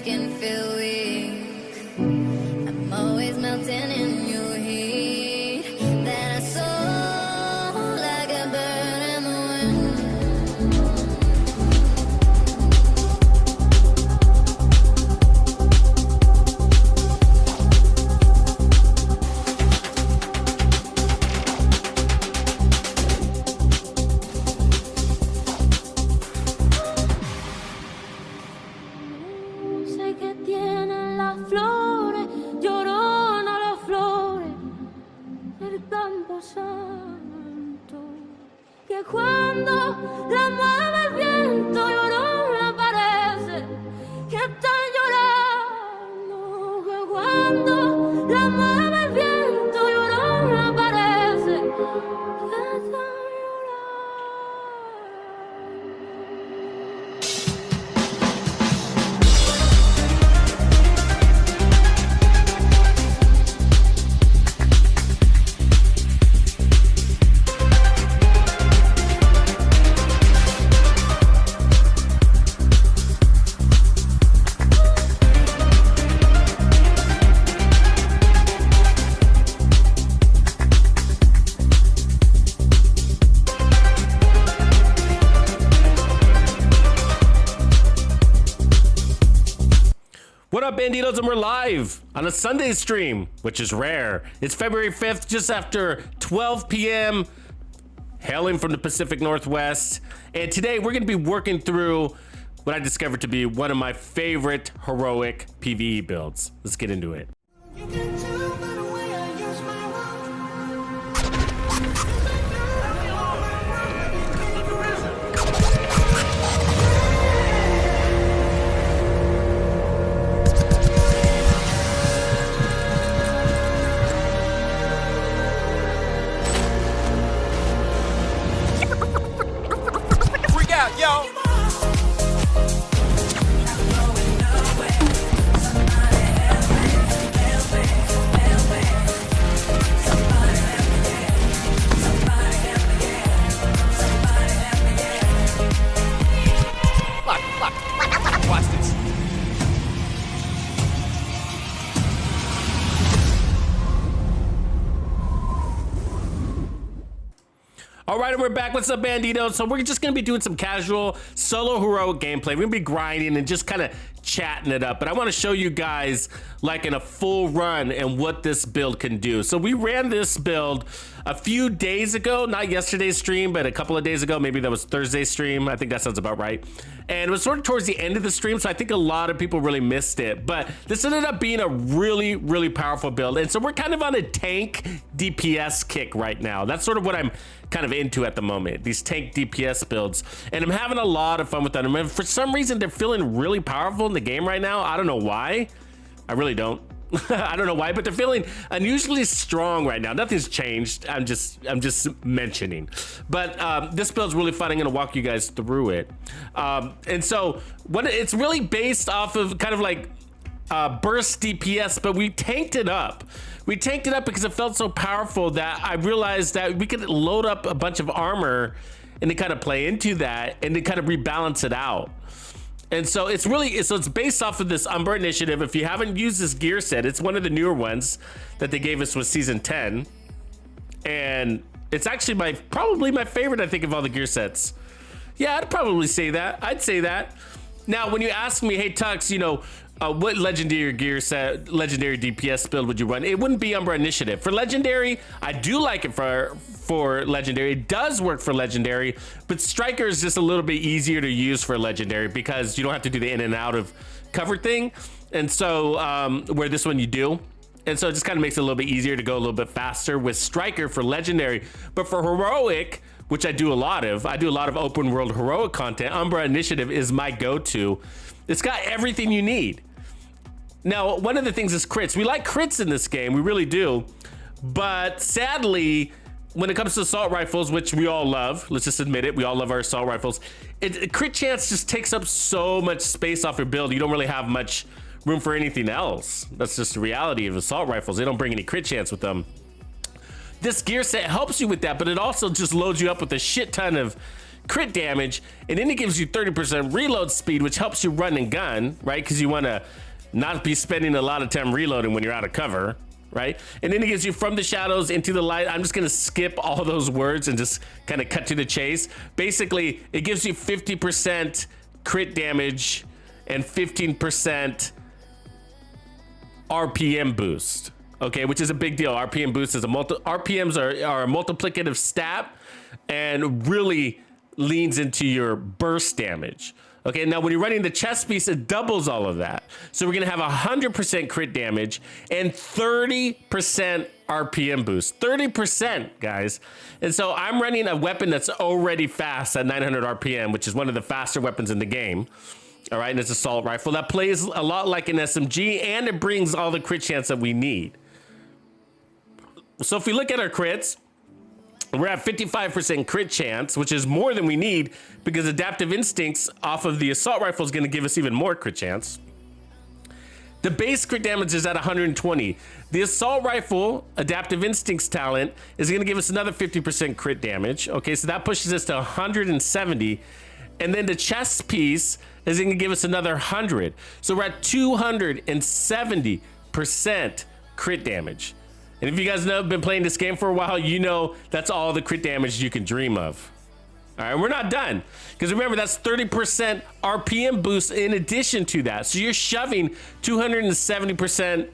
can feel weak. I'm always melting in your heat. That I soar like a bird in the wind. Sé que tienen las flores, llorona las flores del campo santo, que cuando la mueve el viento llorona parece que están llorando, que cuando la mueve el viento llorona parece que están llorando. What up, Bandidos? And we're live on a Sunday stream, which is rare. It's February 5th, just after 12 p.m., hailing from the Pacific Northwest. And today we're going to be working through what I discovered to be one of my favorite heroic PVE builds. Let's get into it. You can tell by the way I use my Freak out, yo! Look, watch this. All right, and we're back. What's up, Bandidos? So we're just going to be doing some casual solo heroic gameplay. We're going to be grinding and just kind of chatting it up. But I want to show you guys like in a full run and what this build can do. So we ran this build a few days ago, not yesterday's stream, but a couple of days ago. Maybe that was Thursday's stream. I think that sounds about right. And it was sort of towards the end of the stream, so I think a lot of people really missed it. But this ended up being a really, really powerful build. And so we're kind of on a tank DPS kick right now. That's sort of what I'm kind of into at the moment, these tank DPS builds. And I'm having a lot of fun with them. And for some reason, they're feeling really powerful in the game right now. I don't know why. I really don't. I don't know why, but they're feeling unusually strong right now. Nothing's changed. I'm just mentioning. But this build's really fun. I'm gonna walk you guys through it. And so what it's really based off of kind of like burst DPS, but we tanked it up. We tanked it up because it felt so powerful that I realized that we could load up a bunch of armor and to kind of play into that and to kind of rebalance it out. And so it's really, so it's based off of this Umber initiative. If you haven't used this gear set, it's one of the newer ones that they gave us with season 10. And it's actually probably my favorite, I think, of all the gear sets. Yeah, I'd probably say that. I'd say that. Now, when you ask me, hey, Tux, you know, what legendary gear set, legendary DPS build would you run? It wouldn't be Umbra Initiative. For legendary, I do like it for legendary. It does work for legendary, but Striker is just a little bit easier to use for legendary because you don't have to do the in and out of cover thing. And so where this one you do. And so it just kind of makes it a little bit easier to go a little bit faster with Striker for legendary. But for heroic, which I do a lot of open world heroic content, Umbra Initiative is my go-to. It's got everything you need. Now, one of the things is crits. We like crits in this game, we really do. But sadly, when it comes to assault rifles, which we all love, let's just admit it, we all love our assault rifles, crit chance just takes up so much space off your build. You don't really have much room for anything else. That's just the reality of assault rifles. They don't bring any crit chance with them. This gear set helps you with that, but it also just loads you up with a shit ton of crit damage, and then it gives you 30% reload speed, which helps you run and gun, right? Because you want to not be spending a lot of time reloading when you're out of cover, right? And then it gives you from the shadows into the light. I'm just gonna skip all those words and just kind of cut to the chase. Basically, it gives you 50% crit damage and 15% RPM boost, okay, which is a big deal. RPM boost is RPMs are a multiplicative stat and really leans into your burst damage. Okay, now when you're running the chest piece, it doubles all of that. So we're gonna have 100% crit damage and 30% RPM boost. 30%, guys. And so I'm running a weapon that's already fast at 900 RPM, which is one of the faster weapons in the game. All right, and it's an assault rifle that plays a lot like an SMG, and it brings all the crit chance that we need. So if we look at our crits, we're at 55% crit chance, which is more than we need because adaptive instincts off of the assault rifle is going to give us even more crit chance. The base crit damage is at 120. The assault rifle adaptive instincts talent is going to give us another 50% crit damage. Okay, so that pushes us to 170. And then the chest piece is going to give us another 100. So we're at 270% crit damage. And if you guys have been playing this game for a while, you know that's all the crit damage you can dream of. All right, we're not done. Because remember, that's 30% RPM boost in addition to that. So you're shoving 270%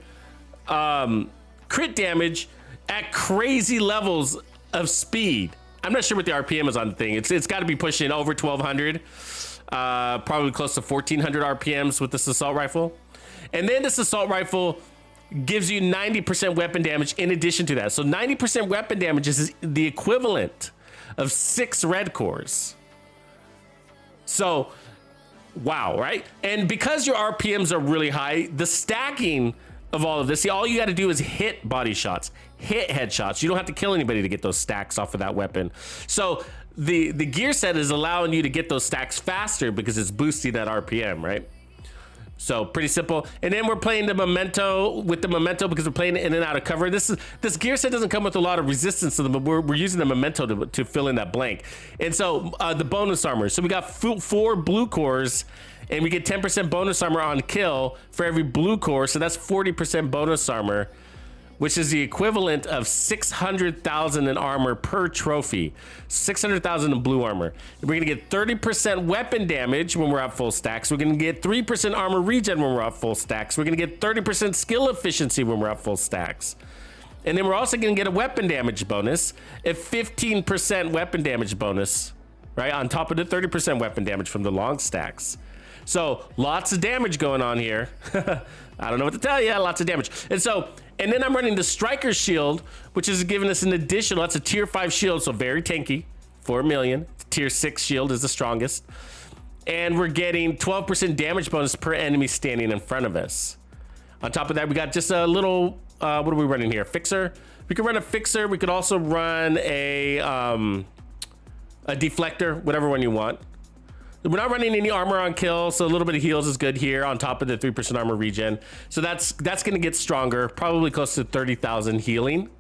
crit damage at crazy levels of speed. I'm not sure what the RPM is on the thing. It's got to be pushing over 1200, probably close to 1400 RPMs with this assault rifle. And then this assault rifle gives you 90% weapon damage in addition to that. So 90% weapon damage is the equivalent of 6 red cores. So, wow, right? And because your RPMs are really high, the stacking of all of this, see, all you got to do is hit body shots, hit headshots. You don't have to kill anybody to get those stacks off of that weapon. So the gear set is allowing you to get those stacks faster because it's boosting that RPM, right? So pretty simple. And then we're playing the memento with the memento because we're playing in and out of cover. This gear set doesn't come with a lot of resistance to them, but we're using the memento to fill in that blank. And so the bonus armor. So we got 4 blue cores, and we get 10% bonus armor on kill for every blue core. So that's 40% bonus armor, which is the equivalent of 600,000 in armor per trophy. 600,000 in blue armor. We're gonna get 30% weapon damage when we're at full stacks. We're gonna get 3% armor regen when we're at full stacks. We're gonna get 30% skill efficiency when we're at full stacks. And then we're also gonna get a weapon damage bonus, a 15% weapon damage bonus, right? On top of the 30% weapon damage from the long stacks. So lots of damage going on here. I don't know what to tell you, lots of damage. And then I'm running the Striker Shield, which is giving us an additional, that's a tier 5 shield, so very tanky, 4 million. Tier 6 shield is the strongest. And we're getting 12% damage bonus per enemy standing in front of us. On top of that, we got just a little, what are we running here? Fixer. We could run a Fixer. We could also run a Deflector, whatever one you want. We're not running any armor on kill, so a little bit of heals is good here on top of the 3% armor regen. So that's going to get stronger, probably close to 30,000 healing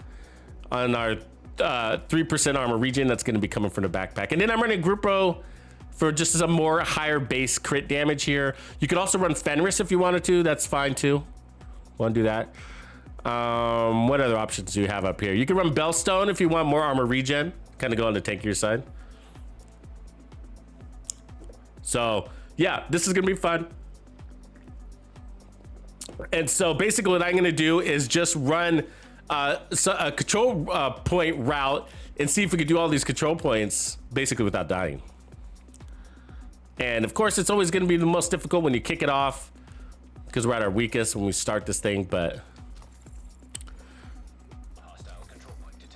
on our 3% armor regen. That's going to be coming from the backpack. And then I'm running Grupo for just some more higher base crit damage here. You could also run Fenris if you wanted to. That's fine too. Want to do that? What other options do you have up here? You can run Bellstone if you want more armor regen. Kind of go on the tankier side. So yeah, this is gonna be fun. And so basically what I'm gonna do is just run a control point route and see if we can do all these control points basically without dying. And of course, it's always gonna be the most difficult when you kick it off because we're at our weakest when we start this thing, but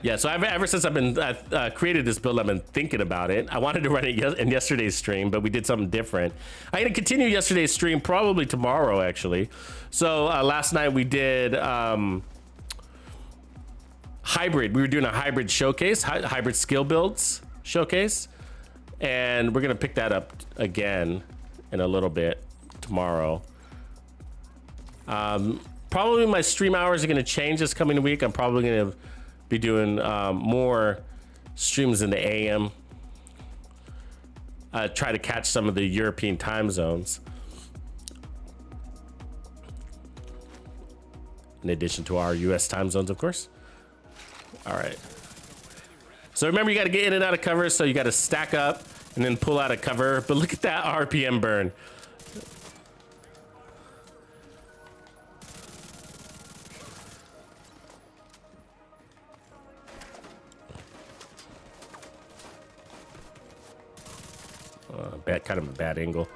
yeah, so ever since I've created this build, I've been thinking about it. I wanted to run it in yesterday's stream, but we did something different. I'm gonna continue yesterday's stream probably tomorrow, actually. So last night we did hybrid. We were doing a hybrid showcase, hybrid skill builds showcase, and we're gonna pick that up again in a little bit tomorrow. Probably my stream hours are gonna change this coming week. I'm probably gonna be doing more streams in the AM try to catch some of the European time zones. In addition to our US time zones, of course. All right. So remember, you got to get in and out of cover, so you got to stack up and then pull out of cover. But look at that RPM burn. Kind of a bad angle.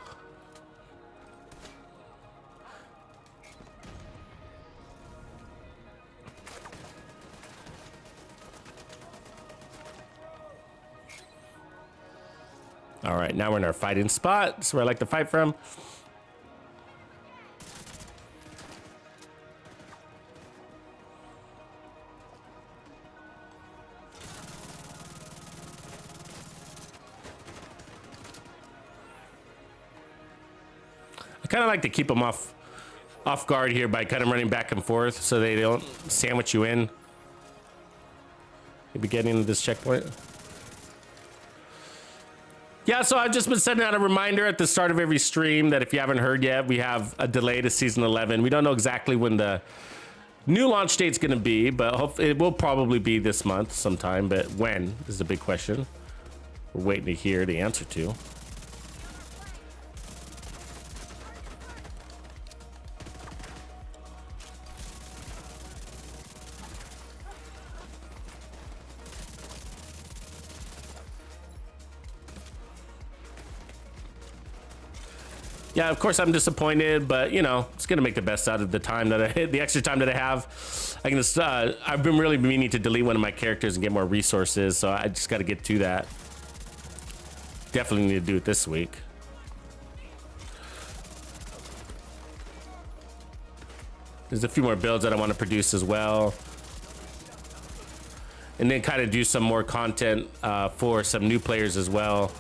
All right, now we're in our fighting spot. That's where I like to fight from. I kind of like to keep them off guard here by kind of running back and forth so they don't sandwich you in. Maybe getting into this checkpoint. Yeah, so I've just been sending out a reminder at the start of every stream that if you haven't heard yet, we have a delay to season 11. We don't know exactly when the new launch date's going to be, but hopefully it will probably be this month sometime. But when is the big question. We're waiting to hear the answer to. Yeah, of course I'm disappointed, but you know, it's gonna make the best out of the time that the extra time that I have. I can just, I've been really meaning to delete one of my characters and get more resources, so I just got to get to that. Definitely need to do it this week. There's a few more builds that I want to produce as well, and then kind of do some more content for some new players as well.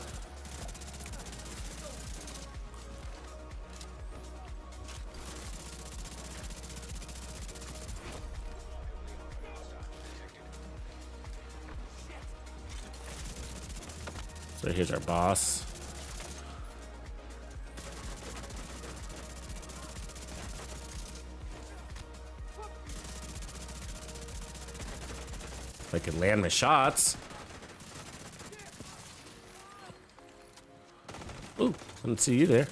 So here's our boss. If I can land my shots. Ooh, I didn't see you there.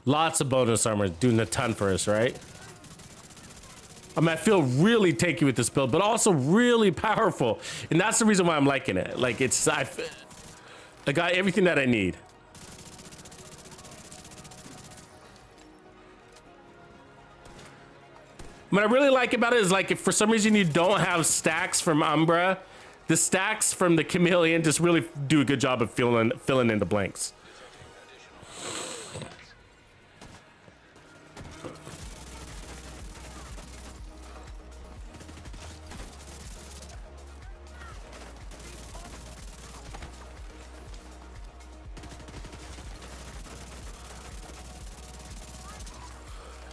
Lots of bonus armor doing a ton for us, right? I mean, I feel really tanky with this build, but also really powerful. And that's the reason why I'm liking it. Like, it's, I got everything that I need. What I really like about it is, like, if for some reason you don't have stacks from Umbra, the stacks from the Chameleon just really do a good job of filling in the blanks.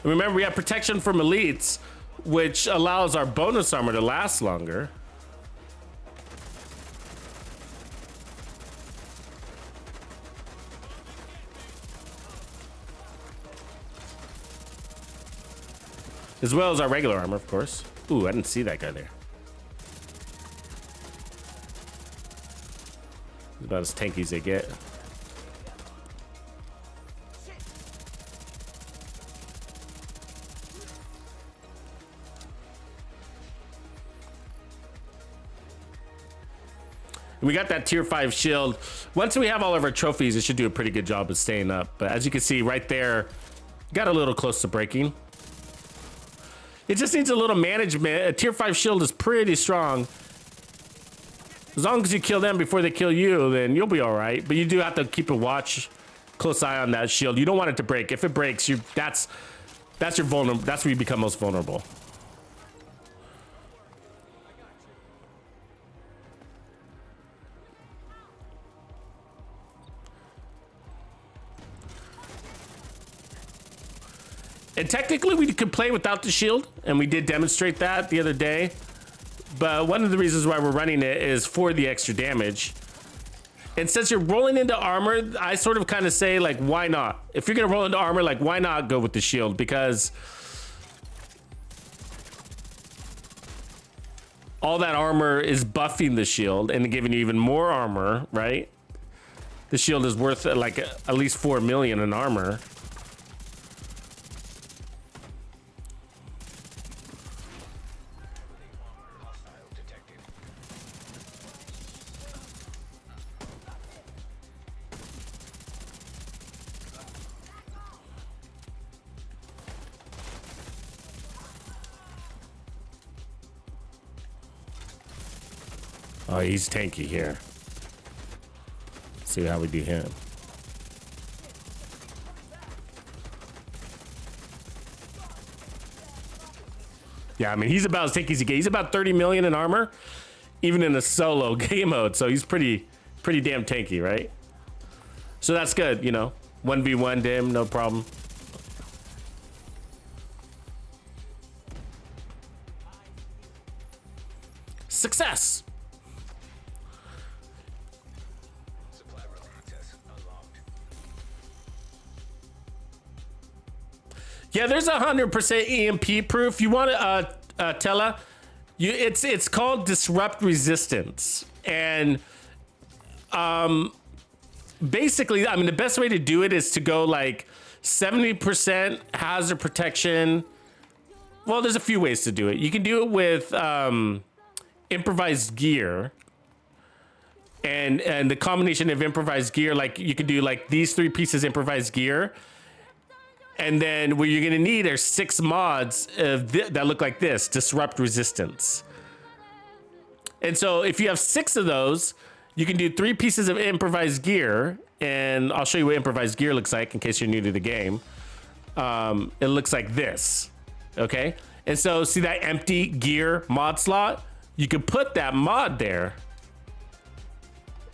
Remember, we have protection from elites, which allows our bonus armor to last longer. As well as our regular armor, of course. Ooh, I didn't see that guy there. It's about as tanky as they get. We got that tier 5 shield. Once we have all of our trophies, it should do a pretty good job of staying up. But as you can see right there, got a little close to breaking. It just needs a little management. A tier 5 shield is pretty strong. As long as you kill them before they kill you, then you'll be all right. But you do have to keep a close eye on that shield. You don't want it to break. If it breaks, that's your vulnerable. That's where you become most vulnerable. And technically we could play without the shield, and we did demonstrate that the other day But one of the reasons why we're running it is for the extra damage. And since you're rolling into armor, I sort of kind of say, like, why not? If you're gonna roll into armor, like, why not go with the shield? Because all that armor is buffing the shield and giving you even more armor, right? The shield is worth like at least 4 million in armor. Oh, he's tanky here. Let's see how we do him. Yeah, I mean, he's about as tanky as he gets. He's about 30 million in armor, even in a solo game mode. So he's pretty damn tanky, right? So that's good, you know. 1v1 him, no problem. Success! Yeah, there's 100% EMP proof. You want to Tella? It's called disrupt resistance, and basically, I mean, the best way to do it is to go like 70% hazard protection. Well, there's a few ways to do it. You can do it with improvised gear, and the combination of improvised gear, like you can do like these 3 pieces improvised gear. And then what you're gonna need are 6 mods that look like this: disrupt resistance. And so if you have 6 of those, you can do 3 pieces of improvised gear. And I'll show you what improvised gear looks like in case you're new to the game. It looks like this, okay? And so see that empty gear mod slot? You can put that mod there,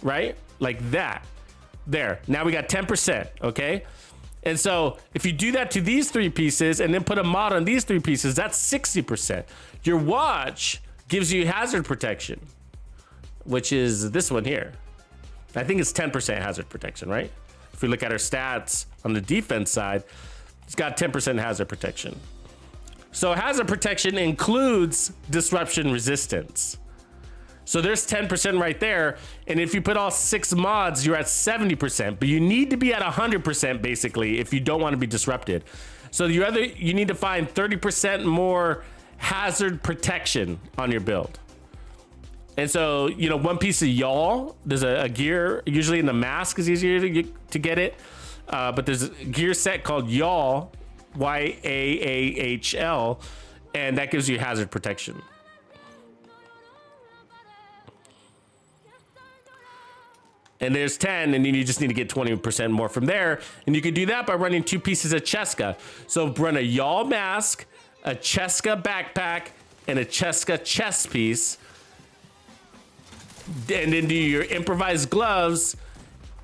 right? Like that, there. Now we got 10%, okay? And so if you do that to these 3 pieces and then put a mod on these 3 pieces, that's 60%. Your watch gives you hazard protection, which is this one here. I think it's 10% hazard protection, right? If we look at our stats on the defense side, it's got 10% hazard protection. So hazard protection includes disruption resistance. So there's 10% right there. And if you put all 6 mods, you're at 70%, but you need to be at 100% basically if you don't want to be disrupted. So you need to find 30% more hazard protection on your build. And so, you know, 1 piece of yaw, there's a gear, usually in the mask is easier to get it. But there's a gear set called yaw, YAAHL, and that gives you hazard protection. And there's 10, and then you just need to get 20% more from there. And you can do that by running 2 pieces of Cheska. So run a yaw mask, a Cheska backpack, and a Cheska chest piece. And then do your improvised gloves,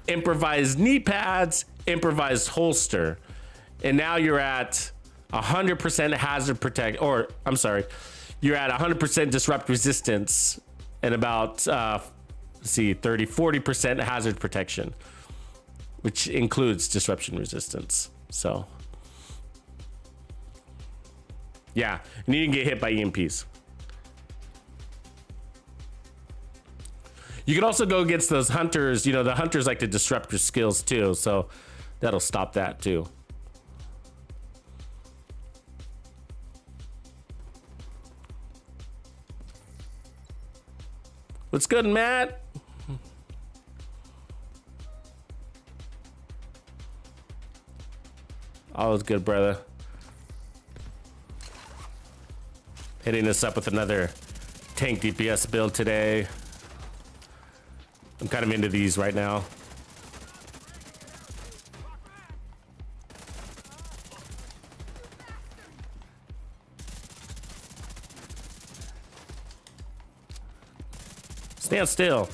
improvised knee pads, improvised holster. And now you're at 100% hazard protect, or I'm sorry, you're at 100% disrupt resistance and about, let's see, 40% hazard protection, which includes disruption resistance. So, yeah, and you can get hit by EMPs. You can also go against those hunters. You know, the hunters like to disrupt your skills too, so that'll stop that too. What's good, Matt? All's good, brother. Hitting us up with another tank DPS build today. I'm kind of into these right now. Stand still.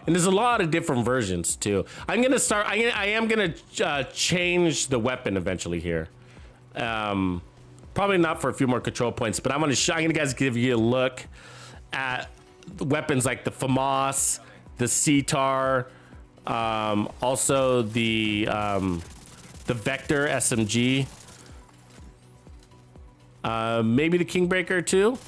And there's a lot of different versions too. I'm gonna start. I am gonna change the weapon eventually here. Probably not for a few more control points, but I'm gonna guys give you a look at weapons like the FAMAS, the CTAR, also the Vector SMG, maybe the Kingbreaker too.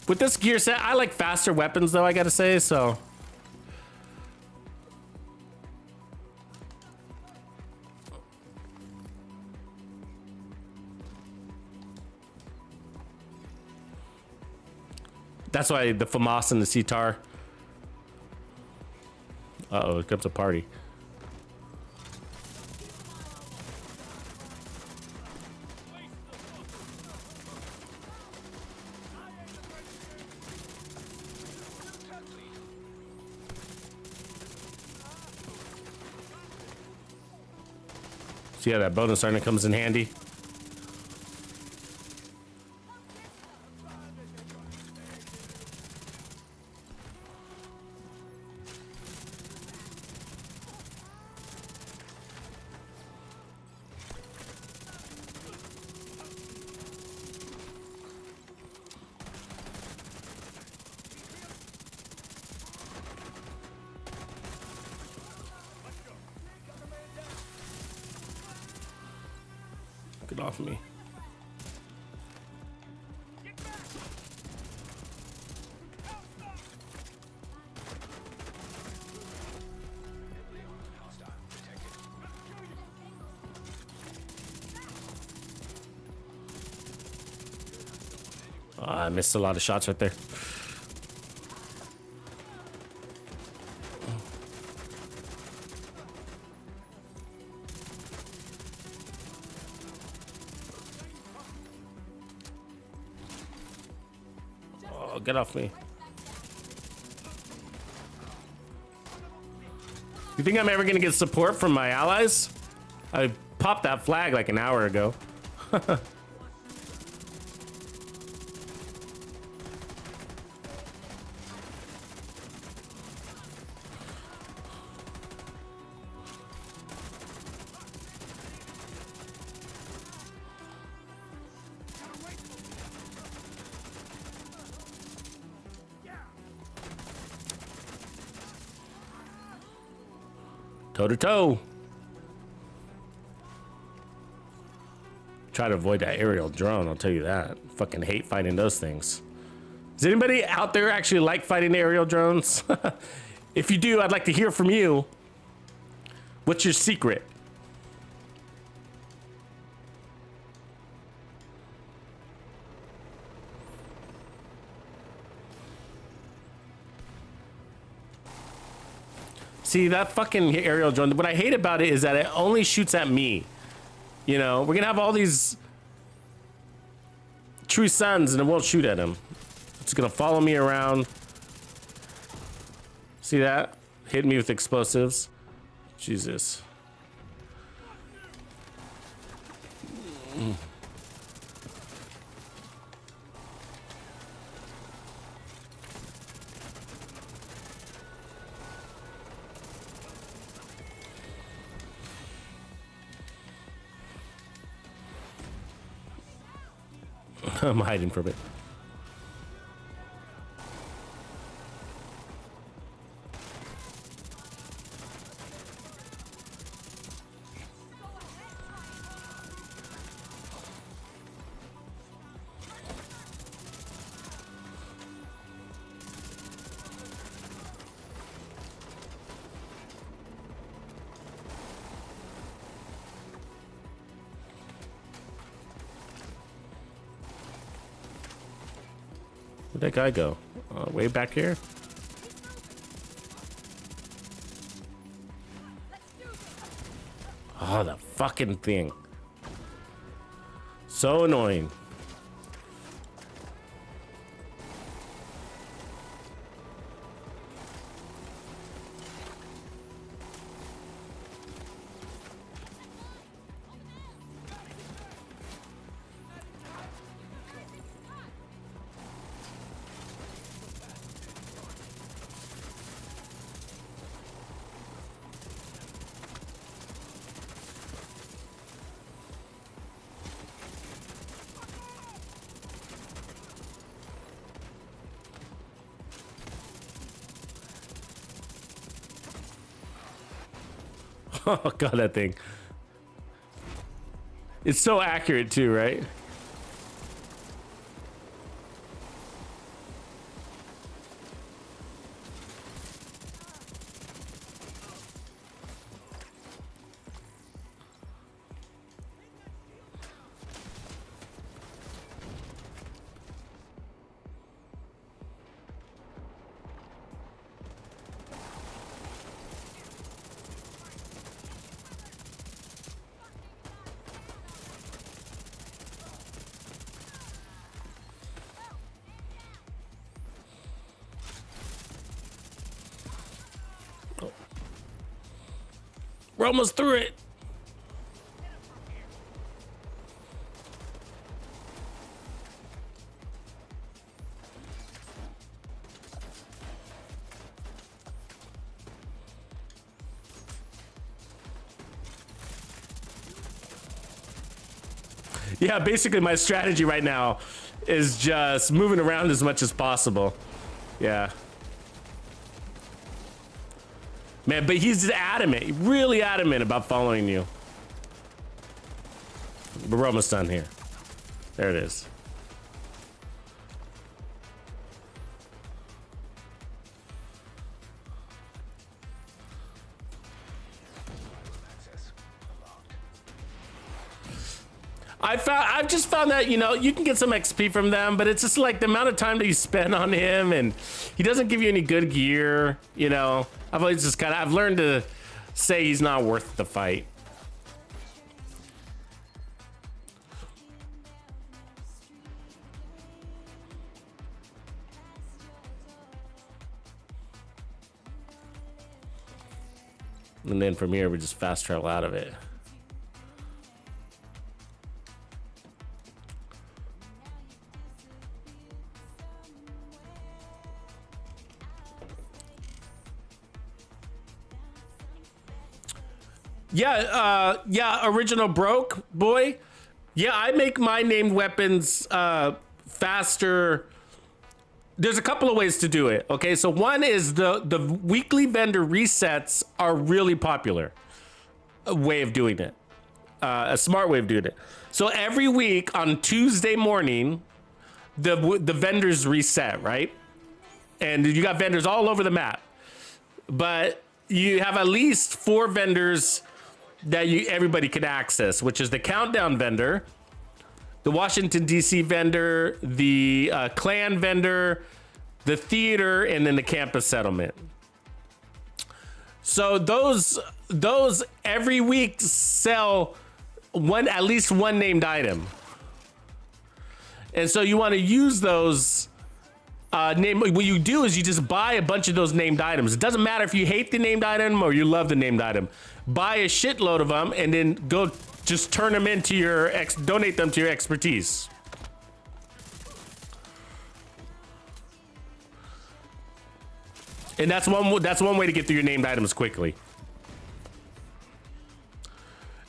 With this gear set, I like faster weapons though, I gotta say, so. That's why the FAMAS and the CTAR. Uh-oh, it comes a party. See how that bonus armor comes in handy? Get off me. Oh, I missed a lot of shots right there. Oh, get off me. You think I'm ever gonna get support from my allies? I popped that flag like an hour ago. Toe to toe. Try to avoid that aerial drone, I'll tell you that. Fucking hate fighting those things. Does anybody out there actually like fighting aerial drones? If you do, I'd like to hear from you. What's your secret? See, that fucking aerial drone, what I hate about it is that it only shoots at me. You know, we're gonna have all these true sons and it won't shoot at him. It's gonna follow me around. See that? Hit me with explosives. Jesus. I'm hiding from it. Where'd that guy go? Way back here? Oh, the fucking thing. So annoying. Oh god, that thing. It's so accurate too, right? We're almost through it. Yeah, basically my strategy right now is just moving around as much as possible. Yeah. Man, but he's adamant, really adamant about following you. But we're almost done here. There it is. I've just found that, you know, you can get some XP from them, but it's just like the amount of time that you spend on him, and he doesn't give you any good gear, you know. I've learned to say he's not worth the fight. And then from here, we just fast travel out of it. Yeah, original broke boy. Yeah, I make my named weapons faster. There's a couple of ways to do it. Okay, so one is the weekly vendor resets are really popular. A way of doing it, a smart way of doing it. So every week on Tuesday morning, the vendors reset, right? And you got vendors all over the map, but you have at least 4 vendors that everybody can access, which is the Countdown vendor, the Washington DC vendor, the Clan vendor, the theater, and then the campus settlement. So those every week sell at least one named item, and so you want to use those. What you do is you just buy a bunch of those named items. It doesn't matter if you hate the named item or you love the named item. Buy a shitload of them and then go just turn them into your donate them to your expertise. And that's one way to get through your named items quickly.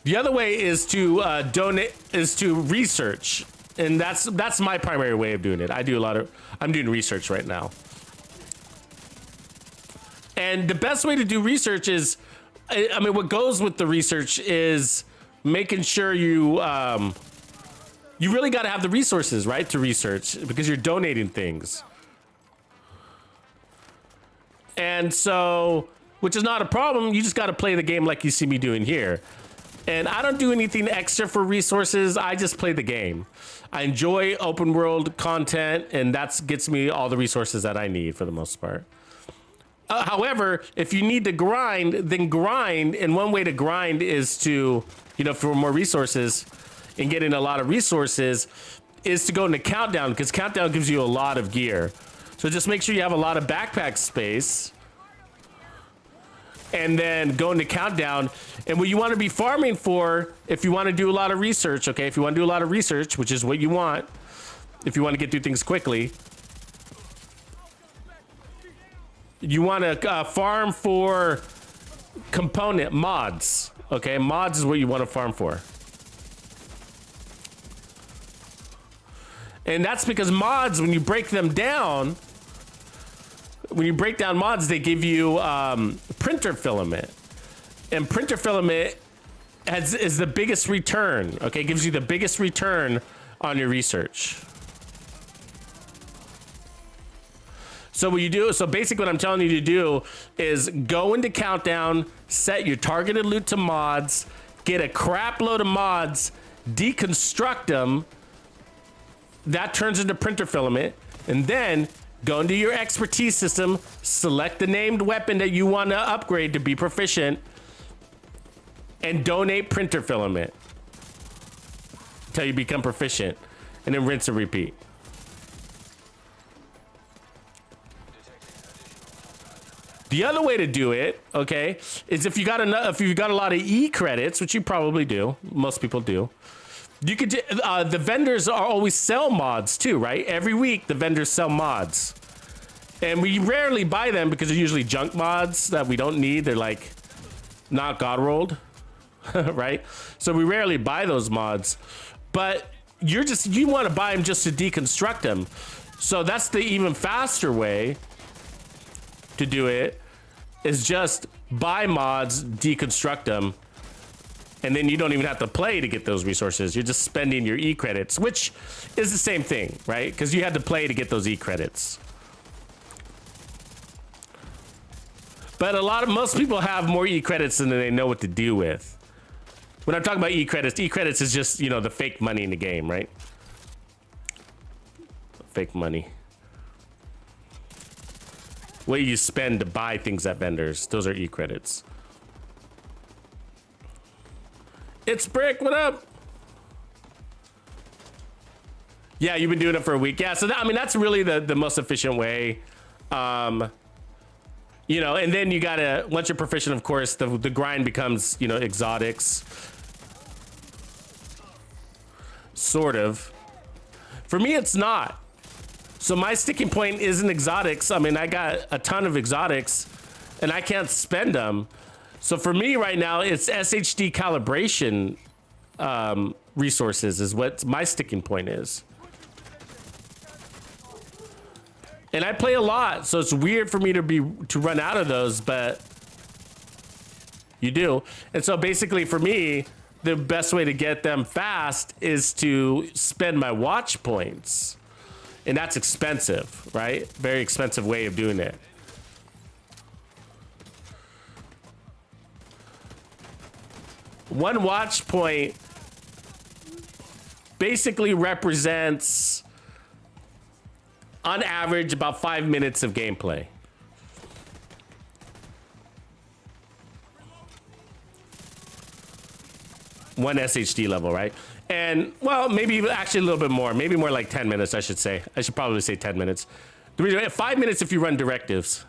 The other way is to research. And that's my primary way of doing it. I'm doing research right now. And the best way to do research is, I mean, what goes with the research is making sure you really got to have the resources, right, to research, because you're donating things. And so, which is not a problem. You just got to play the game like you see me doing here. And I don't do anything extra for resources. I just play the game. I enjoy open world content, and that gets me all the resources that I need for the most part. However, if you need to grind, then grind. And one way to grind is to, you know, for more resources and getting a lot of resources is to go into Countdown, because Countdown gives you a lot of gear. So just make sure you have a lot of backpack space. And then go into Countdown. And what you want to be farming for, if you want to do a lot of research, okay? If you want to do a lot of research, which is what you want, if you want to get through things quickly, you want to farm for component mods, okay? Mods is what you want to farm for. And that's because mods, when you break them down, when you break down mods, they give you printer filament. And printer filament is the biggest return, okay? Gives you the biggest return on your research. So what you do, so basically what I'm telling you to do is go into Countdown, set your targeted loot to mods, get a crap load of mods, deconstruct them, that turns into printer filament, and then go into your expertise system, select the named weapon that you want to upgrade to be proficient, and donate printer filament until you become proficient, and then rinse and repeat. The other way to do it, okay, is if you got a lot of E credits, which you probably do, most people do. You could the vendors are always sell mods too, right? Every week the vendors sell mods, and we rarely buy them because they're usually junk mods that we don't need. They're like not god rolled, right? So we rarely buy those mods, but you want to buy them just to deconstruct them. So that's the even faster way to do it, is just buy mods, deconstruct them, and then you don't even have to play to get those resources. You're just spending your E credits, which is the same thing, right? Because you had to play to get those E credits. But most people have more E credits than they know what to do with. When I'm talking about E credits is just, you know, the fake money in the game, right? Fake money. What you spend to buy things at vendors. Those are E credits. It's Brick, what up? Yeah, you've been doing it for a week. Yeah, so I mean, that's really the most efficient way. You know, and then you gotta, once you're proficient, of course, the grind becomes, you know, exotics. Sort of. For me, it's not. So my sticking point isn't exotics. I mean, I got a ton of exotics and I can't spend them. So for me right now, it's SHD calibration resources is what my sticking point is. And I play a lot, so it's weird for me to run out of those, but you do. And so basically for me, the best way to get them fast is to spend my watch points. And that's expensive, right? Very expensive way of doing it. One watch point basically represents, on average, about 5 minutes of gameplay. One SHD level, right? And, well, maybe actually a little bit more. Maybe more like 10 minutes, I should say. I should probably say 10 minutes. The reason, 5 minutes if you run directives.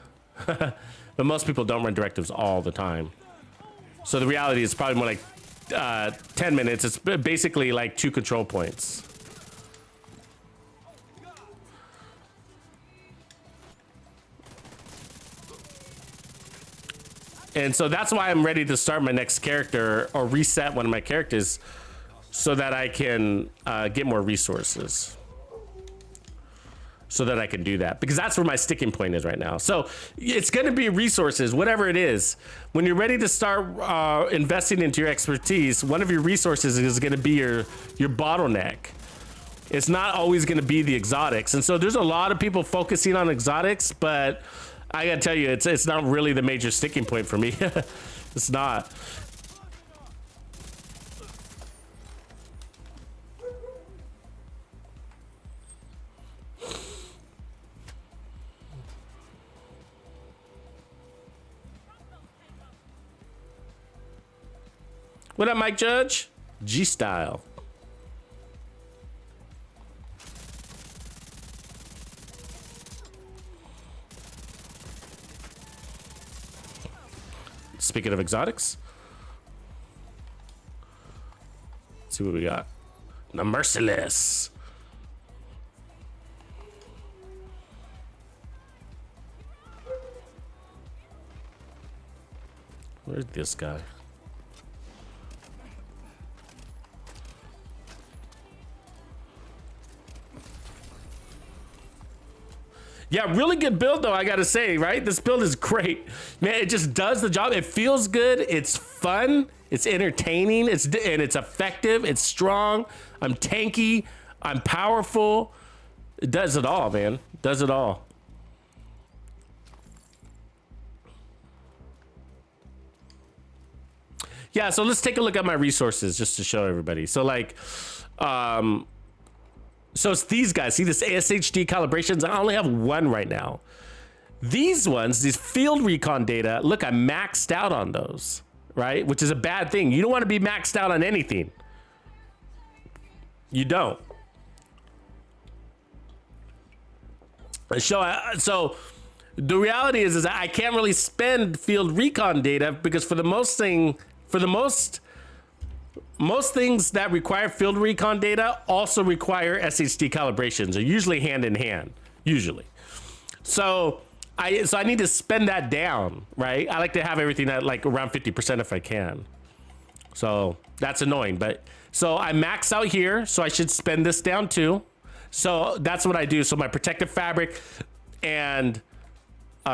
But most people don't run directives all the time. So the reality is probably more like 10 minutes. It's basically like 2 control points. And so that's why I'm ready to start my next character or reset one of my characters so that I can get more resources. So that I can do that, because that's where my sticking point is right now. So it's going to be resources, whatever it is. When you're ready to start investing into your expertise, one of your resources is going to be your bottleneck. It's not always going to be the exotics. And so there's a lot of people focusing on exotics, but I gotta tell you, it's not really the major sticking point for me. It's not. What up, Mike Judge? G-Style. Speaking of exotics, let's see what we got. The Merciless. Where's this guy? Yeah, really good build though, I gotta say, right? This build is great. Man, it just does the job. It feels good, it's fun, it's entertaining, it's effective, it's strong, I'm tanky, I'm powerful. It does it all, man. It does it all. Yeah, so let's take a look at my resources just to show everybody. So like, so it's these guys. See this SHD calibrations? I only have one right now. These ones, these field recon data, look, I'm maxed out on those, right? Which is a bad thing. You don't want to be maxed out on anything. You don't. So the reality is that I can't really spend field recon data because for the most things that require field recon data also require SHD calibrations. They're usually hand in hand, usually. So I need to spend that down, right? I like to have everything at like around 50% if I can. So that's annoying, but so I max out here, so I should spend this down too. So that's what I do. So my protective fabric and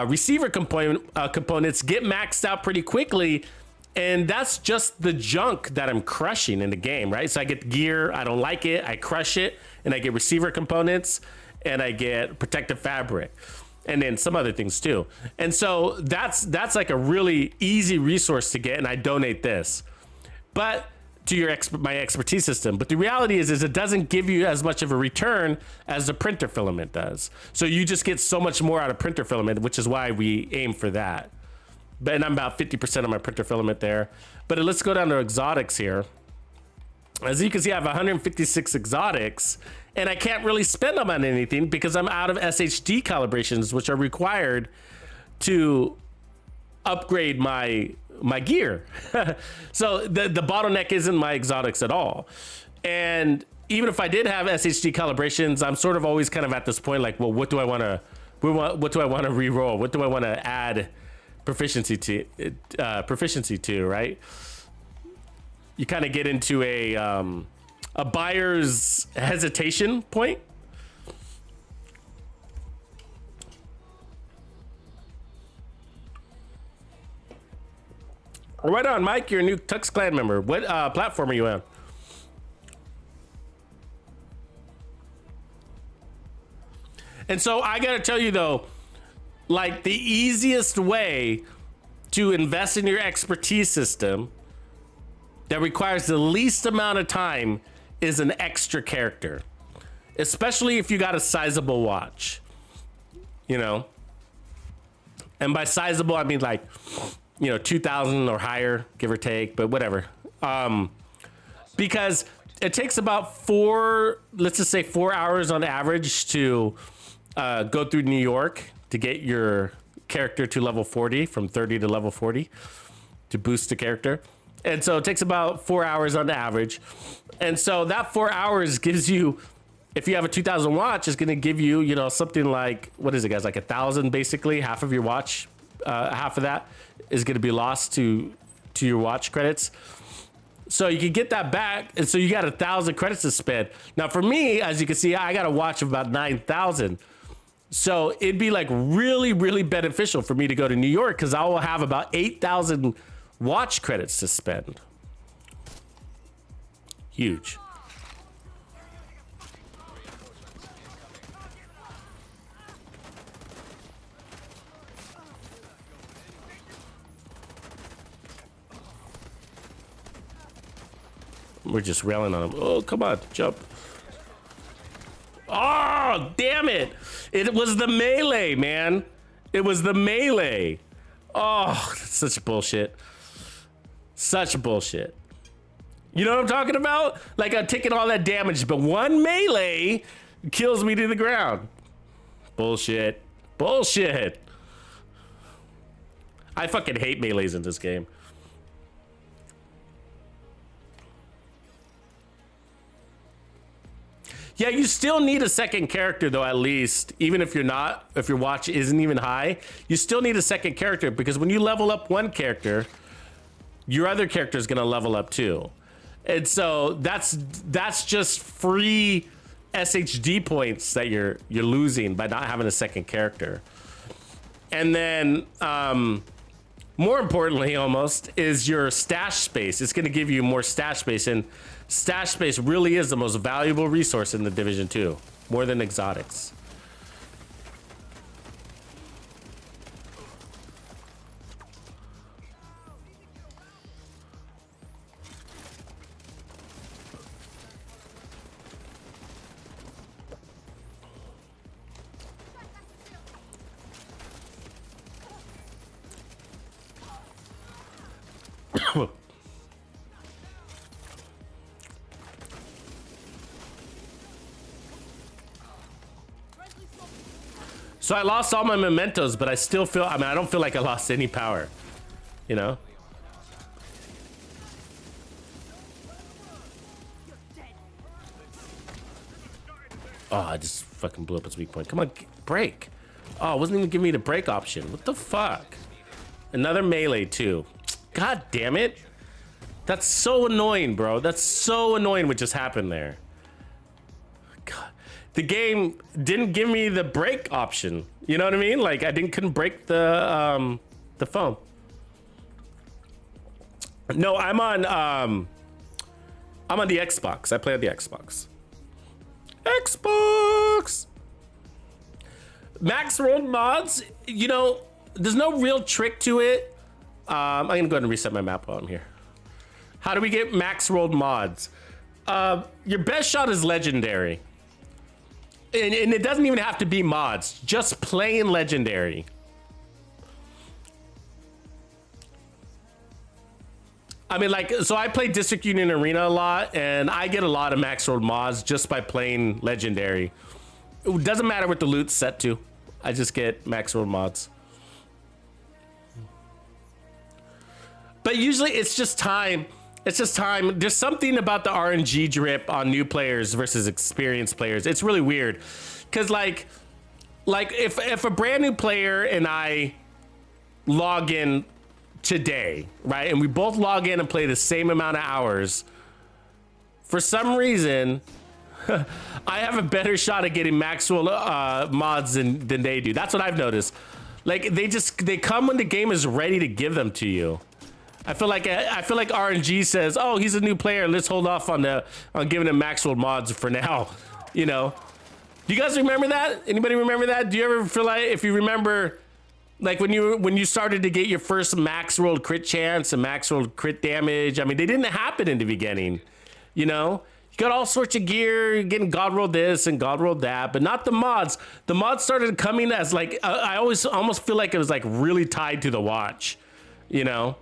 receiver components get maxed out pretty quickly. And that's just the junk that I'm crushing in the game, right? So I get gear, I don't like it, I crush it, and I get receiver components, and I get protective fabric, and then some other things too. And so that's like a really easy resource to get, and I donate this. But to my expertise system. But the reality is it doesn't give you as much of a return as the printer filament does. So you just get so much more out of printer filament, which is why we aim for that. But and I'm about 50% of my printer filament there. But let's go down to exotics here. As you can see, I have 156 exotics, and I can't really spend them on anything because I'm out of SHD calibrations, which are required to upgrade my gear. So the bottleneck isn't my exotics at all. And even if I did have SHD calibrations, I'm sort of always kind of at this point like, well, what do I want to re-roll? What do I want to add proficiency to, right? You kind of get into a buyer's hesitation point. Right on, Mike. You're a new Tux Clan member. What platform are you on? And so I gotta tell you though, like the easiest way to invest in your expertise system that requires the least amount of time is an extra character, especially if you got a sizable watch, you know. And by sizable, I mean like, 2,000 or higher, give or take, but whatever. Because it takes about let's just say 4 hours on average to go through New York to get your character to level 40, from 30 to level 40 to boost the character. And so it takes about 4 hours on average. And so that 4 hours gives you, if you have a 2,000 watch, it's going to give you, something like, what is it, guys? Like 1,000, basically. Half of your watch, half of that is going to be lost to your watch credits. So you can get that back. And so you got 1,000 credits to spend. Now for me, as you can see, I got a watch of about 9,000. So it'd be like really, really beneficial for me to go to New York because I will have about 8,000 watch credits to spend. Huge. We're just railing on him. Oh, come on, jump. Oh, damn it. It was the melee, man. It was the melee. Oh, that's such bullshit. Such bullshit. You know what I'm talking about? Like I'm taking all that damage, but one melee kills me to the ground. Bullshit. Bullshit. I fucking hate melees in this game. Yeah, you still need a second character though, at least. Even if your watch isn't even high, you still need a second character because when you level up one character, your other character is gonna level up too. And so that's just free SHD points that you're losing by not having a second character. And then more importantly almost is your stash space. It's going to give you more stash space, and stash space really is the most valuable resource in the Division 2, more than exotics. So I lost all my mementos, but I still feel, I mean, I don't feel like I lost any power, you know? Oh, I just fucking blew up its weak point. Come on, break. Oh, it wasn't even giving me the break option. What the fuck? Another melee too. God damn it. That's so annoying, bro. That's so annoying what just happened there. God. The game didn't give me the break option. You know what I mean? Like I couldn't break the phone. No, I'm on the Xbox. I play on the Xbox. Xbox. Max World mods, you know, there's no real trick to it. I'm gonna go ahead and reset my map while I'm here. How do we get max world mods? Your best shot is legendary. And it doesn't even have to be mods, just plain legendary. I mean, like, so I play District Union Arena a lot, and I get a lot of max world mods just by playing legendary. It doesn't matter what the loot's set to. I just get max world mods. But usually it's just time. It's just time. There's something about the RNG drip on new players versus experienced players. It's really weird. Cause like if a brand new player and I log in today, right? And we both log in and play the same amount of hours. For some reason, I have a better shot at getting maximum mods than they do. That's what I've noticed. Like they come when the game is ready to give them to you. I feel like RNG says, "Oh, he's a new player. Let's hold off on giving him maximum mods for now." You know. Do you guys remember that? Anybody remember that? Do you ever feel like, if you remember, like when you started to get your first max world crit chance and max world crit damage? I mean, they didn't happen in the beginning. You know. You got all sorts of gear, you're getting God roll this and God roll that, but not the mods. The mods started coming as like, I always almost feel like it was like really tied to the watch, you know?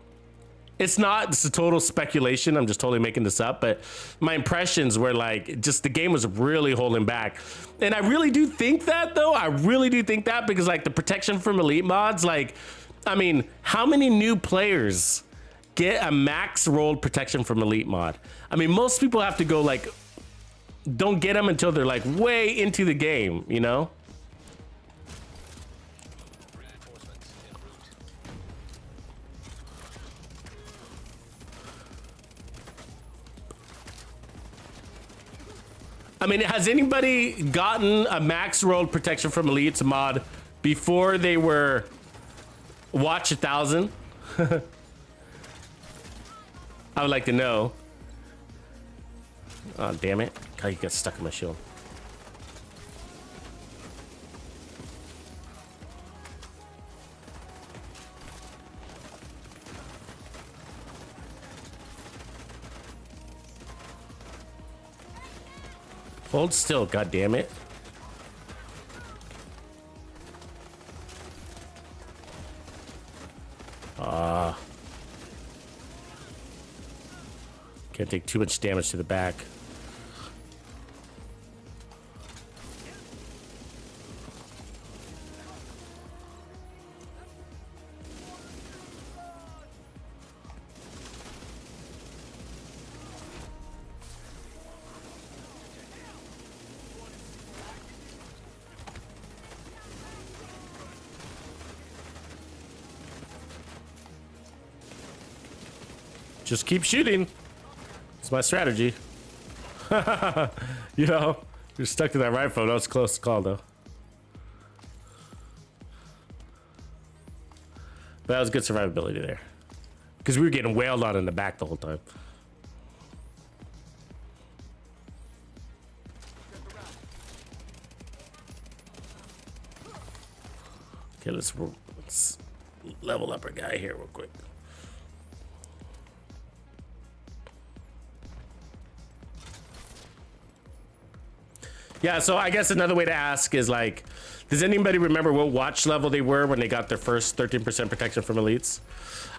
It's a total speculation. I'm just totally making this up, but my impressions were like, just the game was really holding back. And I really do think that though. I really do think that because like the protection from elite mods, like, I mean, how many new players get a max rolled protection from elite mod? I mean, most people have to go like, don't get them until they're like way into the game, you know? I mean, has anybody gotten a max rolled protection from elites mod before they were watch 1,000? I would like to know. Oh, damn it. God, you got stuck in my shield. Hold still, god damn it. Can't take too much damage to the back. Just keep shooting. It's my strategy. You know, You're stuck to that rifle. That was a close call, though. But that was good survivability there. Because we were getting wailed on in the back the whole time. Okay, let's level up our guy here real quick. Yeah, so I guess another way to ask is like, does anybody remember what watch level they were when they got their first 13% protection from elites?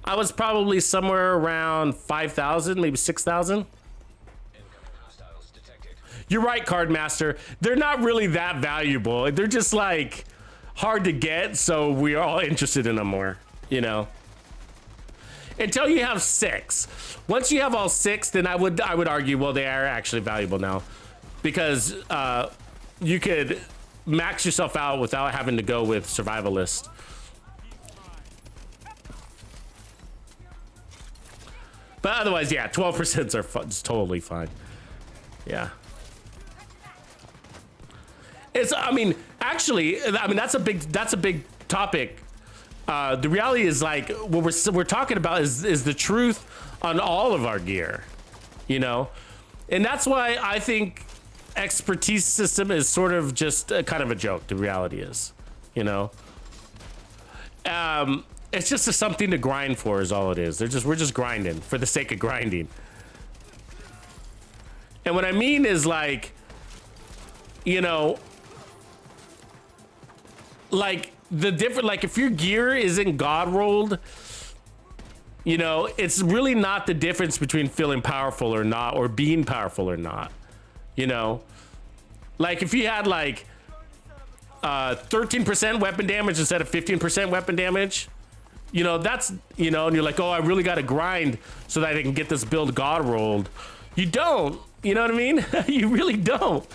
I was probably somewhere around 5,000, maybe 6,000. You're right, Card Master. They're not really that valuable. They're just like hard to get, so we are all interested in them more, you know? Until you have 6. Once you have all 6, then I would argue, well, they are actually valuable now. Because you could max yourself out without having to go with survivalist. But otherwise, yeah, 12% are it's totally fine. Yeah. It's, I mean, actually, I mean, that's a big topic. The reality is like what we're talking about is the truth on all of our gear, you know? And that's why I think expertise system is sort of just a, kind of a joke. The reality is, you know, it's just something to grind for is all it is. We're just grinding for the sake of grinding. And what I mean is like, you know, like the different, like if your gear isn't god rolled, you know, it's really not the difference between feeling powerful or not, or being powerful or not. You know, like if you had like 13% weapon damage instead of 15% weapon damage, you know, that's, you know, and you're like, oh, I really got to grind so that I can get this build god rolled. You don't, you know what I mean? You really don't.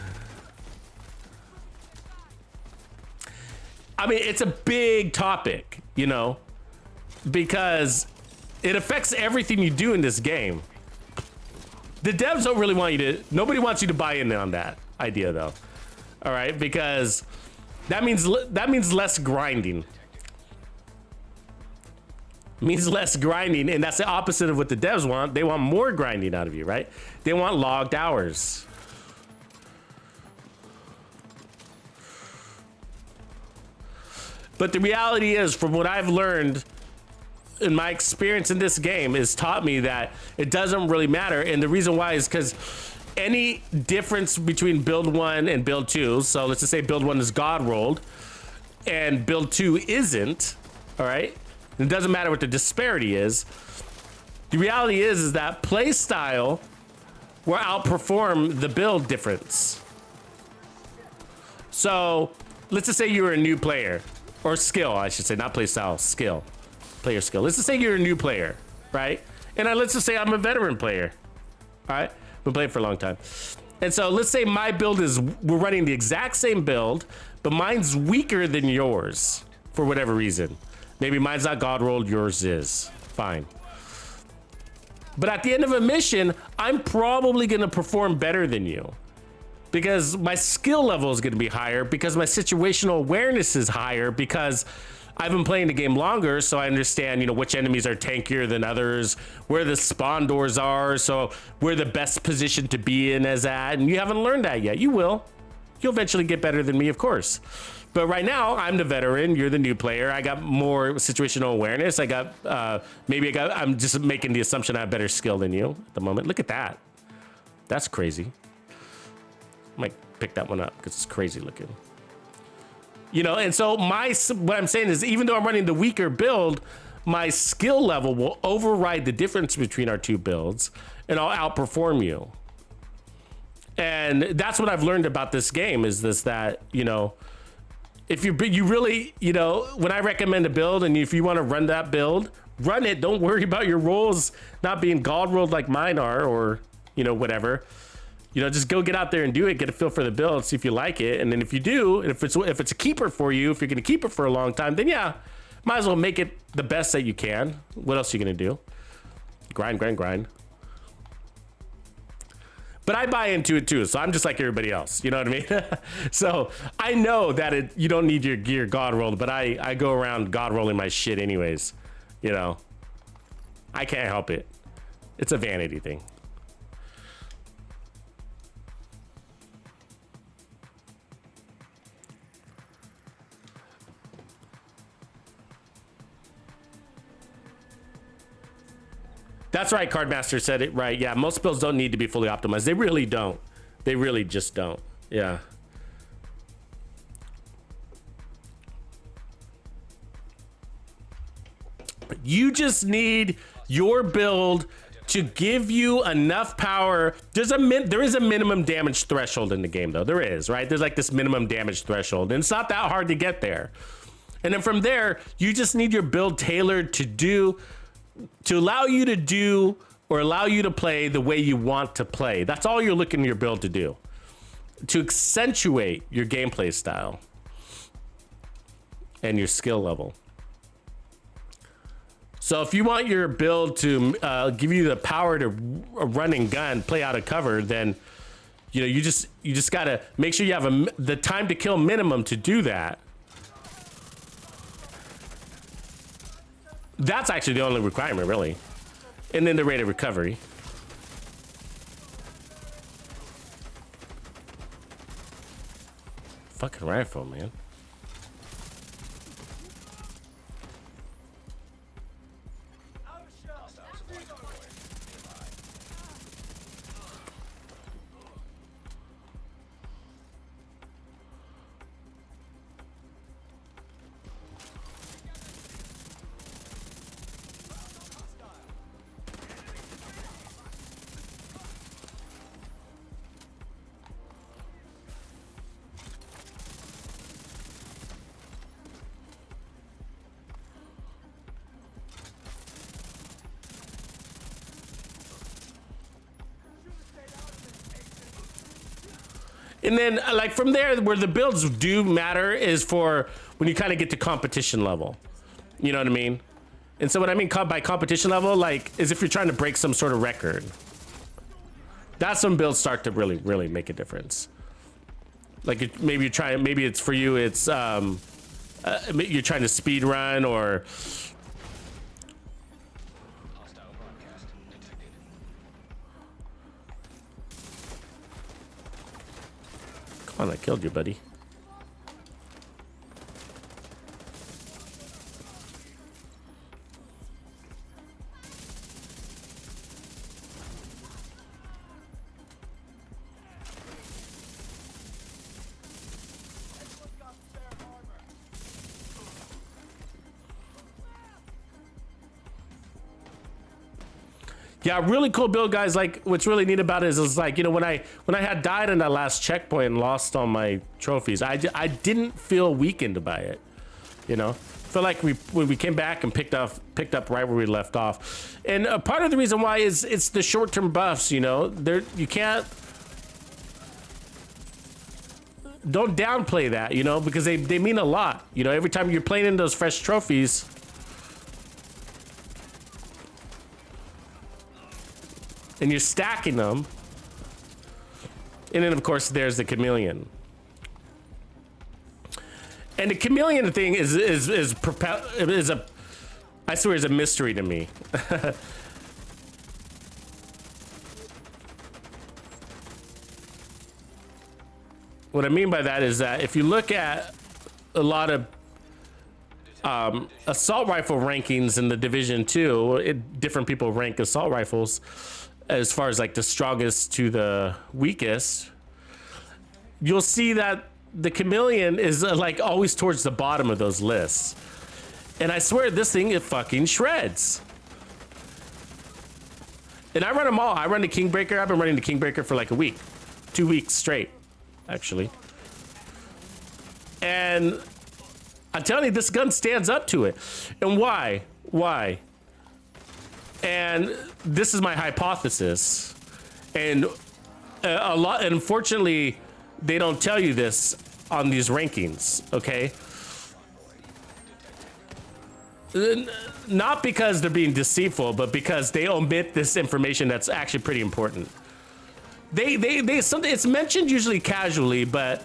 I mean, it's a big topic, you know, because it affects everything you do in this game. The devs don't really want you to, nobody wants you to buy in on that idea though. All right, because that means less grinding. It means less grinding, and that's the opposite of what the devs want. They want more grinding out of you, right? They want logged hours. But the reality is, from what I've learned in my experience in this game, has taught me that it doesn't really matter. And the reason why is because any difference between build 1 and build 2, so let's just say build 1 is god rolled and build 2 isn't, all right? It doesn't matter what the disparity is. The reality is that play style will outperform the build difference. So let's just say you're a new player, or skill, I should say, not play style, skill, player skill. Let's just say you're a new player, right? And let's just say I'm a veteran player, all right? Been playing for a long time. And so let's say my build is, we're running the exact same build, but mine's weaker than yours for whatever reason. Maybe mine's not god rolled, yours is. Fine. But at the end of a mission, I'm probably gonna perform better than you because my skill level is gonna be higher, because my situational awareness is higher, because I've been playing the game longer, so I understand, you know, which enemies are tankier than others, where the spawn doors are, so where the best position to be in is at, and you haven't learned that yet. You will. You'll eventually get better than me, of course. But right now, I'm the veteran, you're the new player. I got more situational awareness. I got, I'm just making the assumption I have better skill than you at the moment. Look at that. That's crazy. Might pick that one up because it's crazy looking. You know, and so what I'm saying is, even though I'm running the weaker build, my skill level will override the difference between our two builds, and I'll outperform you. And that's what I've learned about this game, is that, you know, if you really, you know, when I recommend a build, and if you want to run that build, run it. Don't worry about your rolls not being god rolled like mine are, or, you know, whatever. You know, just go get out there and do it, get a feel for the build, see if you like it. And then if you do, and if it's a keeper for you, if you're going to keep it for a long time, then yeah, might as well make it the best that you can. What else are you going to do? Grind, grind, grind. But I buy into it too, so I'm just like everybody else. You know what I mean? So I know that you don't need your gear god rolled, but I go around god rolling my shit anyways. You know, I can't help it. It's a vanity thing. That's right, Cardmaster said it right. Yeah, most builds don't need to be fully optimized. They really don't. They really just don't. Yeah. You just need your build to give you enough power. There is a minimum damage threshold in the game, though. There is, right? There's like this minimum damage threshold, and it's not that hard to get there. And then from there, you just need your build tailored to allow you to do or allow you to play the way you want to play. That's all you're looking at your build to do. To accentuate your gameplay style and your skill level. So if you want your build to give you the power to run and gun, play out of cover, then you just gotta make sure you have the time to kill minimum to do that. That's actually the only requirement, really. And then the rate of recovery. Fucking rifle, man. And then, like, from there, where the builds do matter is for when you kind of get to competition level. You know what I mean? And so what I mean by competition level, like, is if you're trying to break some sort of record. That's when builds start to really, really make a difference. Like, maybe it's for you, it's, you're trying to speed run or... Come on, I killed you, buddy. Yeah, really cool build, guys. Like, what's really neat about it is like, when I had died in that last checkpoint and lost all my trophies, I didn't feel weakened by it. Feel like when we came back and picked up right where we left off. And part of the reason why is it's the short-term buffs. You can't. Don't downplay that, because they mean a lot. Every time you're playing in those fresh trophies. And you're stacking them. And then, of course, there's the chameleon. And the chameleon thing is I swear, is a mystery to me. What I mean by that is that if you look at a lot of assault rifle rankings in the Division 2, different people rank assault rifles as far as like the strongest to the weakest. You'll see that the chameleon is like always towards the bottom of those lists. And I swear this thing, it fucking shreds. And I run them all. I run the Kingbreaker. I've been running the Kingbreaker for like a week, 2 weeks straight, actually. And I'm telling you, this gun stands up to it. And why? Why? And this is my hypothesis. And unfortunately, they don't tell you this on these rankings, okay? Not because they're being deceitful, but because they omit this information that's actually pretty important. they something. It's mentioned usually casually, but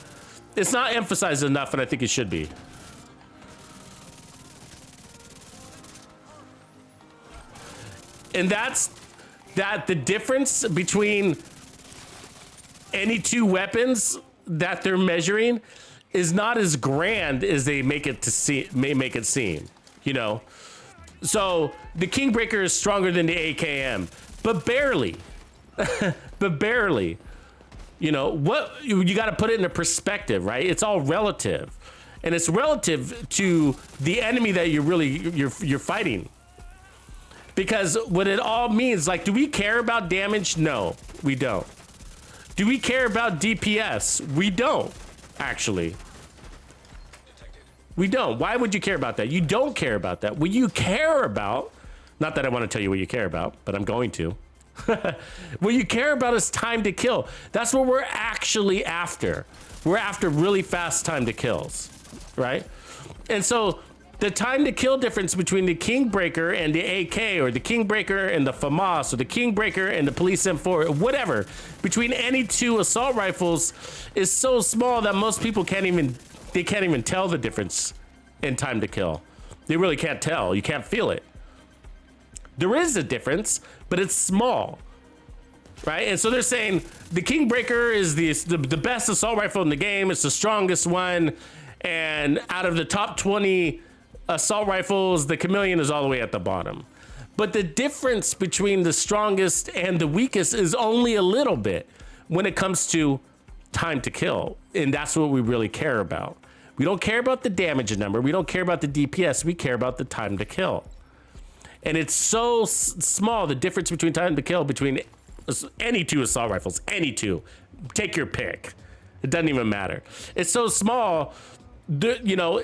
it's not emphasized enough, and I think it should be. And that's that the difference between any two weapons that they're measuring is not as grand as they make it seem, you know. So the Kingbreaker is stronger than the AKM, but barely. But barely. You know, what you got to put it into perspective, right? It's all relative. And it's relative to the enemy that you're fighting. Because what it all means, like, do we care about damage? No, we don't. Do we care about DPS? We don't, actually. We don't. Why would you care about that? You don't care about that. What you care about, not that I want to tell you what you care about, but I'm going to. What you care about is time to kill. That's what we're actually after. We're after really fast time to kills, right? And so the time to kill difference between the Kingbreaker and the AK, or the Kingbreaker and the FAMAS, or the Kingbreaker and the Police M4, or whatever, between any two assault rifles is so small that most people can't even tell the difference in time to kill. They really can't tell. You can't feel it. There is a difference, but it's small, right? And so they're saying the Kingbreaker is the best assault rifle in the game. It's the strongest one. And out of the top 20 assault rifles, the Chameleon is all the way at the bottom. But the difference between the strongest and the weakest is only a little bit when it comes to time to kill. And that's what we really care about. We don't care about the damage number. We don't care about the DPS. We care about the time to kill. And it's so small, the difference between time to kill between any two assault rifles, any two. Take your pick. It doesn't even matter. It's so small, you know,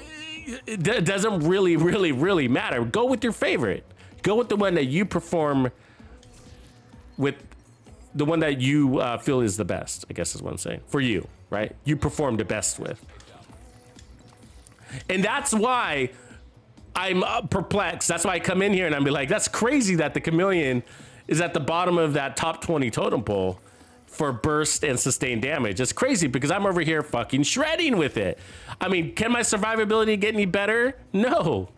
it doesn't really matter. Go with your favorite. Go with the one that you perform with, the one that you feel is the best, I guess is what I'm saying. For you, right? You perform the best with. And that's why I'm perplexed. That's why I come in here and I'm like, that's crazy that the Chameleon is at the bottom of that top 20 totem pole for burst and sustained damage. It's crazy because I'm over here fucking shredding with it. I mean, can my survivability get any better? No.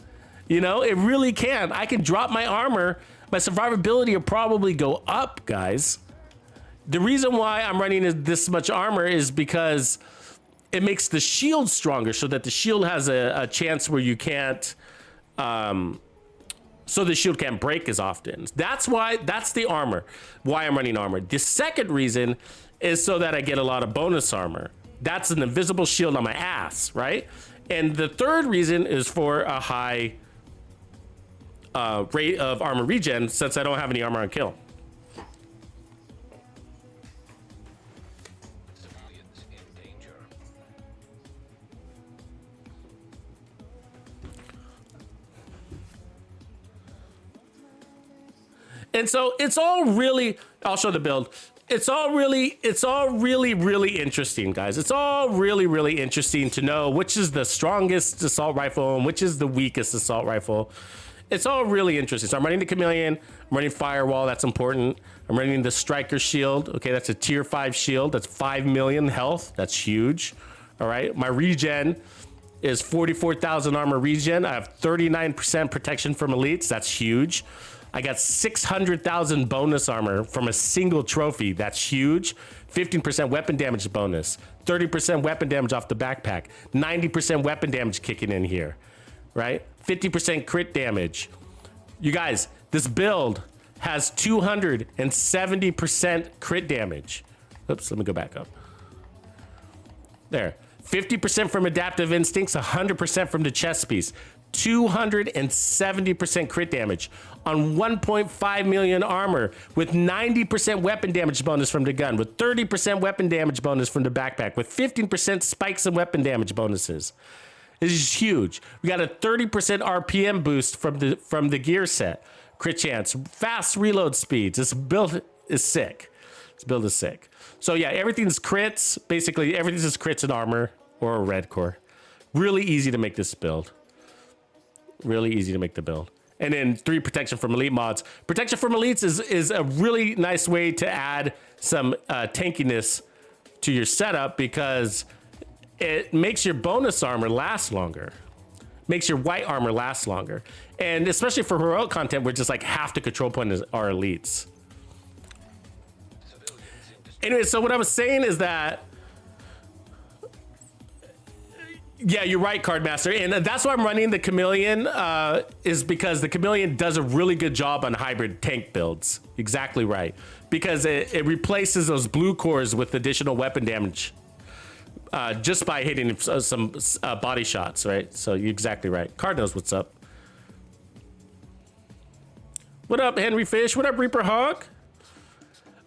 You know, it really can. I can drop my armor. My survivability will probably go up, guys. The reason why I'm running this much armor is because it makes the shield stronger, so that the shield has a chance where you can't, so the shield can't break as often. That's the armor, why I'm running armor. The second reason is so that I get a lot of bonus armor. That's an invisible shield on my ass, right? And the third reason is for a high rate of armor regen, since I don't have any armor on kill. And so it's all really, I'll show the build. It's all really interesting, guys. It's all really interesting to know which is the strongest assault rifle and which is the weakest assault rifle. It's all really interesting. So I'm running the Chameleon, I'm running Firewall, that's important. I'm running the Striker Shield. Okay, that's a tier 5 shield. That's 5 million health. That's huge. All right, my regen is 44,000 armor regen. I have 39% protection from elites. That's huge. I got 600,000 bonus armor from a single trophy. That's huge. 15% weapon damage bonus. 30% weapon damage off the backpack. 90% weapon damage kicking in here, right? 50% crit damage. You guys, this build has 270% crit damage. Oops, let me go back up. There. 50% from adaptive instincts, 100% from the chest piece. 270% crit damage on 1.5 million armor, with 90% weapon damage bonus from the gun, with 30% weapon damage bonus from the backpack, with 15% spikes and weapon damage bonuses. This is huge. We got a 30% RPM boost from the gear set. Crit chance, fast reload speeds. This build is sick. This build is sick. So yeah, everything's crits. Basically, everything's just crits and armor or a red core. Really easy to make this build. Really easy to make the build. And then 3 protection from elite mods. Protection from elites is a really nice way to add some tankiness to your setup because it makes your bonus armor last longer. Makes your white armor last longer. And especially for heroic content, where just like half the control point is our elites. Anyway, so what I was saying is that, yeah, you're right, Cardmaster. And that's why I'm running the Chameleon, is because the Chameleon does a really good job on hybrid tank builds. Exactly right. Because it replaces those blue cores with additional weapon damage just by hitting some body shots, right? So you're exactly right. Card knows what's up. What up, Henry Fish? What up, Reaper Hawk?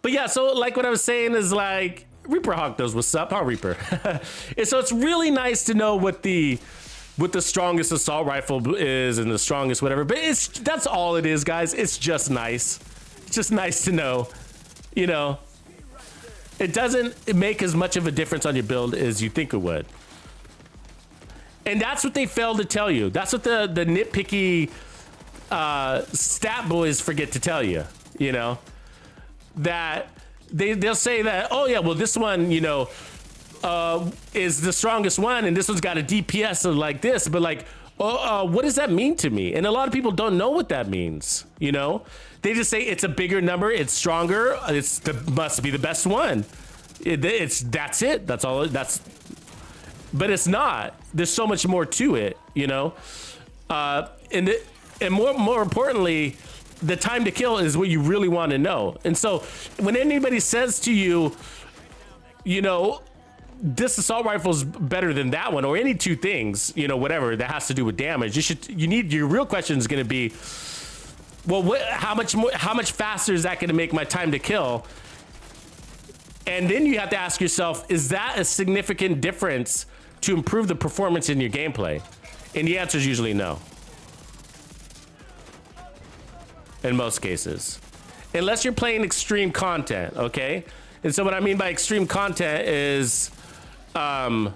But yeah, so like what I was saying is like, Reaper Hawk knows what's up, huh, Reaper? And so it's really nice to know what the strongest assault rifle is and the strongest whatever. But that's all it is, guys. It's just nice. It's just nice to know, you know. It doesn't make as much of a difference on your build as you think it would. And that's what they fail to tell you. That's what the nitpicky stat boys forget to tell you, you know. That they'll say that, oh yeah, well this one, you know, is the strongest one and this one's got a DPS of like this, but like, what does that mean to me? And a lot of people don't know what that means, you know? They just say it's a bigger number, it's stronger, must be the best one. That's it, that's all, but it's not. There's so much more to it, you know? And more importantly, the time to kill is what you really want to know. And so when anybody says to you, you know, this assault rifle is better than that one, or any 2 things, you know, whatever that has to do with damage, your real question is going to be, well, how much faster is that going to make my time to kill? And then you have to ask yourself, is that a significant difference to improve the performance in your gameplay? And the answer is usually no. In most cases, unless you're playing extreme content, okay? And so what I mean by extreme content is like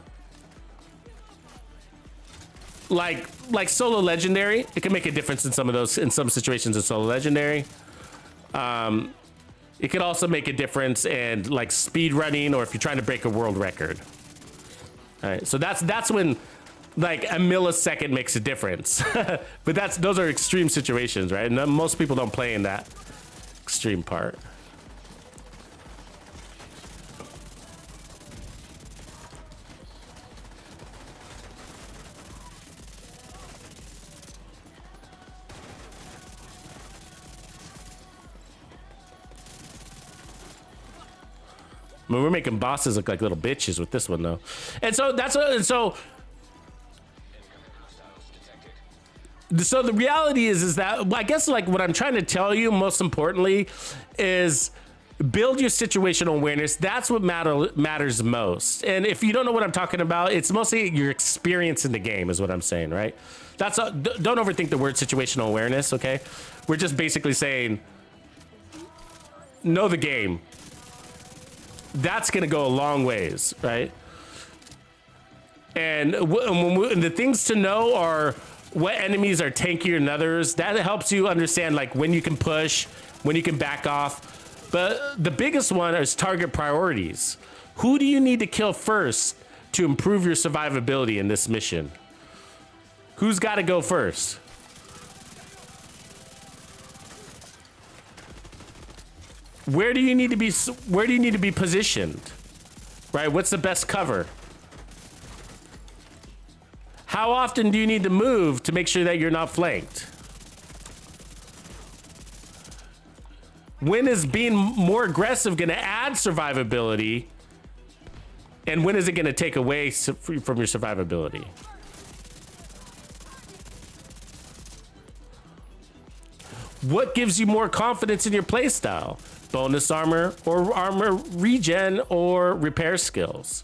solo legendary. It can make a difference in some of those, in some situations in solo legendary. It could also make a difference in like speed running, or if you're trying to break a world record. All right, so that's when like a millisecond makes a difference. But those are extreme situations, right? And most people don't play in that extreme part. I mean, we're making bosses look like little bitches with this one though. And so so the reality is that, I guess like what I'm trying to tell you most importantly is build your situational awareness. That's what matters most. And if you don't know what I'm talking about, it's mostly your experience in the game is what I'm saying, right? Don't overthink the word situational awareness, okay? We're just basically saying, know the game. That's gonna go a long ways, right? And the things to know are what enemies are tankier than others. That helps you understand like when you can push, when you can back off. But the biggest one is target priorities. Who do you need to kill first to improve your survivability in this mission? Who's got to go first? Where do you need to be positioned? Right? What's the best cover? How often do you need to move to make sure that you're not flanked? When is being more aggressive going to add survivability? And when is it going to take away from your survivability? What gives you more confidence in your playstyle? Bonus armor or armor regen or repair skills?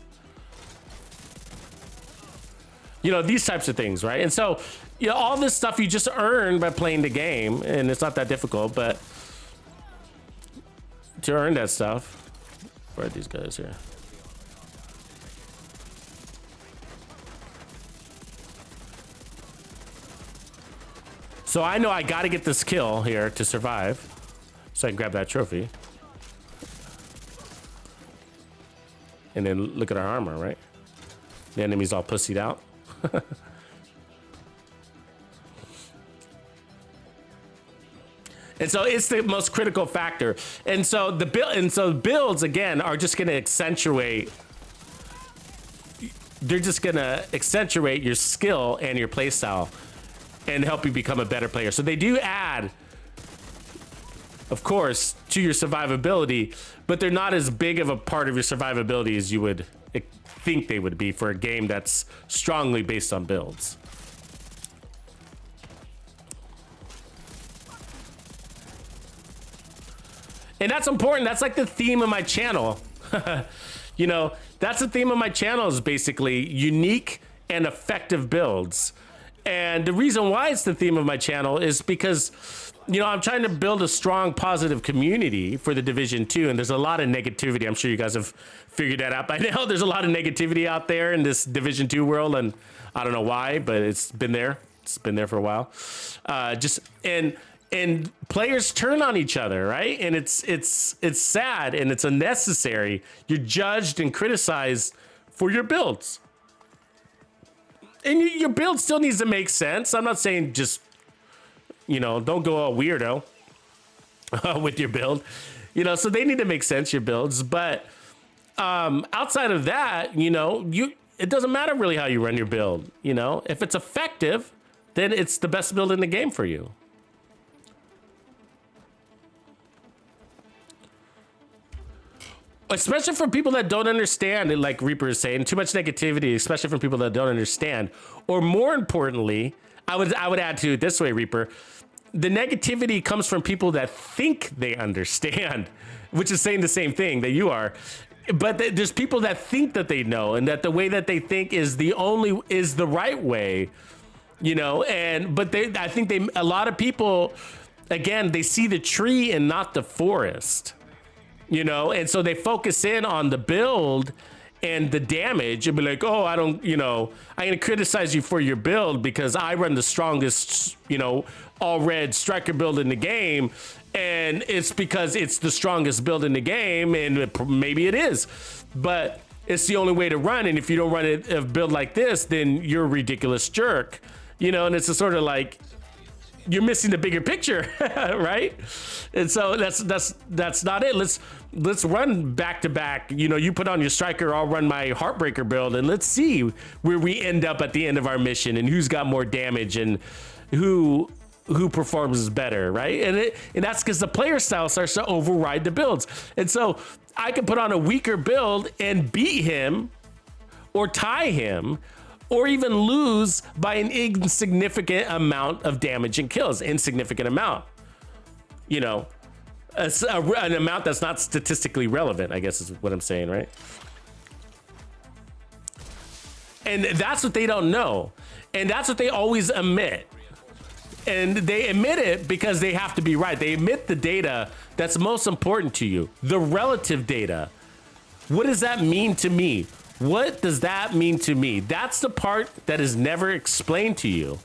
You know, these types of things, right? And so, you know, all this stuff you just earn by playing the game, and it's not that difficult, but to earn that stuff, where are these guys here? So I know I got to get this kill here to survive, so I can grab that trophy. And then look at our armor, right? The enemy's all pussied out. And so it's the most critical factor. And so the builds again are just going to accentuate. They're just going to accentuate your skill and your playstyle and help you become a better player. So they do add, of course, to your survivability, but they're not as big of a part of your survivability as you would think they would be for a game that's strongly based on builds. And that's important. That's like the theme of my channel. You know, that's the theme of my channel, is basically unique and effective builds. And the reason why it's the theme of my channel is because, you know, I'm trying to build a strong, positive community for the Division 2, and there's a lot of negativity. I'm sure you guys have figured that out by now. There's a lot of negativity out there in this Division 2 world, and I don't know why, but it's been there. It's been there for a while. And players turn on each other, right? And it's sad and it's unnecessary. You're judged and criticized for your builds. And your build still needs to make sense. I'm not saying just, you know, don't go all weirdo with your build. You know, so they need to make sense, your builds. But outside of that, you know, it doesn't matter really how you run your build. You know, if it's effective, then it's the best build in the game for you. Especially for people that don't understand, like Reaper is saying, too much negativity, especially from people that don't understand. Or more importantly, I would add to it this way, Reaper, the negativity comes from people that think they understand, which is saying the same thing that you are. But there's people that think that they know, and that the way that they think is the right way, you know. I think a lot of people, again, they see the tree and not the forest. You know, and so they focus in on the build and the damage and be like, oh, I'm going to criticize you for your build because I run the strongest, you know, all red striker build in the game. And it's because it's the strongest build in the game. And maybe it is, but it's the only way to run. And if you don't run a build like this, then you're a ridiculous jerk, you know, and it's a sort of like, you're missing the bigger picture, right? And so that's not it. Let's run back to back. You know, you put on your striker, I'll run my heartbreaker build, and let's see where we end up at the end of our mission and who's got more damage and who performs better, right? And that's because the player style starts to override the builds. And so I can put on a weaker build and beat him or tie him, or even lose by an insignificant amount of damage and kills. Insignificant amount, you know, an amount that's not statistically relevant, I guess is what I'm saying, right? And that's what they don't know. And that's what they always omit. And they admit it because they have to be right. They admit the data that's most important to you, the relative data. What does that mean to me? What does that mean to me? That's the part that is never explained to you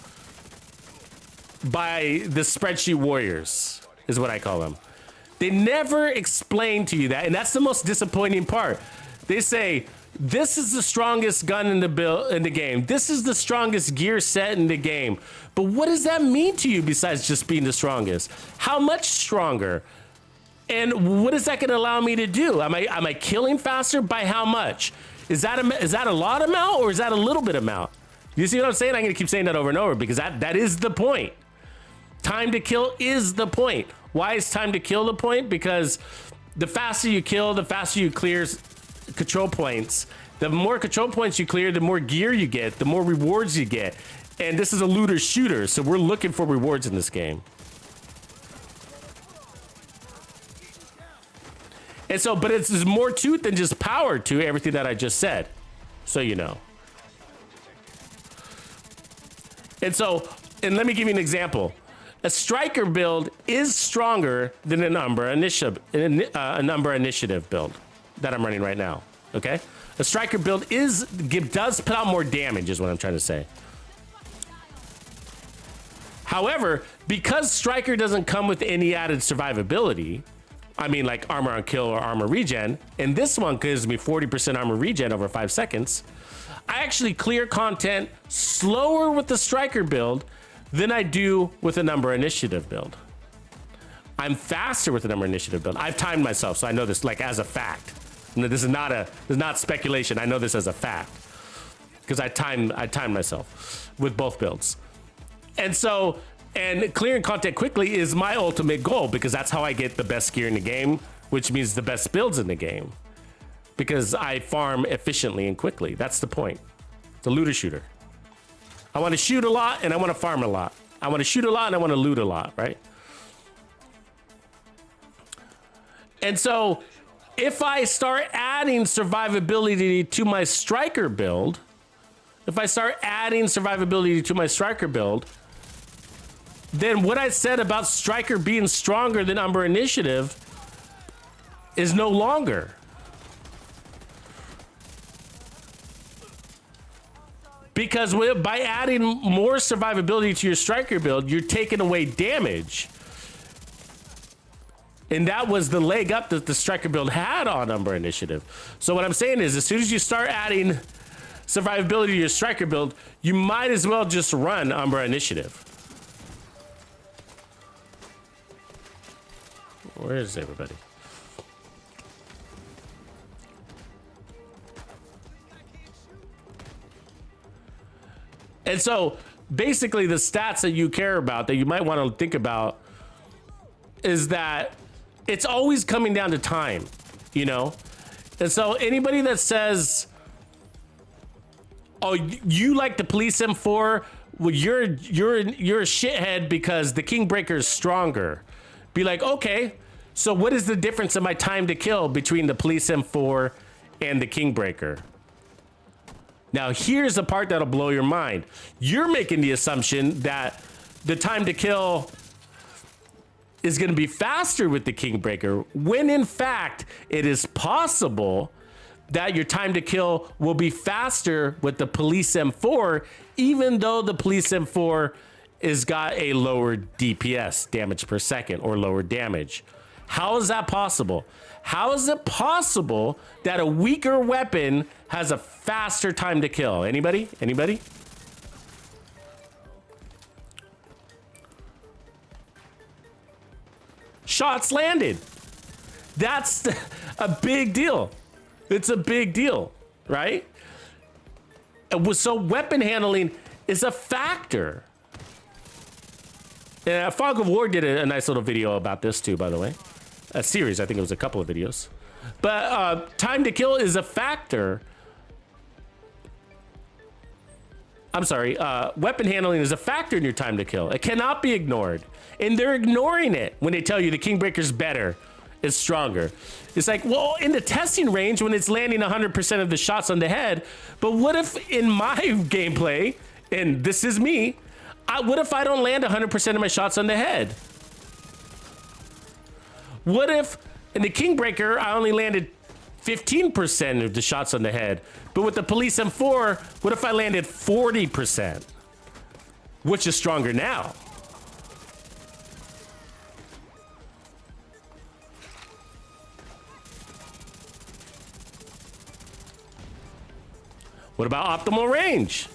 by the spreadsheet warriors, is what I call them. They never explain to you that, and that's the most disappointing part. They say, this is the strongest gun in the game. This is the strongest gear set in the game. But what does that mean to you besides just being the strongest? How much stronger? And what is that going to allow me to do? Am I killing faster? By how much? Is that a lot amount, or is that a little bit amount? You see what I'm saying? I'm going to keep saying that over and over because that is the point. Time to kill is the point. Why is time to kill the point? Because the faster you kill, the faster you clear control points. The more control points you clear, the more gear you get, the more rewards you get. And this is a looter shooter, so we're looking for rewards in this game. And so, but there's more to it than just power to everything that I just said. So you know. And so, and let me give you an example. A striker build is stronger than an Umbra initiative build that I'm running right now. Okay? A striker build does put out more damage, is what I'm trying to say. However, because Striker doesn't come with any added survivability, I mean like armor on kill or armor regen, and this one gives me 40% armor regen over 5 seconds, I actually clear content slower with the Striker build than I do with a number initiative build. I'm faster with the number initiative build. I've timed myself, so I know this like as a fact. This is not speculation. I know this as a fact because I timed myself with both builds. And so, and clearing content quickly is my ultimate goal because that's how I get the best gear in the game, which means the best builds in the game. Because I farm efficiently and quickly. That's the point. It's a looter shooter. I want to shoot a lot and I want to farm a lot. I want to shoot a lot and I want to loot a lot, right? And so if I start adding survivability to my Striker build, then what I said about Striker being stronger than Umber Initiative is no longer. Because by adding more survivability to your Striker build, you're taking away damage. And that was the leg up that the Striker build had on Umber Initiative. So what I'm saying is, as soon as you start adding survivability to your Striker build, you might as well just run Umber Initiative. Where is everybody? And so basically the stats that you care about, that you might want to think about, is that it's always coming down to time, you know? And so anybody that says, oh, you like the Police M4, well, you're a shithead because the Kingbreaker is stronger. Be like, okay, so what is the difference in my time to kill between the Police M4 and the Kingbreaker? Now, here's the part that'll blow your mind. You're making the assumption that the time to kill is going to be faster with the Kingbreaker, when in fact, it is possible that your time to kill will be faster with the Police M4, even though the Police M4 has got a lower DPS, damage per second, or lower damage. How is that possible? How is it possible that a weaker weapon has a faster time to kill? Anybody? Anybody? Shots landed. That's a big deal. It's a big deal, right? So weapon handling is a factor. And Fog of War did a nice little video about this too, by the way. A series, I think it was a couple of videos. But time to kill is a factor. I'm sorry, weapon handling is a factor in your time to kill. It cannot be ignored. And they're ignoring it when they tell you the Kingbreaker's better, it's stronger. It's like, well, in the testing range when it's landing 100% of the shots on the head, but what if in my gameplay, and this is me, what if I don't land 100% of my shots on the head? What if in the Kingbreaker, I only landed 15% of the shots on the head, but with the Police M4, what if I landed 40%? Which is stronger now? What about optimal range?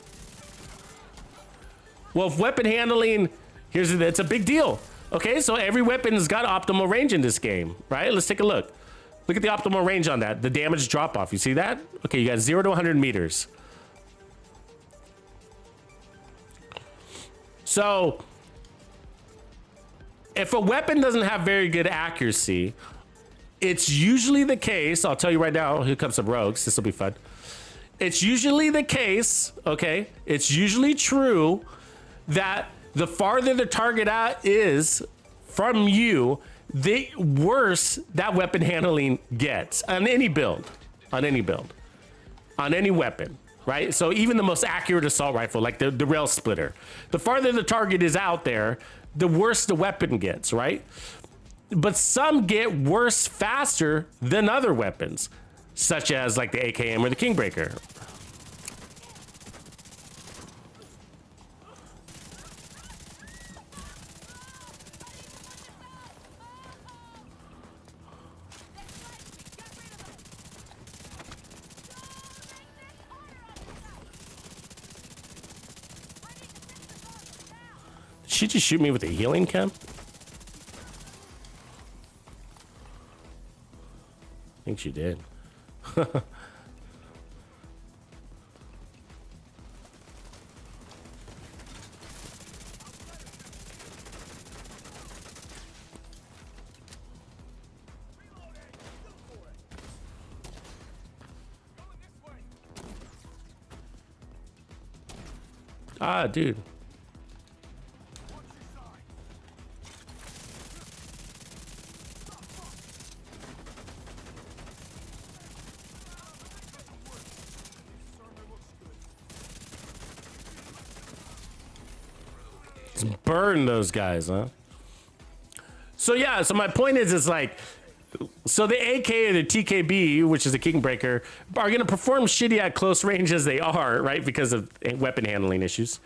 Well, if weapon handling, it's a big deal. Okay, so every weapon's got optimal range in this game, right? Let's take a look. Look at the optimal range on that. The damage drop off. You see that? Okay, you got 0 to 100 meters. So if a weapon doesn't have very good accuracy, it's usually the case. I'll tell you right now, here comes some rogues. This will be fun. It's usually the case, okay? It's usually true that the farther the target out is from you, the worse that weapon handling gets on any build, on any weapon, right? So even the most accurate assault rifle, like the rail splitter, the farther the target is out there, the worse the weapon gets, right? But some get worse faster than other weapons, such as like the AKM or the Kingbreaker. she just shoot me with a healing chem? I think she did. Ah, dude. Just burn those guys, huh? So yeah, so my point is like, so the AK or the TKB, which is the Kingbreaker, are going to perform shitty at close range as they are, right? Because of weapon handling issues.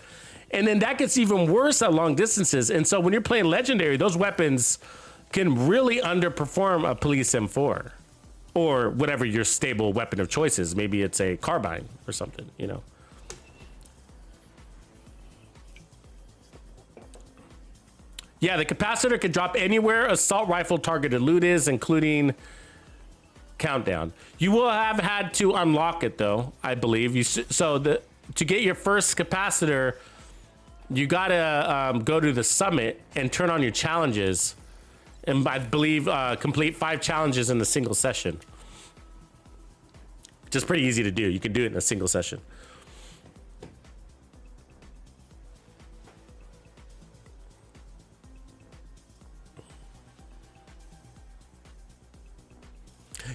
And then that gets even worse at long distances. And so when you're playing Legendary, those weapons can really underperform a Police M4 or whatever your stable weapon of choice is. Maybe it's a carbine or something, you know? Yeah, the capacitor can drop anywhere assault rifle targeted loot is, including countdown. You will have had to unlock it though, I believe. To get your first capacitor, you gotta go to the summit and turn on your challenges, and I believe complete 5 challenges in a single session. Just pretty easy to do. You can do it in a single session.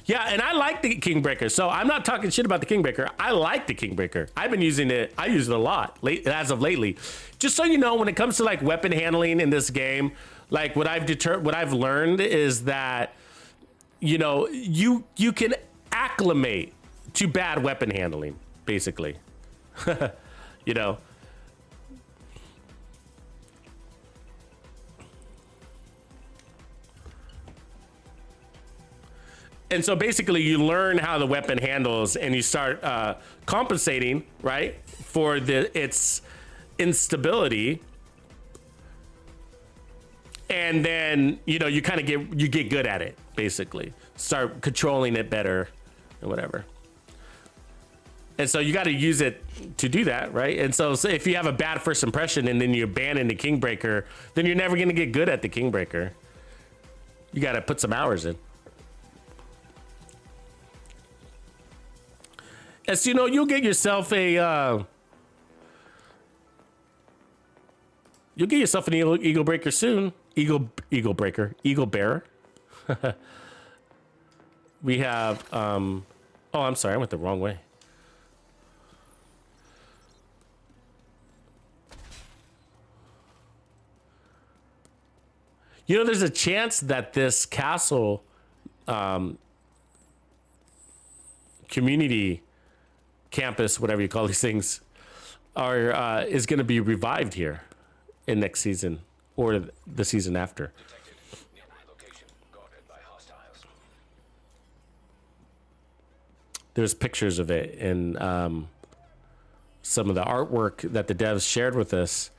Yeah, and I like the Kingbreaker, so I'm not talking shit about the Kingbreaker. I like the Kingbreaker. I've been using it. I use it a lot as of lately. Just so you know, when it comes to like weapon handling in this game, like what I've learned is that, you know, you can acclimate to bad weapon handling, basically. You know. And so basically you learn how the weapon handles and you start compensating, right, for its instability. And then, you know, you kind of get good at it, basically. Start controlling it better and whatever. And so you got to use it to do that, right? And so if you have a bad first impression and then you abandon the Kingbreaker, then you're never going to get good at the Kingbreaker. You got to put some hours in. As you know, you'll get yourself a you'll get yourself an eagle breaker soon. Eagle bearer. We have oh, I'm sorry, I went the wrong way. You know, there's a chance that this castle community campus, whatever you call these things, is going to be revived here in next season or the season after. There's pictures of it in some of the artwork that the devs shared with us.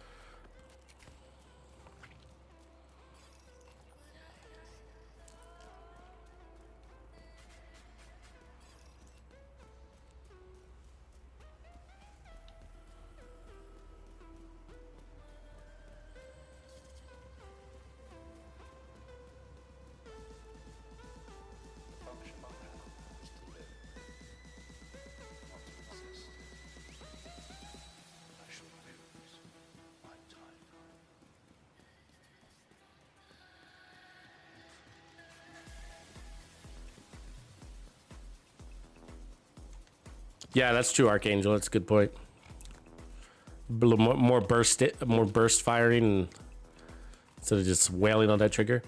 Yeah, that's true, Archangel. That's a good point. A little more burst firing instead of just wailing on that trigger.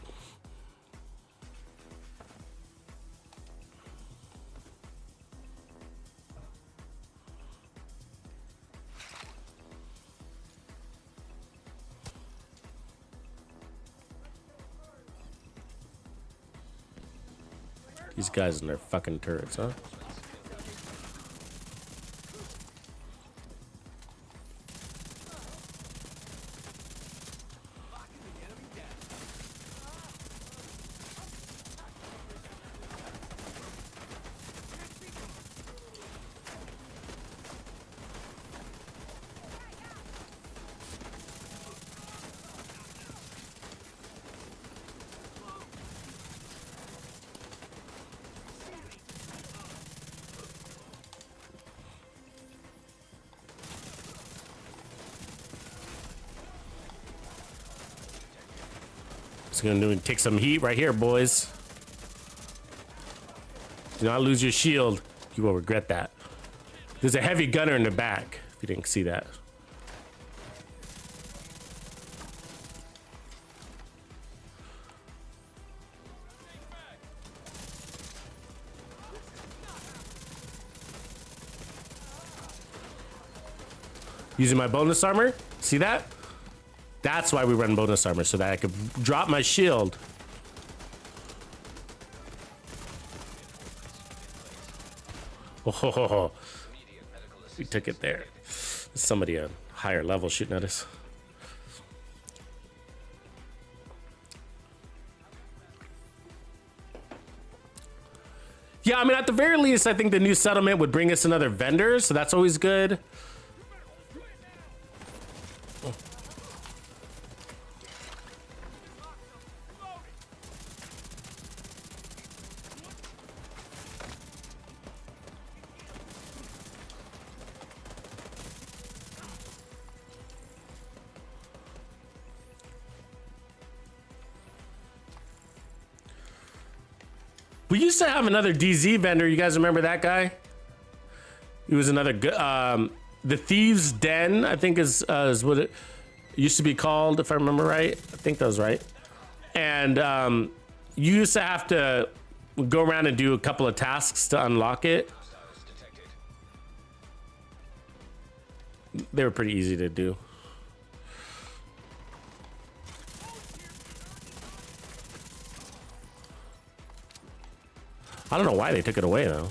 These guys in their fucking turrets, huh? It's gonna take some heat right here, boys. Do not lose your shield. You will regret that. There's a heavy gunner in the back, if you didn't see that. Using my bonus armor. See that? That's why we run bonus armor, so that I could drop my shield. Oh, we took it there. Somebody a higher level shooting at us. Yeah, I mean, at the very least, I think the new settlement would bring us another vendor, so that's always good. We used to have another DZ vendor. You guys remember that guy? He was another good. The Thieves Den, I think, is what it used to be called, if I remember right. I think that was right. And you used to have to go around and do a couple of tasks to unlock it. They were pretty easy to do. I don't know why they took it away, though.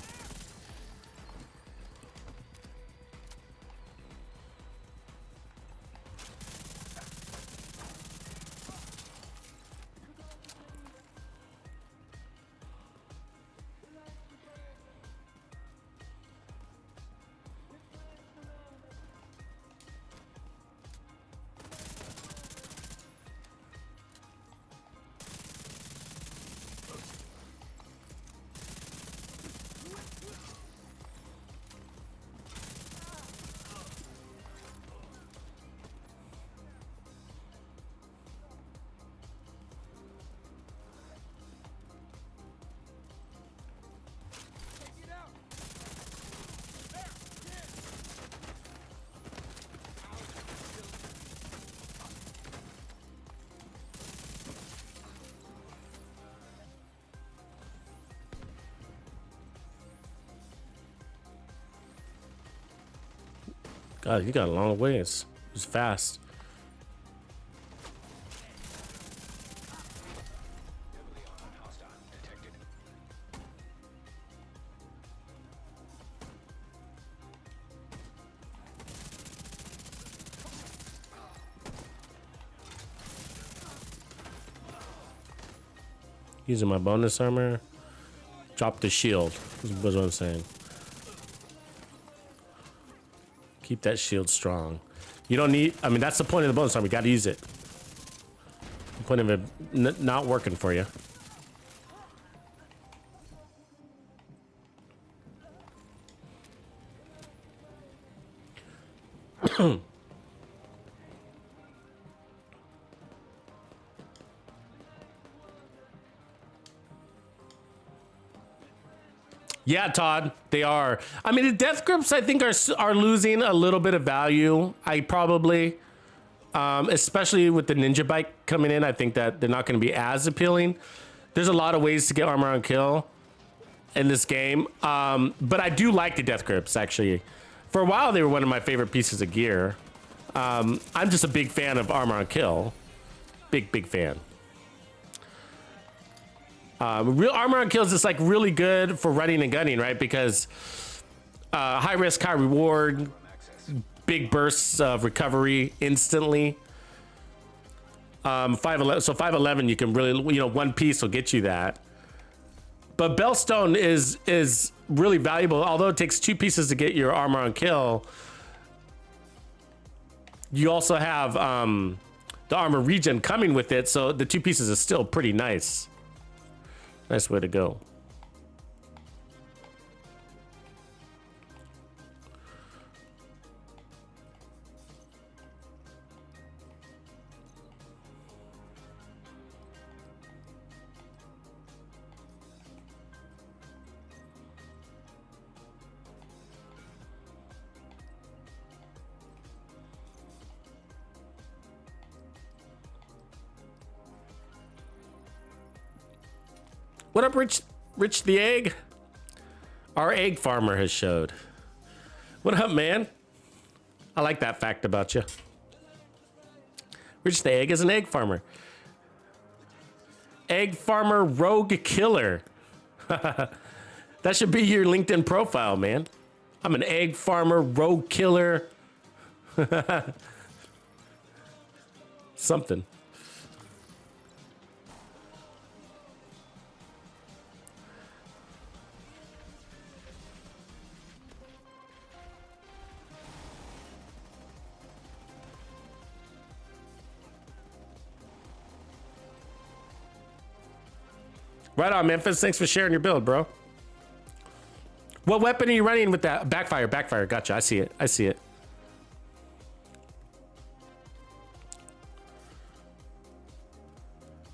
God, you got a long ways. It was fast. Using my bonus armor. Drop the shield. Was what I'm saying. Keep that shield strong. You don't need. I mean, that's the point of the bonus armor. You got to use it. The point of it not working for you. Yeah, Todd, they are. I mean, the death grips, I think, are losing a little bit of value. Especially with the ninja bike coming in, I think that they're not going to be as appealing. There's a lot of ways to get armor on kill in this game, but I do like the death grips, actually. For a while, they were one of my favorite pieces of gear. I'm just a big fan of armor on kill. Big fan. Real armor on kills is like really good for running and gunning, right? Because high risk, high reward, big bursts of recovery instantly. 511, so 511, you can really, one piece will get you that. But Bellstone is really valuable, although it takes 2 pieces to get your armor on kill. You also have the armor regen coming with it, so the 2 pieces is still pretty nice. Nice way to go. What up, Rich the Egg? Our egg farmer has showed. What up, man? I like that fact about you. Rich the Egg is an egg farmer. Egg farmer rogue killer. That should be your LinkedIn profile, man. I'm an egg farmer rogue killer. Something. Right on, Memphis. Thanks for sharing your build, bro. What weapon are you running with that? Backfire, backfire. Gotcha. I see it. I see it.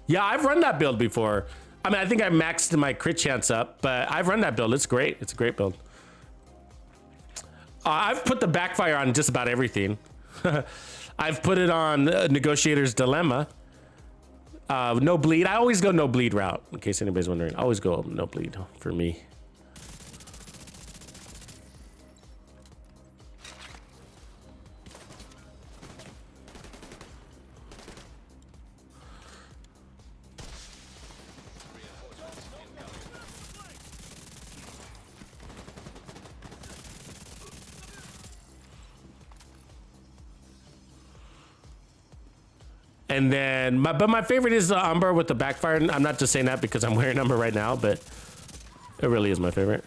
Yeah, I've run that build before. I mean, I think I maxed my crit chance up, but I've run that build. It's great. It's a great build. I've put the backfire on just about everything. I've put it on Negotiator's Dilemma. No bleed. I always go no bleed route, in case anybody's wondering. I always go no bleed for me. And then, but my favorite is the Umber with the backfire. I'm not just saying that because I'm wearing Umber right now, but it really is my favorite.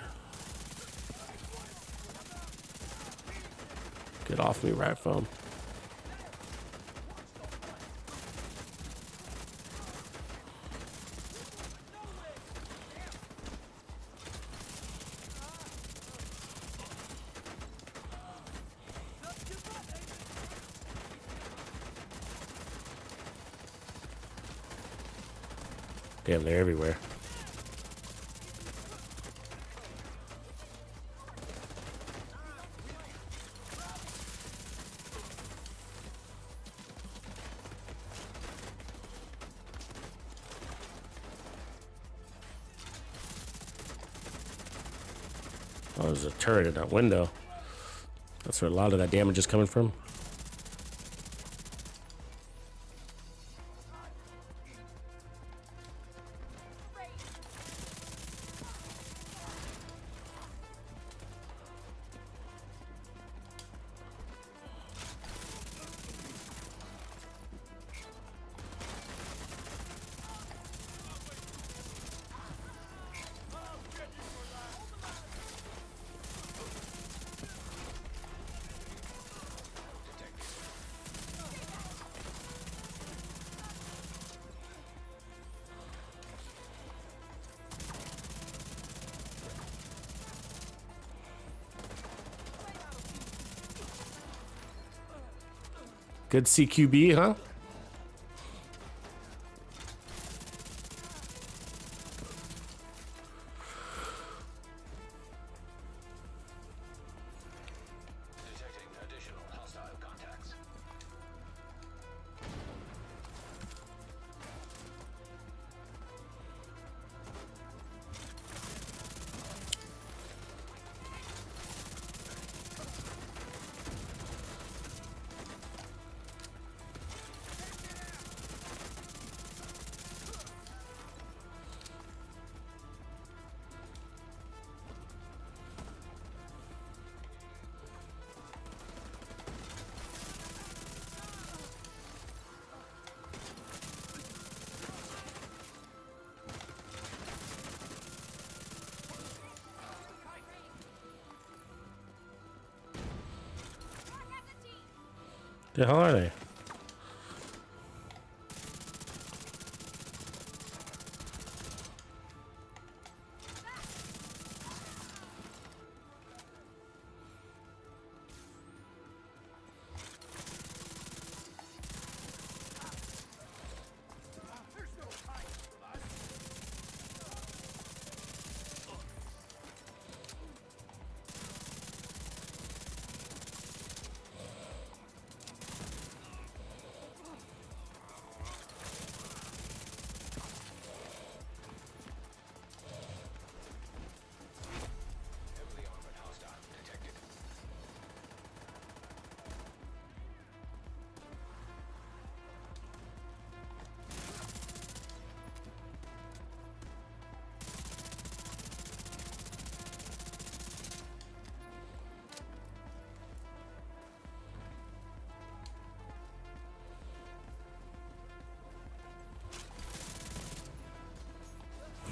Get off me, right phone. Damn, they're everywhere. Oh, there's a turret in that window. That's where a lot of that damage is coming from. Good CQB, huh? The hell are they?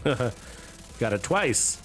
Got it twice.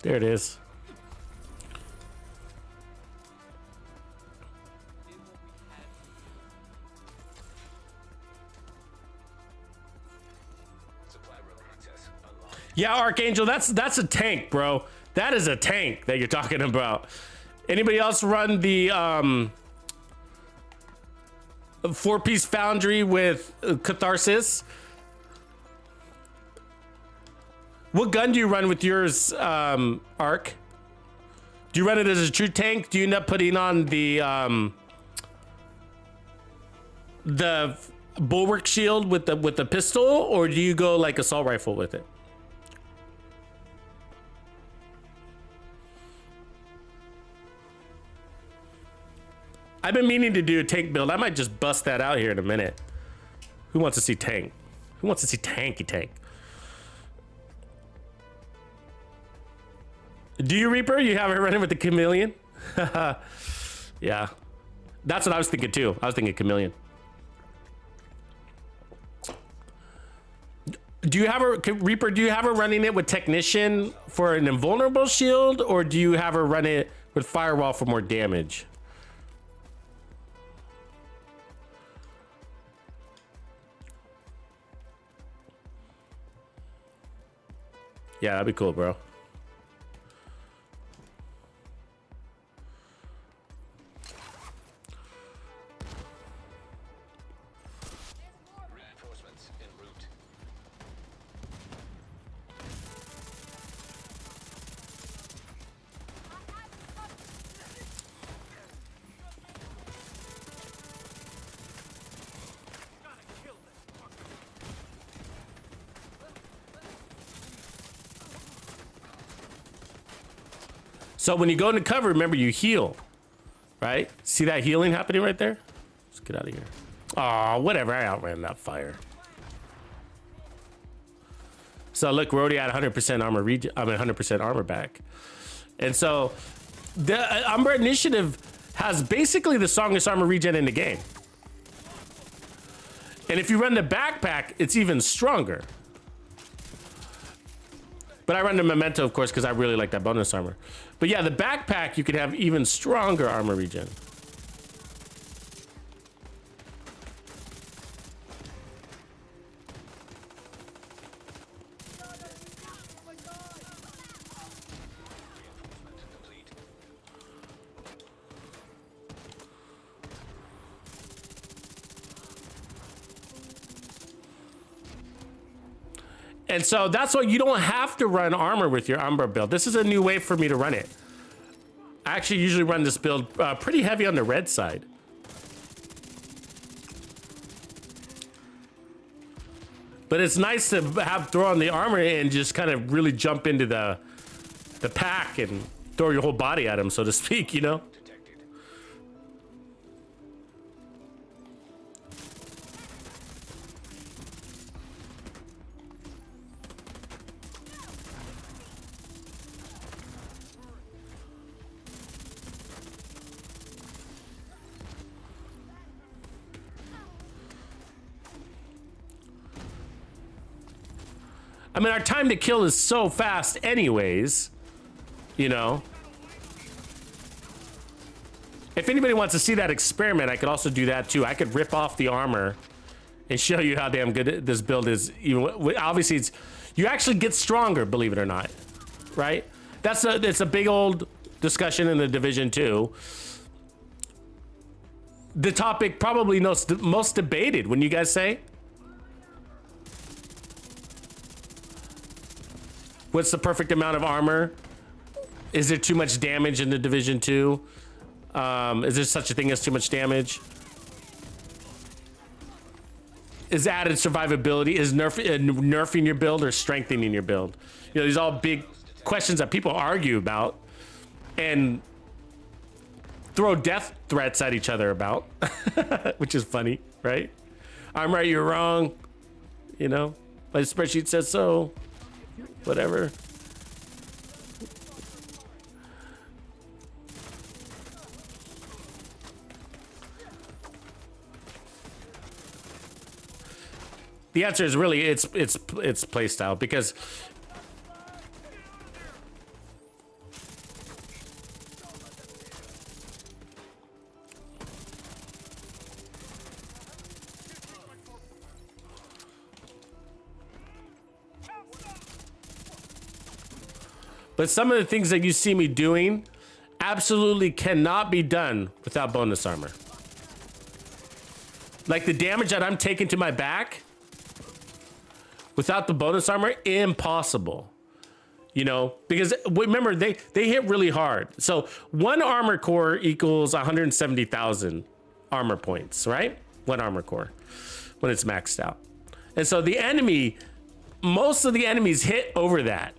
There it is. Yeah, Archangel, that's a tank, bro. That is a tank that you're talking about. Anybody else run the 4-piece foundry with Catharsis? What gun do you run with yours, Arc? Do you run it as a true tank? Do you end up putting on the bulwark shield with the pistol, or do you go like assault rifle with it? I've been meaning to do a tank build. I might just bust that out here in a minute. Who wants to see tank? Who wants to see tanky tank? Do you, Reaper? You have it running with the chameleon? Yeah. That's what I was thinking too. I was thinking chameleon. Do you have her, Reaper, do you have her running it with technician for an invulnerable shield, or do you have her run it with firewall for more damage? Yeah, that'd be cool, bro. Reinforcements en route. So when you go into cover, remember you heal, right? See that healing happening right there? Let's get out of here. Oh, whatever, I outran that fire. So look, we're already at 100% armor 100% armor back. And so the Umbra Initiative has basically the strongest armor regen in the game. And if you run the backpack, it's even stronger. But I run the Memento, of course, because I really like that bonus armor. But yeah, the backpack, you could have even stronger armor regen. And so that's why you don't have to run armor with your Umbra build. This is a new way for me to run it. I actually usually run this build pretty heavy on the red side. But it's nice to have throw on the armor and just kind of really jump into the pack and throw your whole body at him, so to speak, you know? I mean, our time to kill is so fast anyways, you know? If anybody wants to see that experiment, I could also do that too. I could rip off the armor and show you how damn good this build is. Even obviously, you actually get stronger, believe it or not, right? It's a big old discussion in the Division 2. The topic probably most debated, wouldn't you guys say? What's the perfect amount of armor? Is there too much damage in the Division 2? Is there such a thing as too much damage? Is added survivability, is nerfing your build or strengthening your build? You know, these are all big questions that people argue about and throw death threats at each other about, which is funny, right? I'm right, you're wrong. You know, my spreadsheet says so, whatever. The answer is really it's playstyle, because but some of the things that you see me doing absolutely cannot be done without bonus armor. Like the damage that I'm taking to my back without the bonus armor, impossible. You know, because remember, they hit really hard. So one armor core equals 170,000 armor points, right? One armor core when it's maxed out. And so the enemy, most of the enemies hit over that.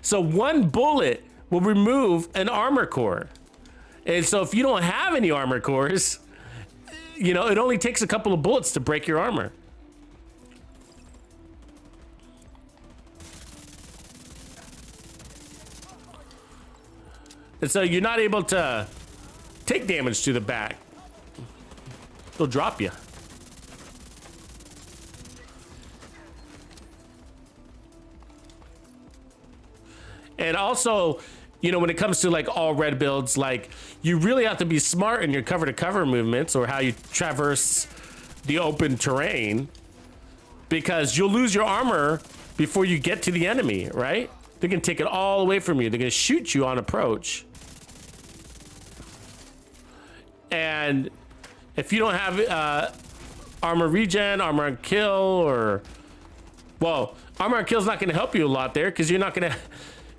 So one bullet will remove an armor core. And so if you don't have any armor cores, you know, it only takes a couple of bullets to break your armor. And so you're not able to take damage to the back. They'll drop you. And also, you know, when it comes to like all red builds, like you really have to be smart in your cover to cover movements or how you traverse the open terrain, because you'll lose your armor before you get to the enemy, right? They can take it all away from you. They're gonna shoot you on approach. And if you don't have armor regen, armor on kill, or, well, armor on kill is not gonna help you a lot there, because you're not gonna,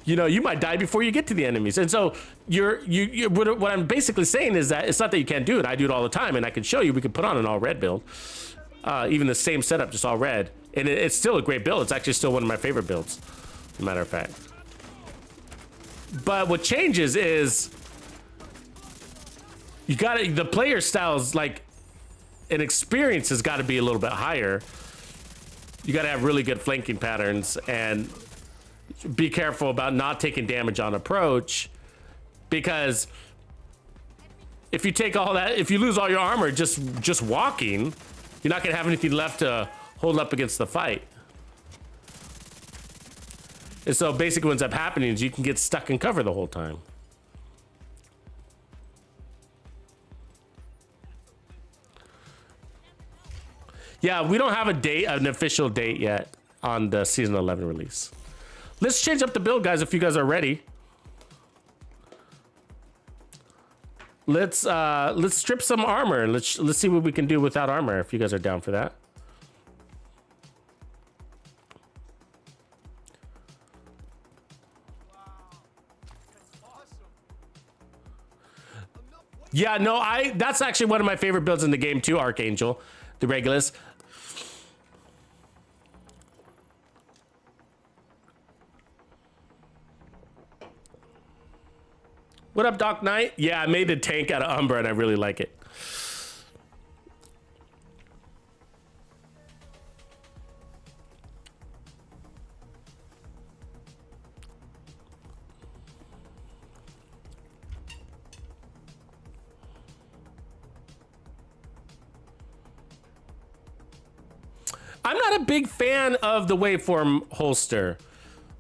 you know, you might die before you get to the enemies. And so what I'm basically saying is that it's not that you can't do it. I do it all the time, and I can show you. We can put on an all red build, even the same setup, just all red, and it's still a great build. It's actually still one of my favorite builds, as a matter of fact. But what changes is you gotta, the player styles, like, an experience has got to be a little bit higher. You got to have really good flanking patterns and be careful about not taking damage on approach, because if you take all that, if you lose all your armor just walking, you're not gonna have anything left to hold up against the fight. And so basically what ends up happening is you can get stuck in cover the whole time. Yeah, we don't have a date, an official date yet on the season 11 release. Let's change up the build, guys, if you guys are ready. Let's strip some armor and let's see what we can do without armor, if you guys are down for that. Yeah, no, that's actually one of my favorite builds in the game too, Archangel, the Regulus. What up, Doc Knight? Yeah, I made a tank out of Umbra and I really like it. I'm not a big fan of the waveform holster.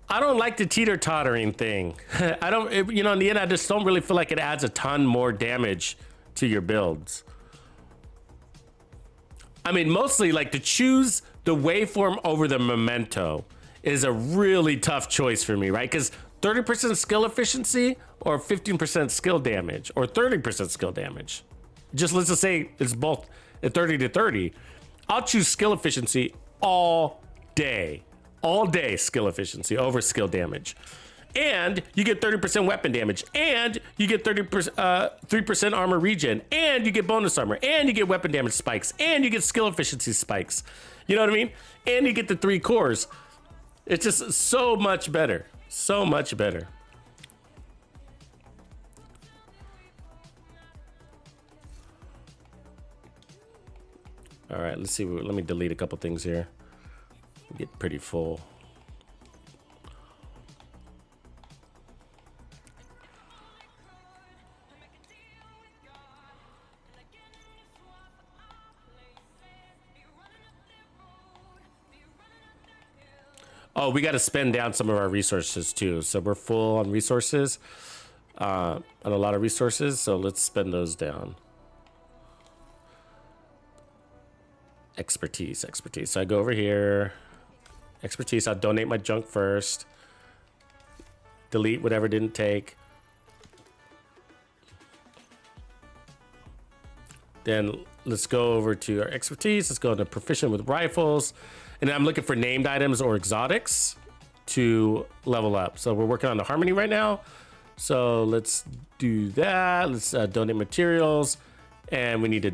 I don't like the teeter-tottering thing. I don't, you know, in the end, I just don't really feel like it adds a ton more damage to your builds. I mean, mostly like to choose the waveform over the memento is a really tough choice for me, right? Because 30% skill efficiency or 15% skill damage or 30% skill damage. Just let's just say it's both at 30 to 30. I'll choose skill efficiency all day. all day skill efficiency over skill damage. And you get 30% weapon damage, and you get 3% armor regen, and you get bonus armor, and you get weapon damage spikes, and you get skill efficiency spikes. You know what I mean? And you get the 3 cores. It's just so much better. So much better. All right, let's see. Let me delete a couple things here. Get pretty full. Oh, we got to spend down some of our resources too. So we're full on resources, on a lot of resources. So let's spend those down. Expertise. So I go over here. Expertise. I'll donate my junk first. Delete whatever didn't take. Then let's go over to our expertise. Let's go into proficient with rifles. And I'm looking for named items or exotics to level up. So we're working on the harmony right now. So let's do that. Let's donate materials. And we need to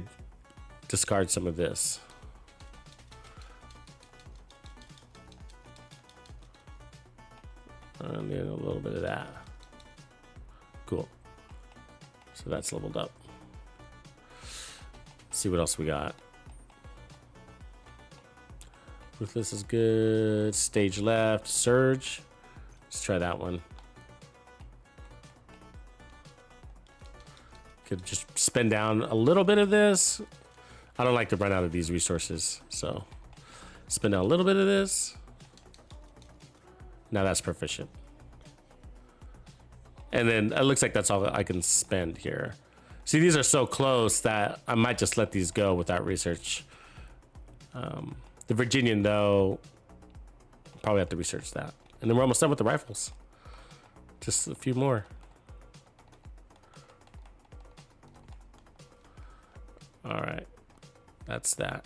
discard some of this. And then a little bit of that. Cool. So that's leveled up. Let's see what else we got. Ruthless is good. Stage left. Surge. Let's try that one. Could just spend down a little bit of this. I don't like to run out of these resources. So spend down a little bit of this. Now that's proficient. And then it looks like that's all I can spend here. See, these are so close that I might just let these go without research. The Virginian, though, probably have to research that. And then we're almost done with the rifles. Just a few more. All right. That's that.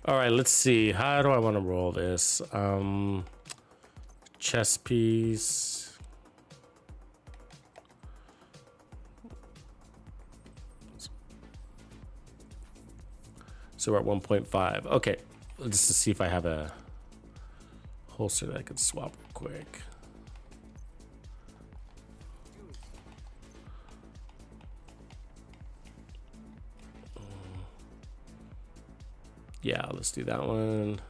All right, let's see. How do I want to roll this? Chess piece. So we're at 1.5. Okay, just to see if I have a holster that I can swap real quick. Yeah, let's do that one.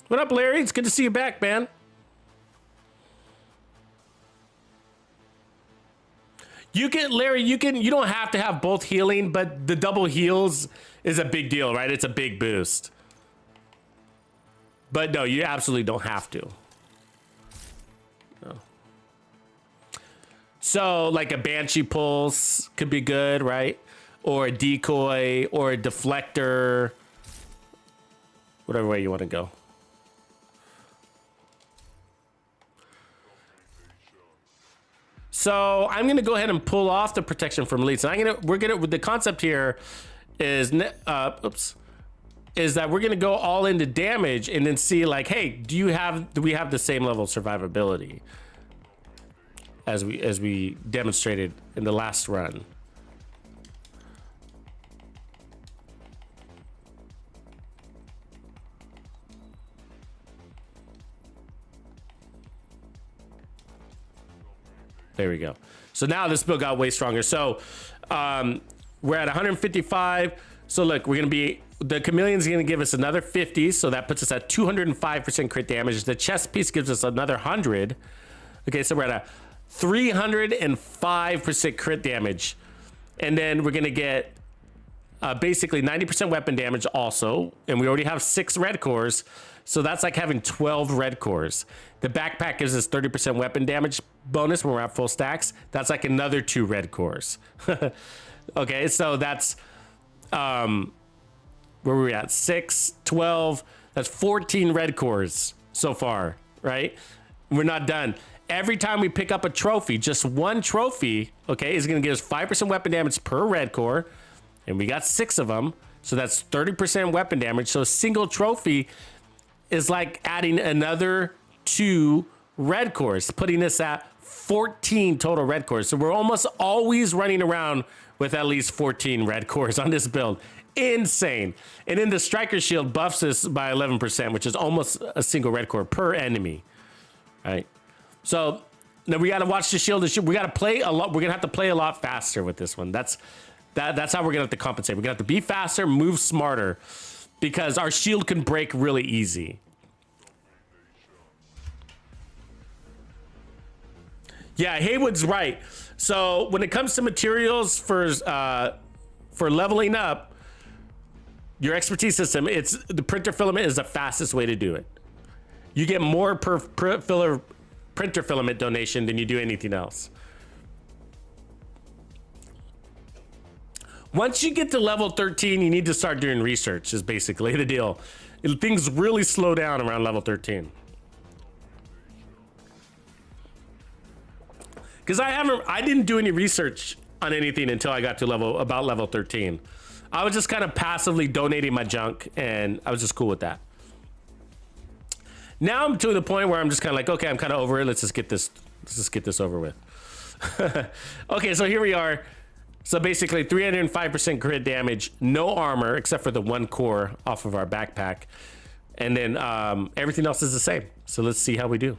What up, Larry? It's good to see you back, man. You can, Larry, you don't have to have both healing, but the double heals is a big deal, right? It's a big boost. But no, you absolutely don't have to. No. So like a Banshee Pulse could be good, right? Or a decoy or a deflector. Whatever way you want to go. So I'm gonna go ahead and pull off the protection from elites, and the concept here is is that we're gonna go all into damage and then see like, hey, do we have the same level of survivability as we demonstrated in the last run? There we go. So now this build got way stronger. So we're at 155. So look, we're going to be, the chameleon's going to give us another 50. So that puts us at 205% crit damage. The chest piece gives us another 100. Okay, so we're at a 305% crit damage. And then we're going to get basically 90% weapon damage also. And we already have 6 red cores. So that's like having 12 red cores. The backpack gives us 30% weapon damage bonus when we're at full stacks. That's like another 2 red cores. Okay, so that's where were we at? 6, 12. That's 14 red cores so far, right? We're not done. Every time we pick up a trophy, just one trophy, okay, is going to give us 5% weapon damage per red core. And we got 6 of them. So that's 30% weapon damage. So a single trophy is like adding another 2 red cores, putting us at 14 total red cores. So we're almost always running around with at least 14 red cores on this build. Insane. And then the striker shield buffs us by 11%, which is almost a single red core per enemy. Right? So now we got to watch the shield. We got to play a lot. We're going to have to play a lot faster with this one. That's how we're going to have to compensate. We're going to have to be faster, move smarter, because our shield can break really easy. Yeah, Haywood's right. So when it comes to materials for leveling up your expertise system, it's the printer filament is the fastest way to do it. You get more per printer filament donation than you do anything else. Once you get to level 13, you need to start doing research is basically the deal. Things really slow down around level 13. Because I didn't do any research on anything until I got to about level 13. I was just kind of passively donating my junk, and I was just cool with that. Now I'm to the point where I'm just kind of like, okay, I'm kind of over it. Let's just get this over with. Okay, so here we are. So basically 305% crit damage, no armor except for the 1 core off of our backpack. And then everything else is the same. So let's see how we do.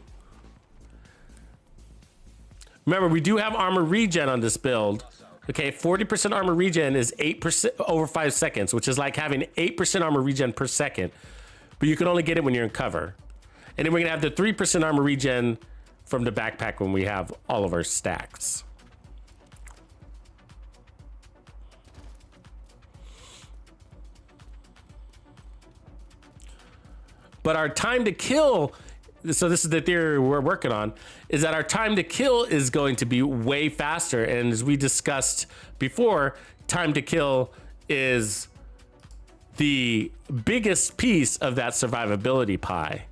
Remember, we do have armor regen on this build. Okay, 40% armor regen is 8% over 5 seconds, which is like having 8% armor regen per second. But you can only get it when you're in cover. And then we're gonna have the 3% armor regen from the backpack when we have all of our stacks. But our time to kill, so this is the theory we're working on, is that our time to kill is going to be way faster. And as we discussed before, time to kill is the biggest piece of that survivability pie.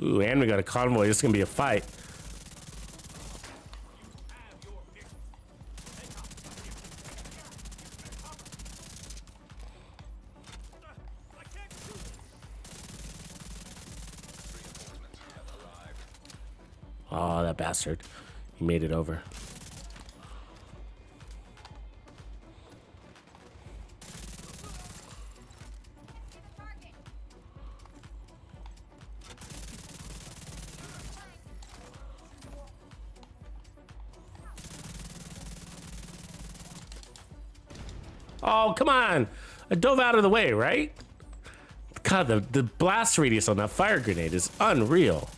Ooh, and we got a convoy. This is gonna be a fight. Oh, that bastard. He made it over. Oh, come on. I dove out of the way, right? God, the blast radius on that fire grenade is unreal.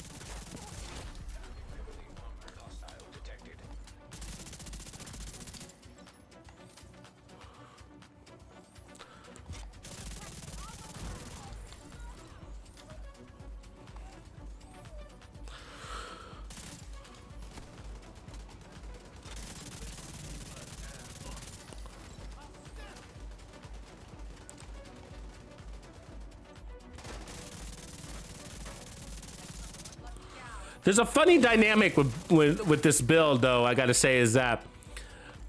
There's a funny dynamic with this build, though. I gotta say, is that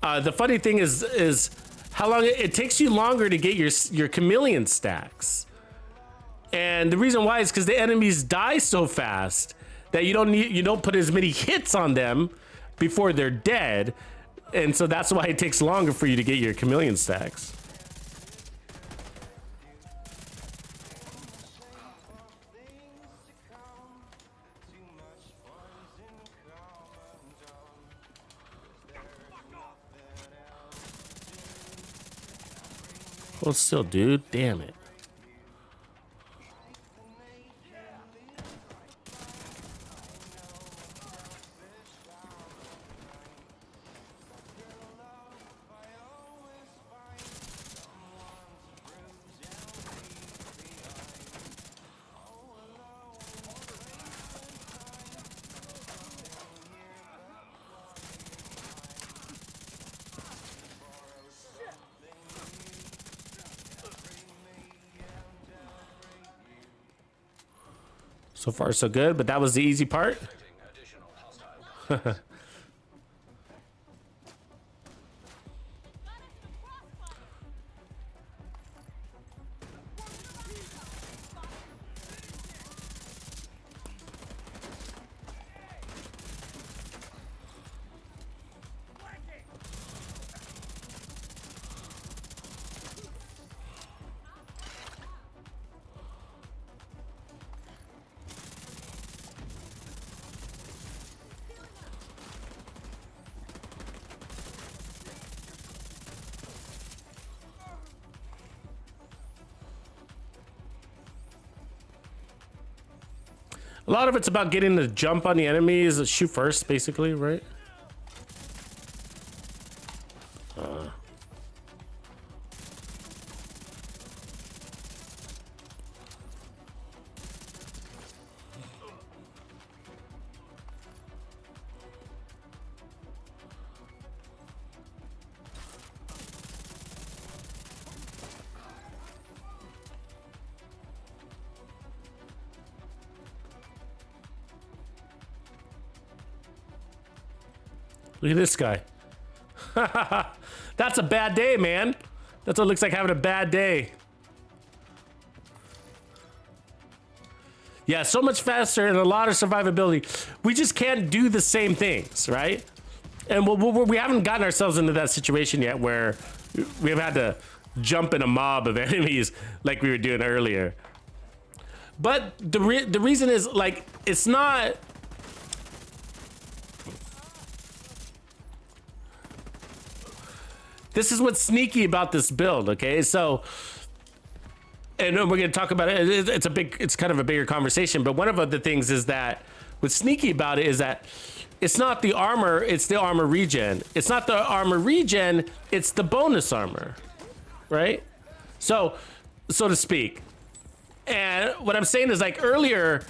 the funny thing is how long it takes you longer to get your chameleon stacks, and the reason why is because the enemies die so fast that you don't put as many hits on them before they're dead, and so that's why it takes longer for you to get your chameleon stacks. Hold still, dude. Damn it. So far, so good, but that was the easy part. A lot of it's about getting the jump on the enemies, shoot first, basically, right? Look at this guy. That's a bad day, man. That's what it looks like, having a bad day. Yeah, so much faster and a lot of survivability. We just can't do the same things, right? And we haven't gotten ourselves into that situation yet where we have had to jump in a mob of enemies like we were doing earlier. But the reason is, like, it's not... This is what's sneaky about this build, okay? So, and we're gonna talk about it. It's kind of a bigger conversation, but one of the things is that what's sneaky about it is that it's not the armor, it's the armor regen. It's not the armor regen, it's the bonus armor, right? So to speak. And what I'm saying is, like, earlier,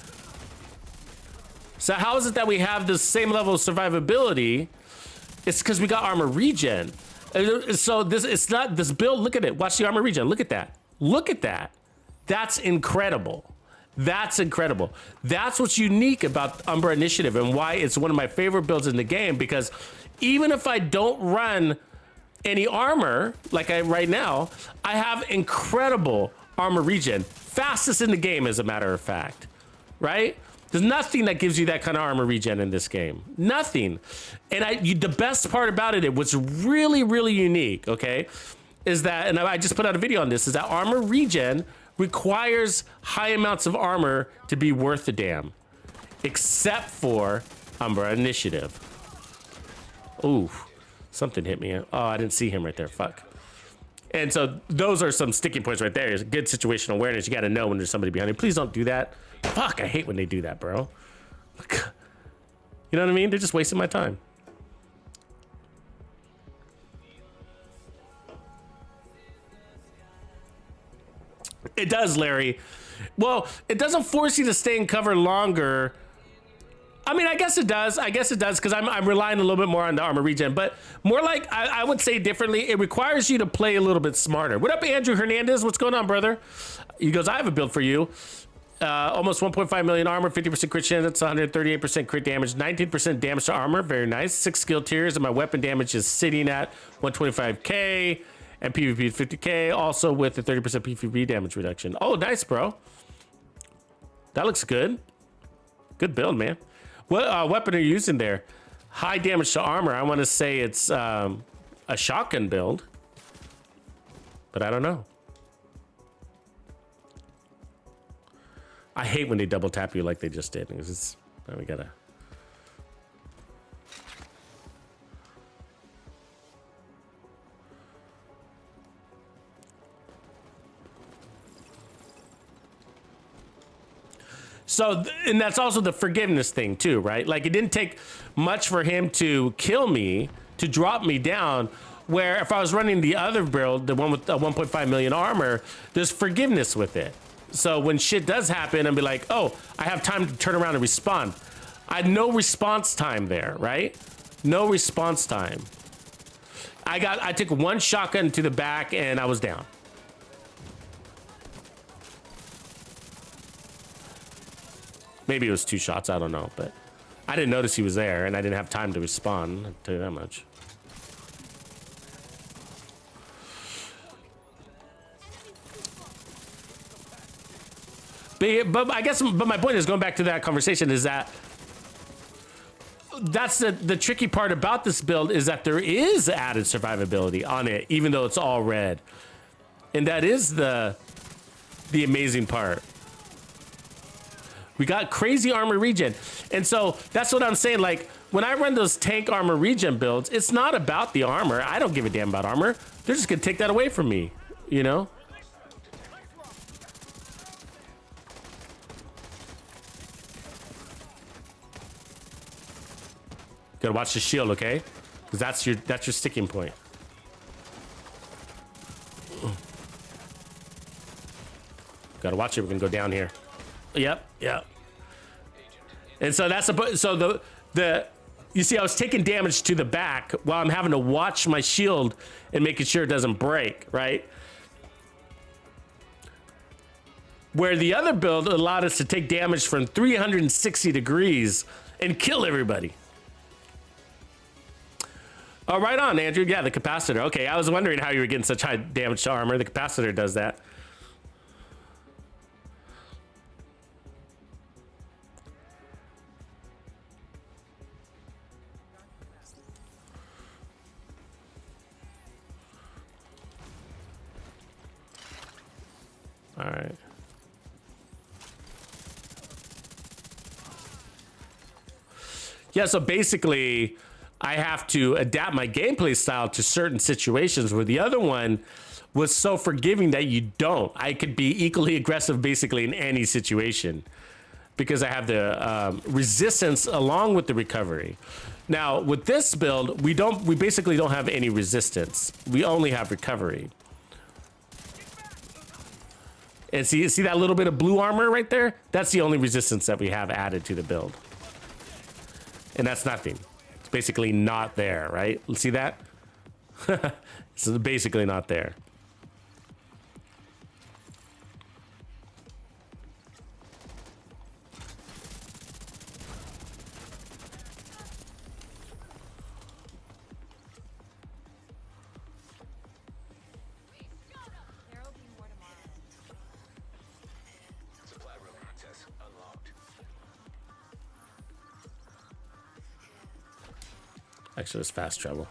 so how is it that we have the same level of survivability? It's because we got armor regen. So it's not this build. Look at it. Watch the armor regen. Look at that. Look at that. That's incredible. That's incredible. That's what's unique about Umbra Initiative and why it's one of my favorite builds in the game, because even if I don't run any armor like right now, I have incredible armor regen. Fastest in the game, as a matter of fact, right? There's nothing that gives you that kind of armor regen in this game. Nothing. And the best part about it, what's really, really unique, okay, is that, and I just put out a video on this, is that armor regen requires high amounts of armor to be worth a damn, except for Umbra Initiative. Ooh, something hit me. Oh, I didn't see him right there. Fuck. And so those are some sticking points right there. It's good situational awareness. You got to know when there's somebody behind you. Please don't do that. Fuck, I hate when they do that, bro. You know what I mean? They're just wasting my time. It does, Larry. Well, it doesn't force you to stay in cover longer. I mean, I guess it does. I guess it does, because I'm relying a little bit more on the armor regen, but more like, I would say differently, it requires you to play a little bit smarter. What up, Andrew Hernandez? What's going on, brother? He goes, I have a build for you. Almost 1.5 million armor, 50% crit chance, that's 138% crit damage, 19% damage to armor, very nice. 6 skill tiers, and my weapon damage is sitting at 125k, and PvP is 50k, also with a 30% PvP damage reduction. Oh, nice, bro. That looks good. Good build, man. What weapon are you using there? High damage to armor. I want to say it's a shotgun build, but I don't know. I hate when they double tap you like they just did. It's, we gotta. So, and that's also the forgiveness thing too, right? Like it didn't take much for him to kill me, to drop me down, where if I was running the other build, the one with the 1.5 million armor, there's forgiveness with it. So when shit does happen, I'll be like, oh, I have time to turn around and respond. I had no response time there, right? No response time. I took one shotgun to the back and I was down. Maybe it was 2 shots, I don't know, but I didn't notice he was there and I didn't have time to respond, I'll tell you that much. But I guess, but my point is, going back to that conversation, is that that's the tricky part about this build, is that there is added survivability on it, even though it's all red. And that is the amazing part. We got crazy armor regen. And so that's what I'm saying. Like when I run those tank armor regen builds, it's not about the armor. I don't give a damn about armor. They're just gonna take that away from me, you know? Gotta watch the shield, okay? Because that's your sticking point. Gotta watch it. We're gonna go down here. Yep, yep. And so that's so the you see, I was taking damage to the back while I'm having to watch my shield and making sure it doesn't break, right? Where the other build allowed us to take damage from 360 degrees and kill everybody. Oh, right on, Andrew. Yeah, the capacitor. Okay, I was wondering how you were getting such high damage to armor. The capacitor does that. All right. Yeah, so basically, I have to adapt my gameplay style to certain situations, where the other one was so forgiving that you don't. I could be equally aggressive basically in any situation because I have the resistance along with the recovery. Now, with this build, we basically don't have any resistance. We only have recovery. And see that little bit of blue armor right there? That's the only resistance that we have added to the build. And that's nothing. It's basically not there, right? See that? It's basically not there. Actually, it's fast travel.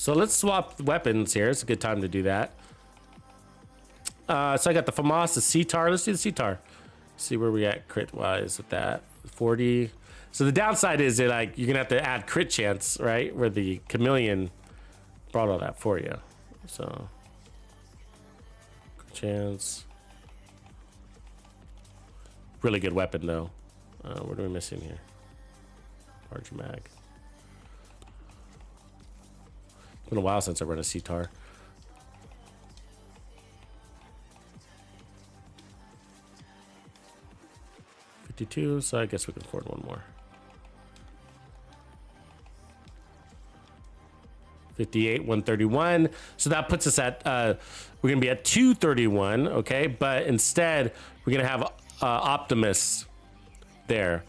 So let's swap weapons here. It's a good time to do that. So I got the FAMAS, the CTAR. Let's do the CTAR. See where we at crit wise with that. 40. So the downside is that like you're gonna have to add crit chance, right? Where the chameleon brought all that for you. So crit chance. Really good weapon though. What are we missing here? Large mag. It's been a while since I run a CTAR. $52, so I guess we can afford one more. 58, 131. So that puts us at, we're gonna be at 231, okay? But instead, we're gonna have Optimus there.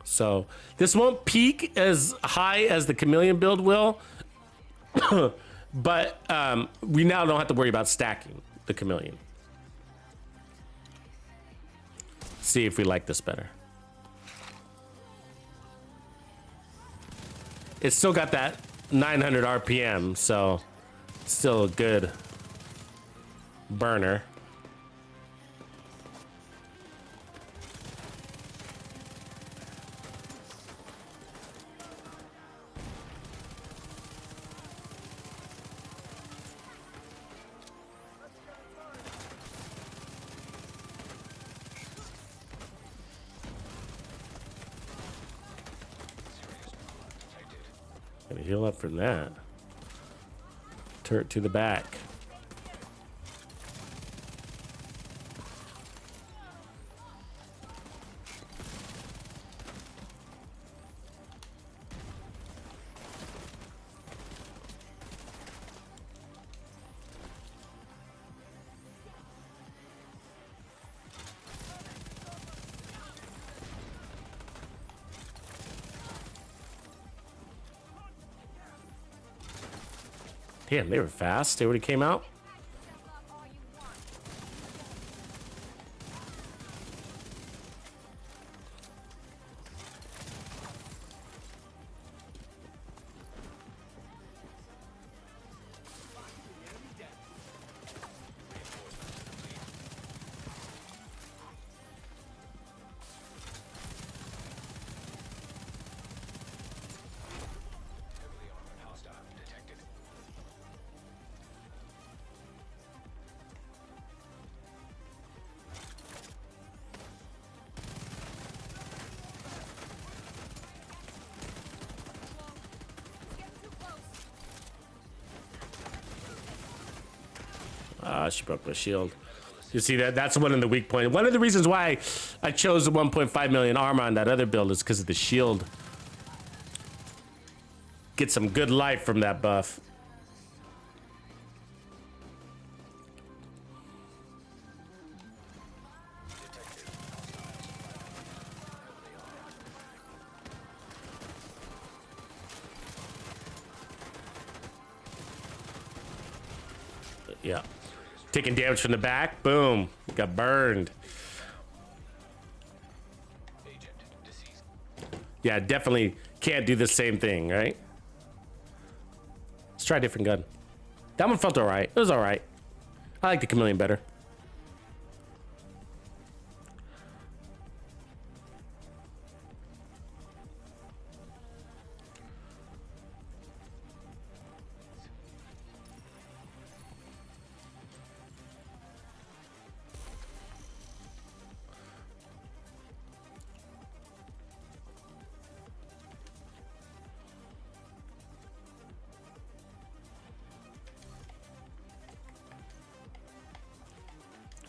So this won't peak as high as the chameleon build will, but we now don't have to worry about stacking the chameleon. See if we like this better. It's still got that 900 RPM, so still a good burner. Gonna heal up from that. Turret to the back. Damn, they were fast. They already came out. She broke my shield. You see that? That's one of the weak points. One of the reasons why I chose the 1.5 million armor on that other build is because of the shield. Get some good life from that buff. Yeah. Taking damage from the back. Boom. Got burned. Yeah, definitely can't do the same thing, right? Let's try a different gun. That one felt alright. It was alright. I like the chameleon better.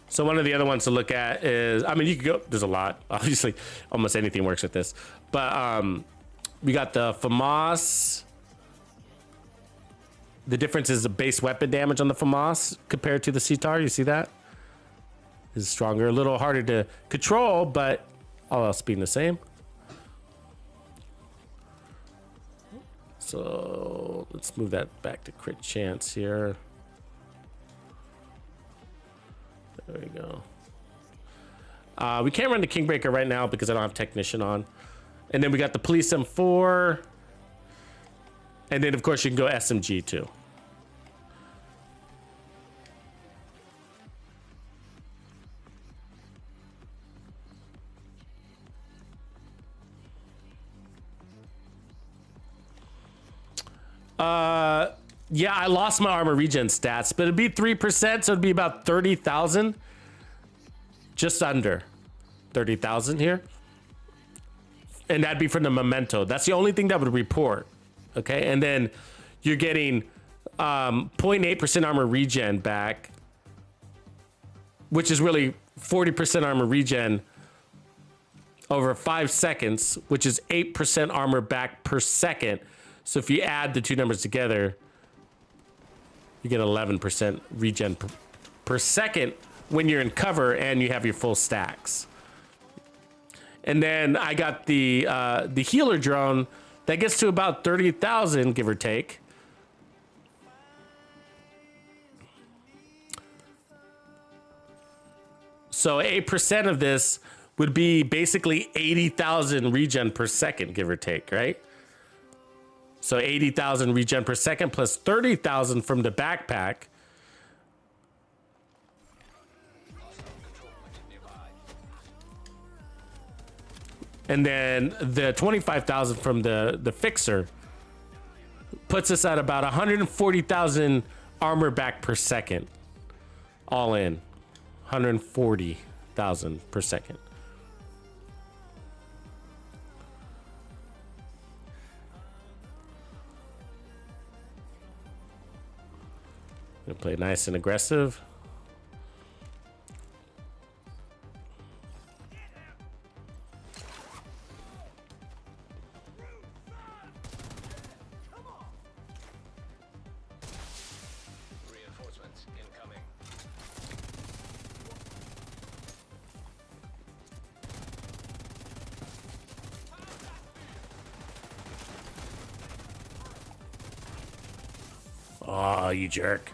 So one of the other ones to look at is, I mean, you could go, there's a lot. Obviously, almost anything works with this. But we got the FAMAS. The difference is the base weapon damage on the FAMAS compared to the CTAR. You see that? Is stronger, a little harder to control, but all else being the same. So let's move that back to crit chance here. There we go. We can't run the Kingbreaker right now because I don't have Technician on. And then we got the Police M4. And then, of course, you can go SMG too. Yeah, I lost my armor regen stats, but it'd be 3%, so it'd be about 30,000. Just under 30,000 here. And that'd be from the memento. That's the only thing that would report. Okay, and then you're getting 0.8% armor regen back, which is really 40% armor regen over 5 seconds, which is 8% armor back per second. So if you add the two numbers together, you get 11% regen per second when you're in cover and you have your full stacks. And then I got the healer drone that gets to about 30,000, give or take. So 8% of this would be basically 80,000 regen per second, give or take, right? So 80,000 regen per second plus 30,000 from the backpack. And then the 25,000 from the fixer puts us at about 140,000 armor back per second. All in. 140,000 per second. Gonna play nice and aggressive. Reinforcements incoming. Oh, you jerk.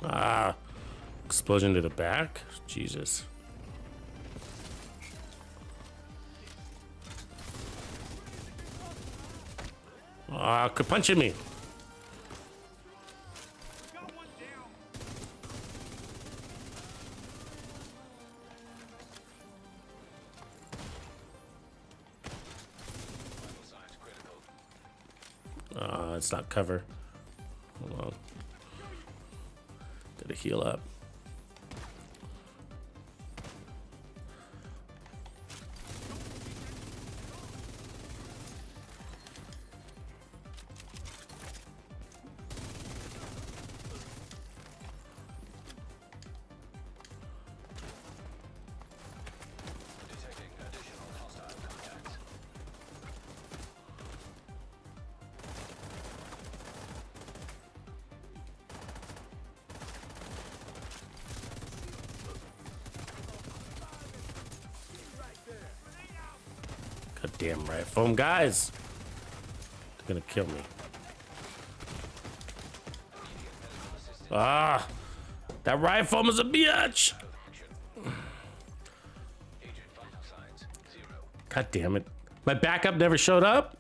Ah, explosion to the back? Jesus. Ah, quit punching me. It's not cover. Hold on. Did a heal up. Detecting additional hostile contacts. Goddamn right. Foam guys. They're gonna kill me. Ah, that right foam is a bitch. Agent vital signs 0. God damn it. My backup never showed up?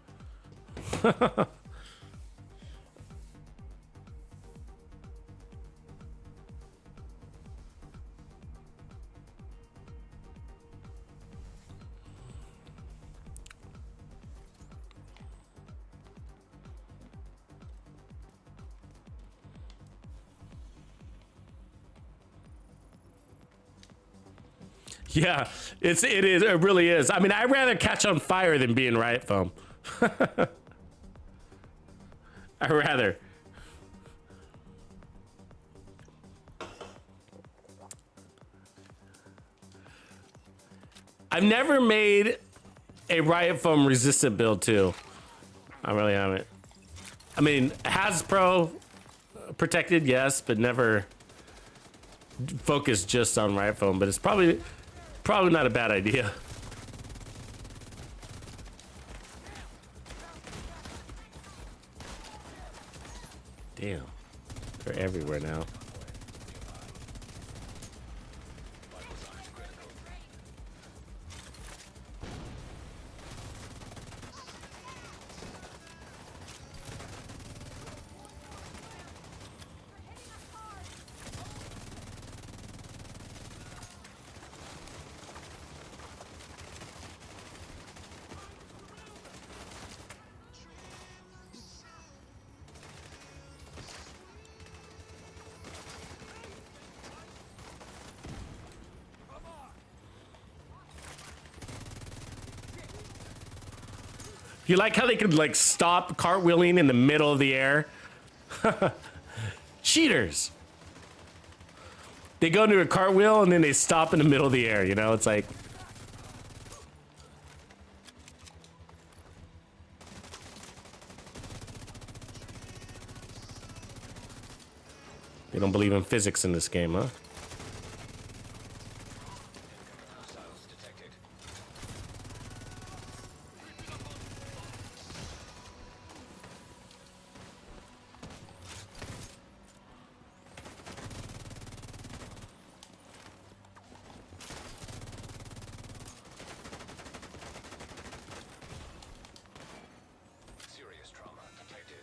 Yeah, it really is. I mean, I'd rather catch on fire than be in riot foam. I'd rather. I've never made a riot foam resistant build too. I really haven't. I mean, Hasbro protected, yes, but never focused just on riot foam. But it's probably not a bad idea. Damn, they're everywhere now. You like how they could like stop cartwheeling in the middle of the air? Cheaters. They go into a cartwheel and then they stop in the middle of the air, you know? It's like they don't believe in physics in this game, huh? Hostiles detected. Serious trauma detected.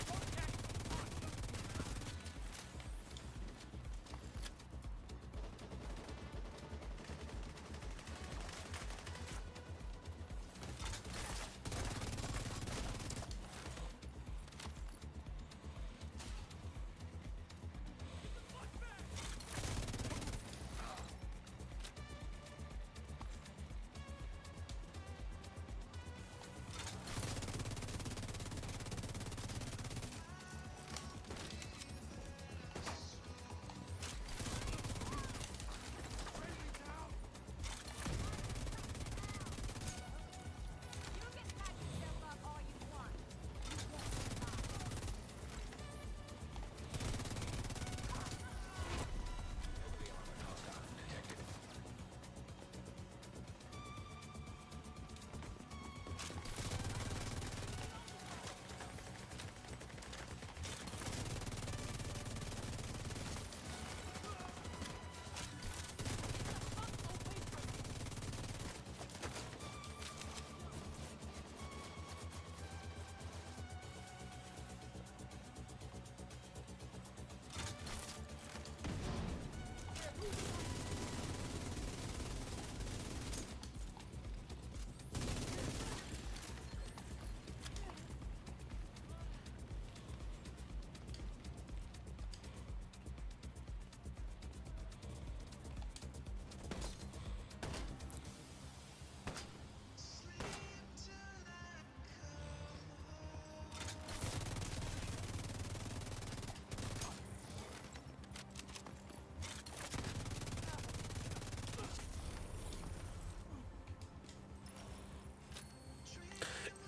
Contacts.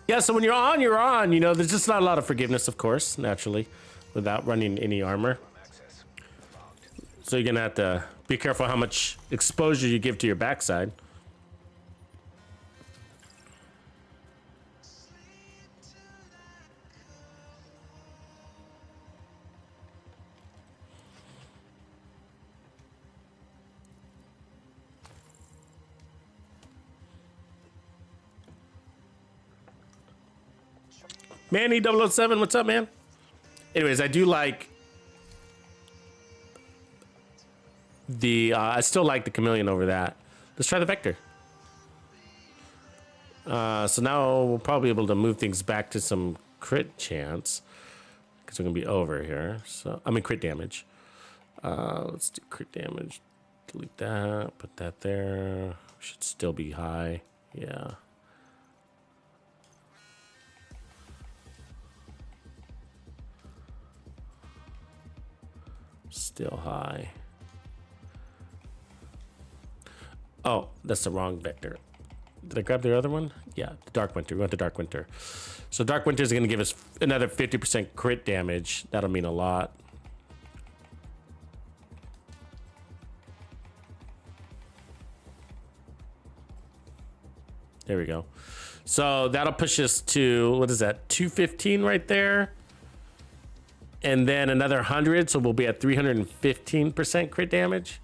Yeah, so when you're on, you're on. You know, there's just not a lot of forgiveness, of course, naturally, without running any armor. Access locked. So you're gonna have to be careful how much exposure you give to your backside. Manny 007, what's up, man? Anyways, I do like the, I still like the chameleon over that. Let's try the vector. So now we'll probably be able to move things back to some crit chance because we're gonna be over here. So I mean crit damage. Let's do crit damage. Delete that. Put that there. Should still be high. Yeah. Still high. Oh, that's the wrong vector. Did I grab the other one? Yeah, the Dark Winter. We want the Dark Winter. So Dark Winter is going to give us another 50% crit damage. That'll mean a lot. There we go. So that'll push us to, what is that, 215 right there. And then another 100, so we'll be at 315% crit damage.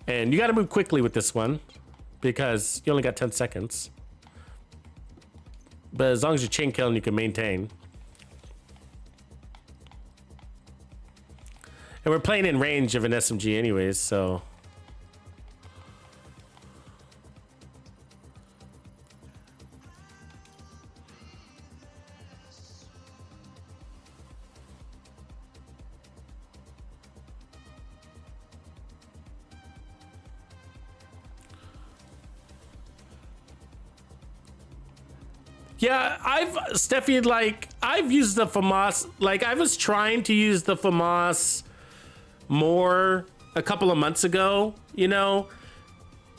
And you got to move quickly with this one because you only got 10 seconds. But as long as you're chain killing, you can maintain. And we're playing in range of an SMG anyways, so... Yeah, Steffi, like, I've used the FAMAS, like, I was trying to use the FAMAS more a couple of months ago, you know,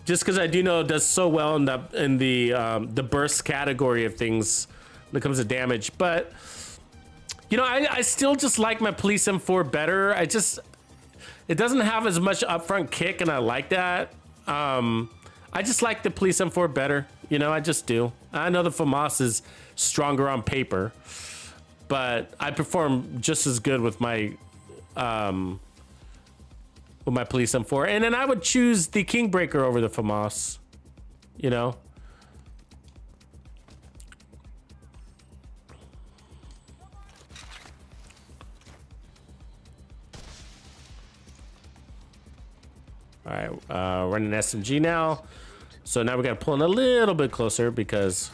just because I do know it does so well in the burst category of things when it comes to damage. But, you know, I still just like my Police M4 better. It doesn't have as much upfront kick, and I like that. I just like the Police M4 better. You know, I just do. I know the FAMAS is stronger on paper, but I perform just as good with my Police M4. And then I would choose the Kingbreaker over the FAMAS, you know. All right, running SMG now. So now we got to pull in a little bit closer because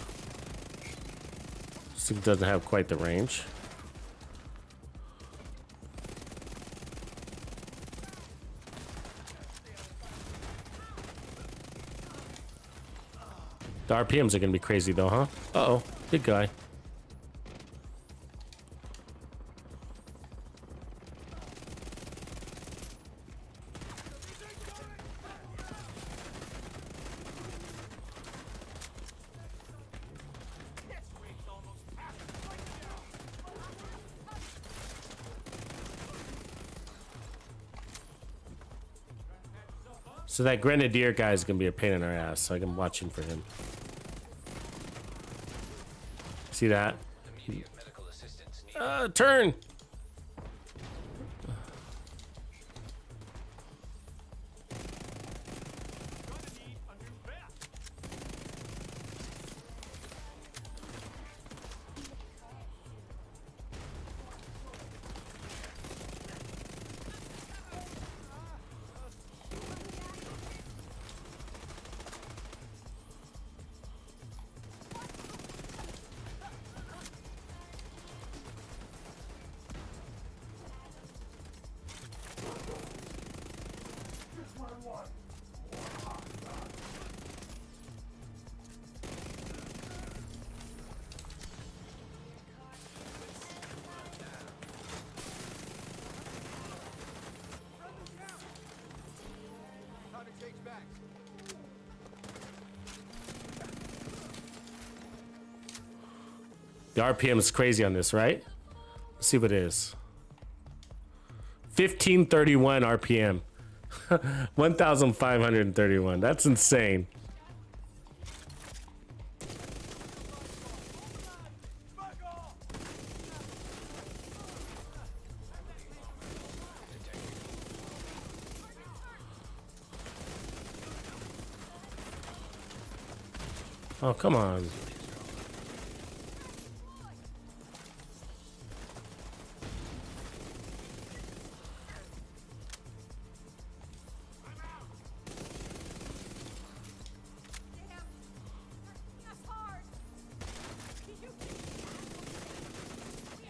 it doesn't have quite the range. The RPMs are going to be crazy though, huh? Uh-oh, big guy. So that Grenadier guy is gonna be a pain in our ass, so I'm watching for him. See that? Immediate medical assistance needed. Turn! The RPM is crazy on this, right? Let's see what it is. 1531 RPM. 1531. That's insane. Oh, come on.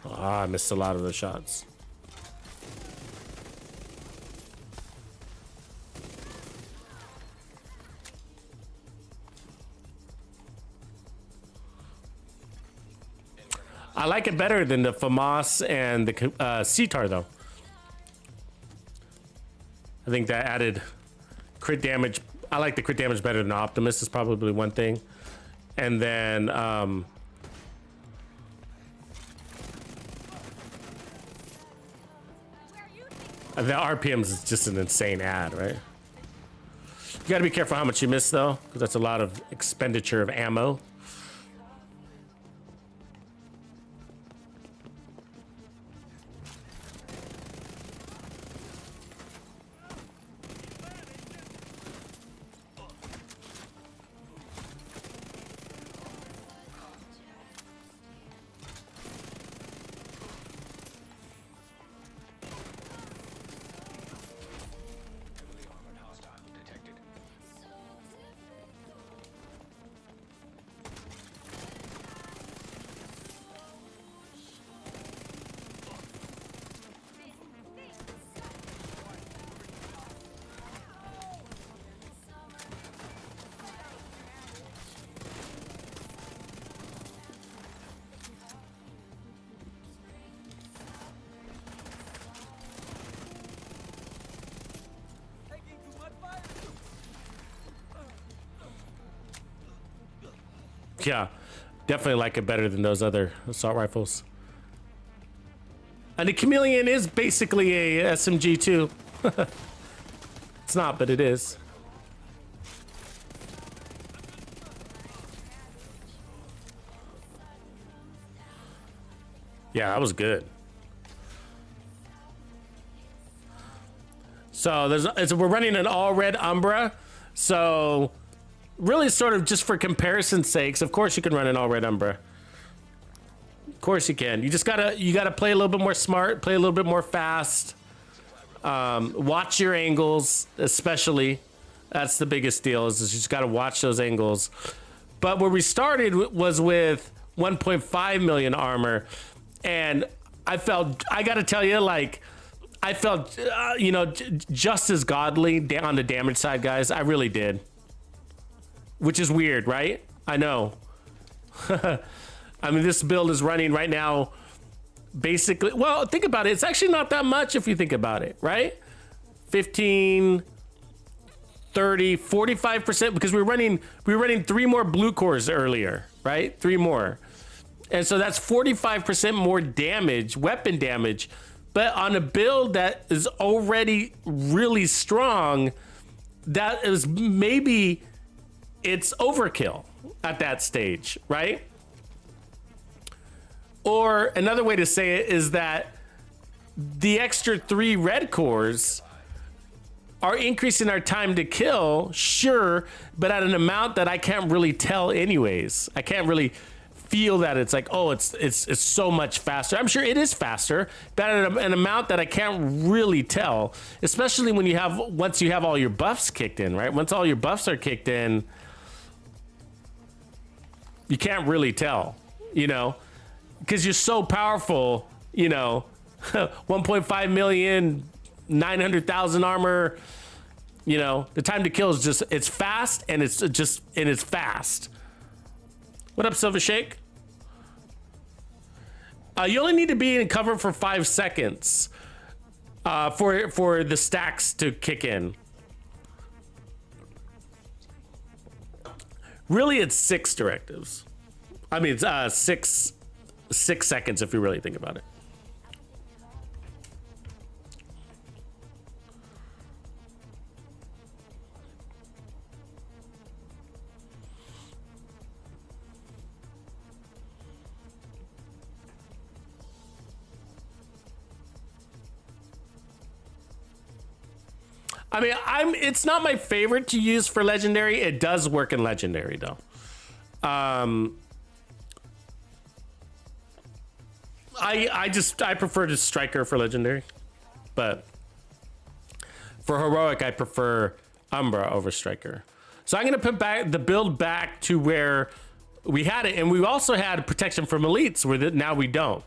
Ah, I missed a lot of the shots. I like it better than the FAMAS and the CTAR though. I think that added crit damage. I like the crit damage better than Optimus is probably one thing. And then the RPMs is just an insane ad, right? You gotta be careful how much you miss though, because that's a lot of expenditure of ammo. Yeah, definitely like it better than those other assault rifles. And the Chameleon is basically a SMG too. It's not, but it is. Yeah, that was good. So we're running an all red Umbra. So really sort of just for comparison's sakes, of course you can run an all red Umbra. Of course you can. You just gotta play a little bit more smart, play a little bit more fast. Watch your angles, especially. That's the biggest deal, is you just gotta watch those angles. But where we started was with 1.5 million armor, and I gotta tell you, like, I felt, you know, just as godly on the damage side, guys. I really did. Which is weird, right? I know. I mean, this build is running right now, basically. Well, think about it. It's actually not that much if you think about it, right? 15, 30, 45%, because we were running 3 more blue cores earlier, right? 3 more. And so that's 45% more damage, weapon damage. But on a build that is already really strong, that is maybe it's overkill at that stage, right? Or another way to say it is that the extra 3 red cores are increasing our time to kill, sure, but at an amount that I can't really tell anyways. I can't really feel that it's like, oh, it's so much faster. I'm sure it is faster, but at an amount that I can't really tell, especially when once you have all your buffs kicked in, right? Once all your buffs are kicked in, you can't really tell, you know, because you're so powerful, you know, 1.5 million, 900,000 armor, you know, the time to kill is just, it's fast, and it's fast. What up, Silver Shake? You only need to be in cover for 5 seconds for the stacks to kick in. Really, it's 6 directives. I mean, it's 6 seconds if you really think about it. I mean, it's not my favorite to use for legendary. It does work in legendary though. I prefer the striker for legendary, but for heroic I prefer Umbra over striker. So I'm gonna put back the build back to where we had it, and we also had protection from elites where now we don't.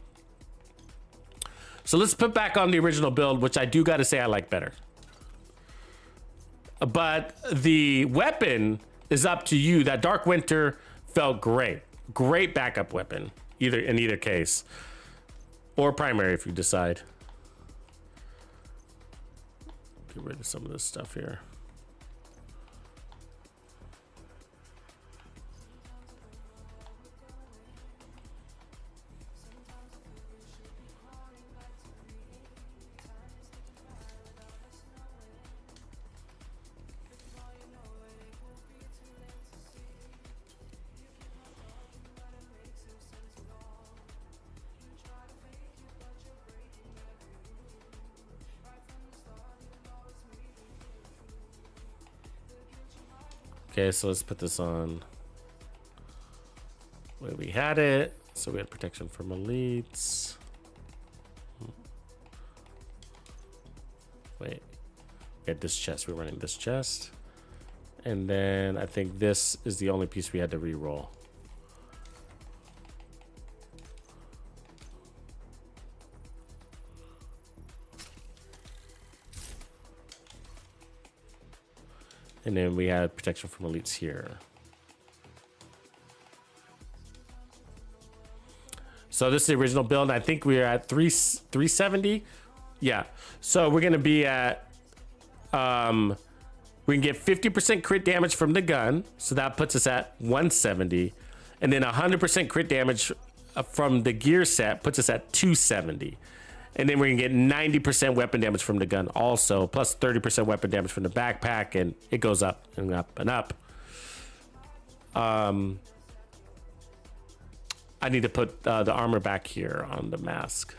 So let's put back on the original build, which I do got to say I like better. But the weapon is up to you. That Dark Winter felt great. Great backup weapon, in either case. Or primary if you decide. Get rid of some of this stuff here. Okay, so let's put this on where we had it. So we had protection from elites. Wait, we had this chest. We're running this chest. And then I think this is the only piece we had to re-roll. And then we had protection from elites here. So this is the original build. I think we're at 370. Yeah. So we're going to be at, we can get 50% crit damage from the gun. So that puts us at 170. And then 100% crit damage from the gear set puts us at 270. And then we can get 90% weapon damage from the gun also, plus 30% weapon damage from the backpack, and it goes up and up and up. I need to put the armor back here on the mask.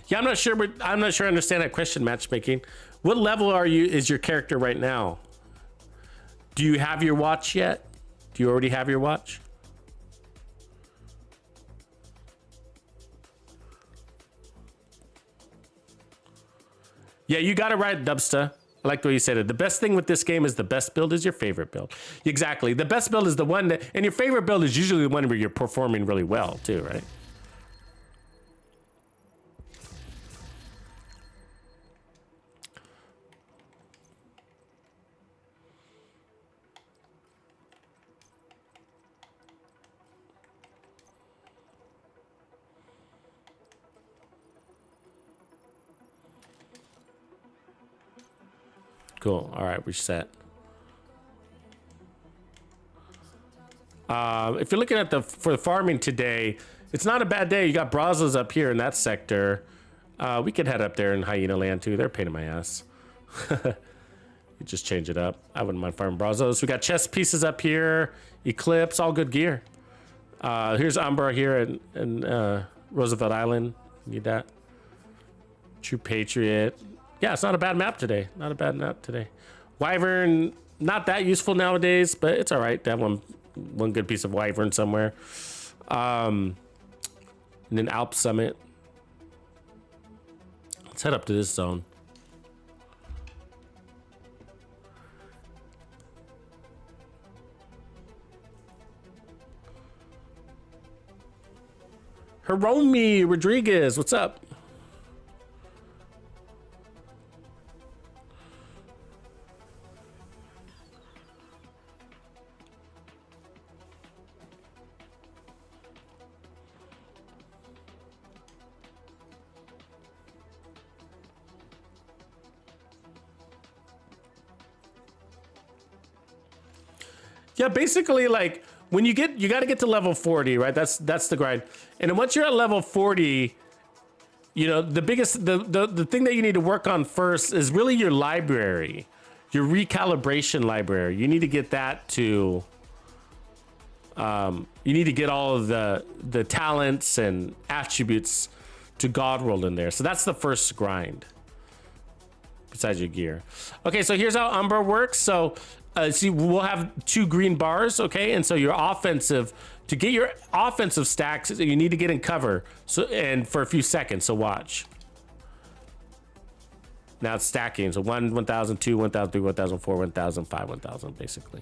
Yeah, I'm not sure I understand that question, matchmaking. What level is your character right now? Do you have your watch yet? Do you already have your watch? Yeah, you got it right, Dubsta. I like the way you said it. The best thing with this game is the best build is your favorite build. Exactly. The best build is the one that, and your favorite build is usually the one where you're performing really well too, right? Cool. All right, we're set. If you're looking at for the farming today, it's not a bad day. You got Brazos up here in that sector. We could head up there in Hyena Land too. They're a pain in my ass. You just change it up. I wouldn't mind farming Brazos. We got chest pieces up here. Eclipse, all good gear. Here's Umbra here in Roosevelt Island. Need that. True Patriot. Yeah, it's not a bad map today. Not a bad map today. Wyvern, not that useful nowadays, but it's all right to have one good piece of Wyvern somewhere. And then Alp Summit. Let's head up to this zone. Hiromi Rodriguez, what's up? Yeah, basically, like when you got to get to level 40, right? That's the grind. And then once you're at level 40, you know, the biggest the thing that you need to work on first is really your library, your recalibration library. You need to get that to you need to get all of the talents and attributes to Godworld in there. So that's the first grind. Besides your gear. Okay, so here's how Umbra works. So see, we'll have 2 green bars, okay? And so your offensive, to get your offensive stacks, you need to get in cover. So, and for a few seconds, so watch. Now it's stacking. So 1,000, 2, 1,000, 3, 1,000, 4, 1,000, 5, 1,000, basically.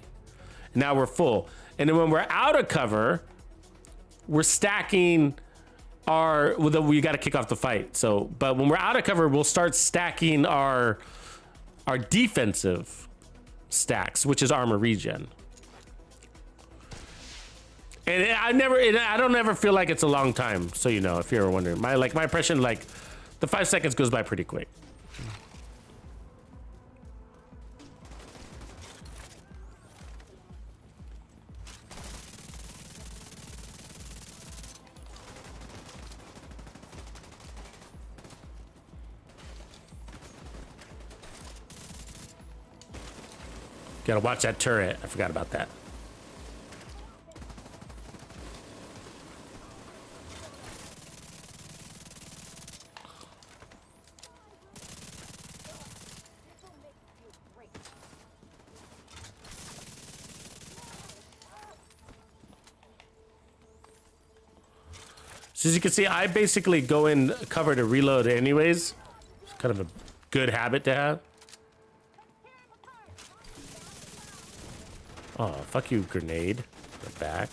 Now we're full. And then when we're out of cover, we're stacking our, well, we got to kick off the fight. So, but when we're out of cover, we'll start stacking our defensive stacks, which is armor regen. And I don't ever feel like it's a long time. So, you know, if you're wondering, my impression, like the 5 seconds goes by pretty quick. Gotta watch that turret. I forgot about that. So as you can see, I basically go in cover to reload anyways. It's kind of a good habit to have. Oh, fuck you, grenade. The back.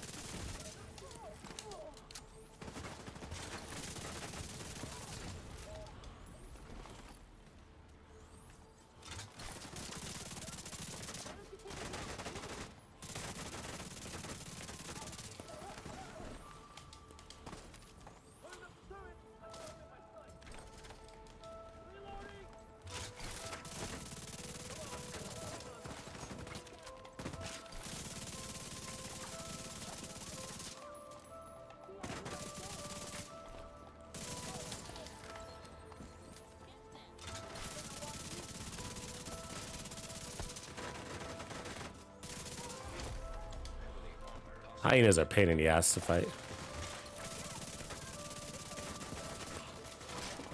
Hyenas are a pain in the ass to fight.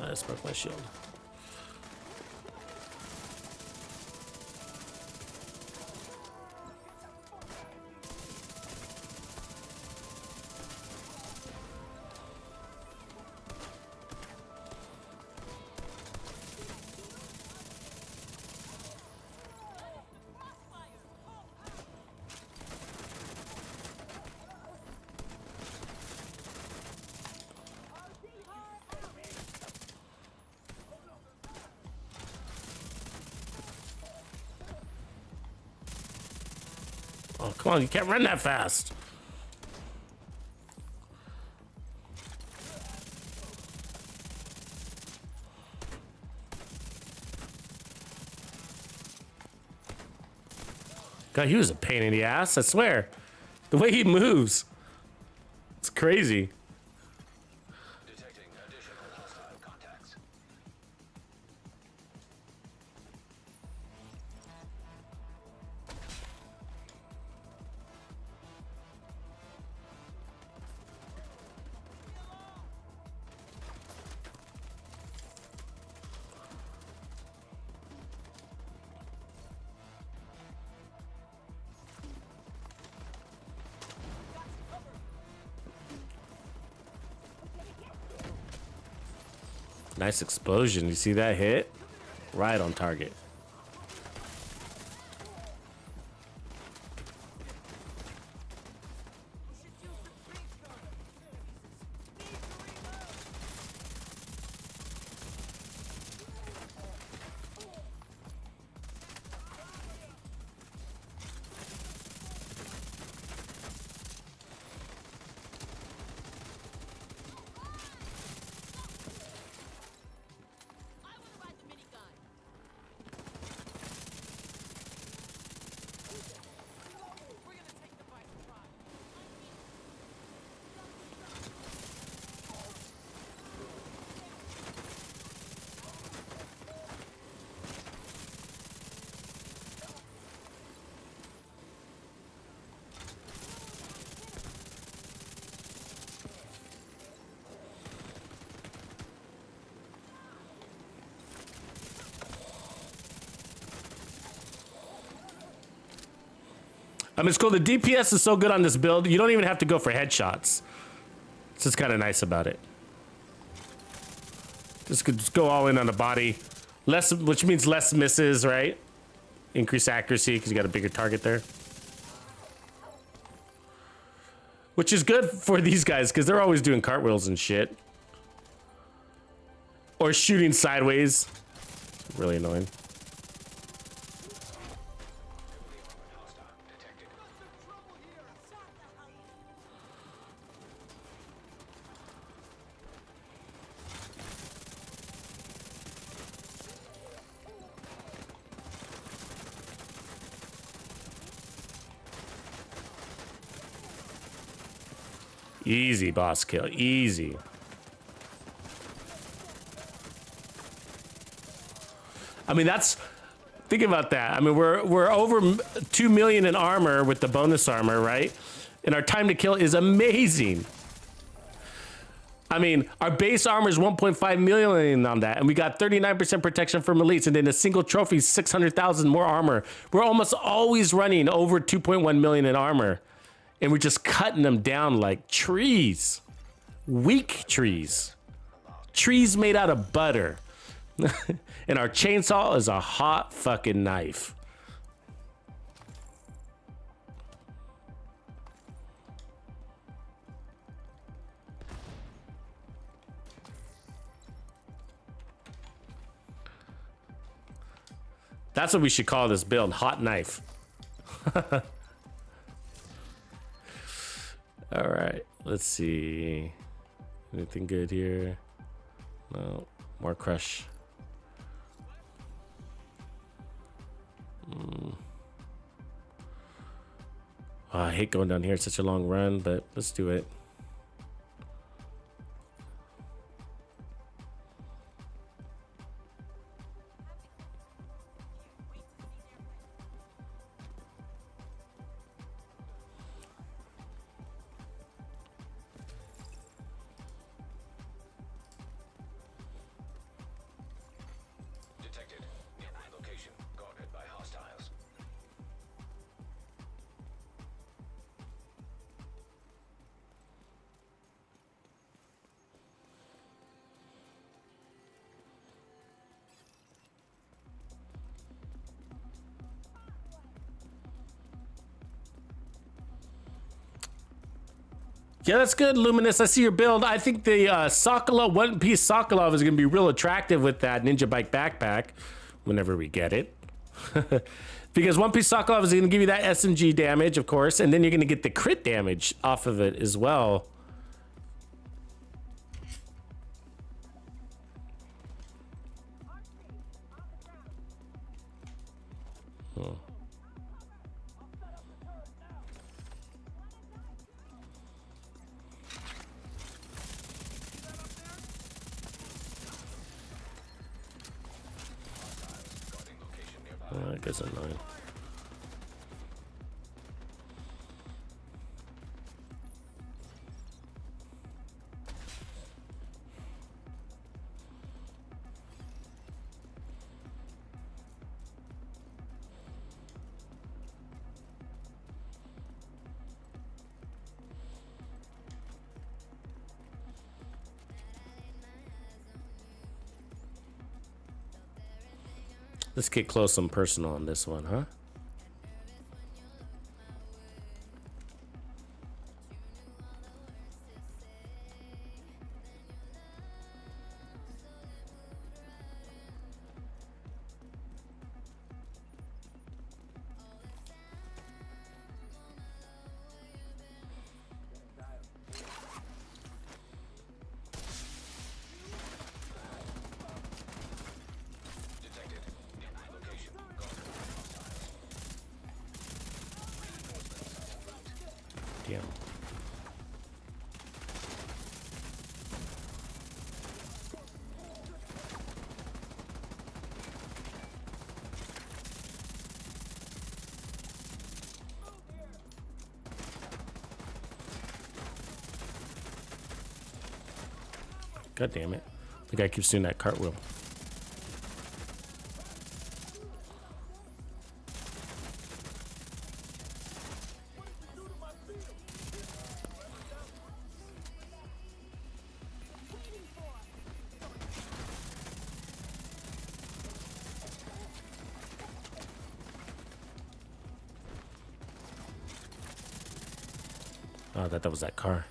I just broke my shield. Oh, come on, you can't run that fast. God, he was a pain in the ass, I swear. The way he moves. It's crazy. Detecting additional hostile contacts. Nice explosion. You see that hit? Right on target. It's cool. The DPS is so good on this build, you don't even have to go for headshots. It's just kind of nice about it. Just go all in on the body. Less, which means less misses, right? Increase accuracy because you got a bigger target there. which is good for these guys because they're always doing cartwheels and shit. Or shooting sideways. It's really annoying. Easy boss kill, easy. I mean, think about that. I mean, we're over 2 million in armor with the bonus armor, right? And our time to kill is amazing. I mean, our base armor is 1.5 million on that, and we got 39% protection from elites, and then a single trophy, 600,000 more armor. We're almost always running over 2.1 million in armor. And we're just cutting them down like trees. Weak trees. Trees made out of butter. And our chainsaw is a hot fucking knife. That's what we should call this build, hot knife. All right, let's see. Anything good here? No, more crush. Oh, I hate going down here. It's such a long run, but let's do it. Detected. Nearby location. Guarded by hostiles. Yeah, that's good, Luminous. I see your build. I think the Sokolov, One Piece Sokolov is going to be real attractive with that Ninja Bike backpack whenever we get it. Because One Piece Sokolov is going to give you that SMG damage, of course, and then you're going to get the crit damage off of it as well. Oh. That gets annoying. Let's get close and personal on this one, huh? Damn. God damn it. The guy keeps doing that cartwheel. Oh, I thought that was that car.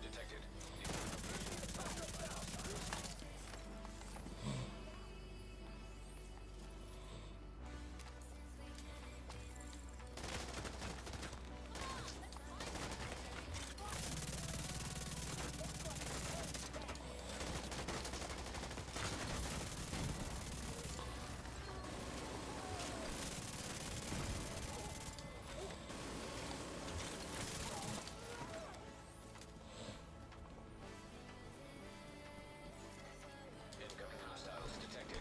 Detected. Incoming hostiles detected.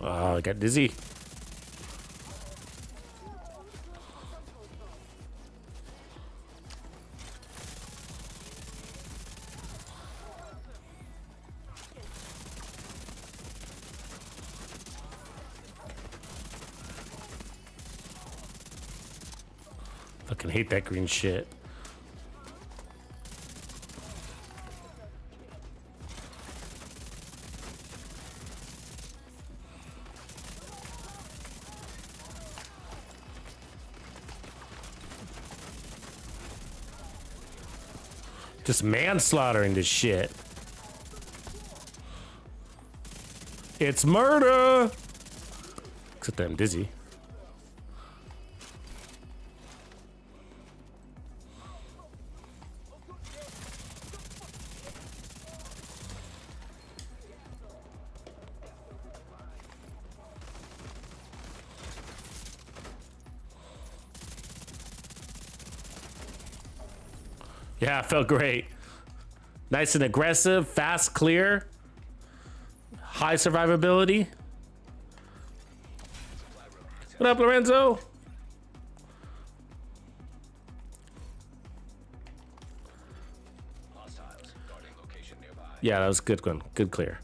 Oh, I got dizzy. Fucking hate that green shit. Just manslaughtering this shit. It's murder! Except that I'm dizzy. Yeah, it felt great. Nice and aggressive, fast, clear, high survivability. What up, Lorenzo? Hostiles guarding location nearby. Yeah, that was a good one. Good clear.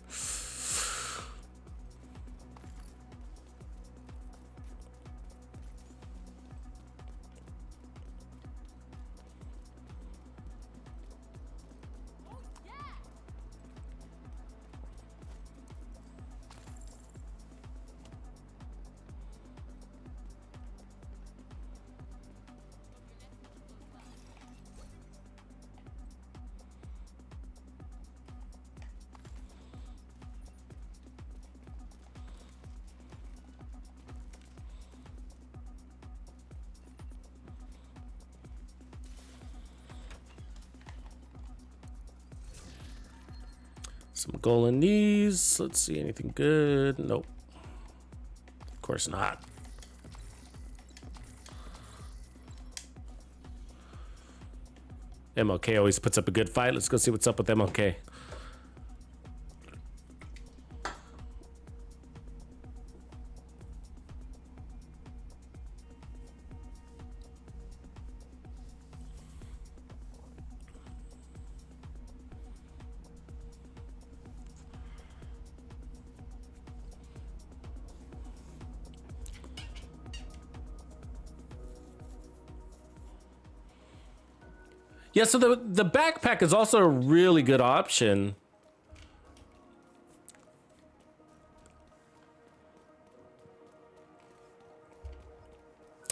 Some golden knees. Let's see, anything good? Nope. Of course not. MLK always puts up a good fight. Let's go see what's up with MLK. Yeah, so the backpack is also a really good option.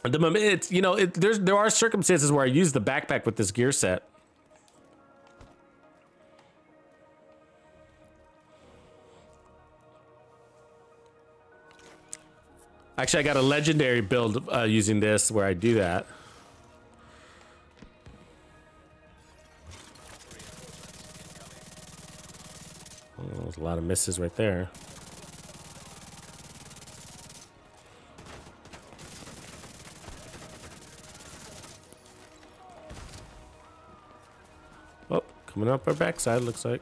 At the moment, it's, you know, there are circumstances where I use the backpack with this gear set. Actually, I got a legendary build using this where I do that. Oh, there's a lot of misses right there. Oh, coming up our backside, looks like.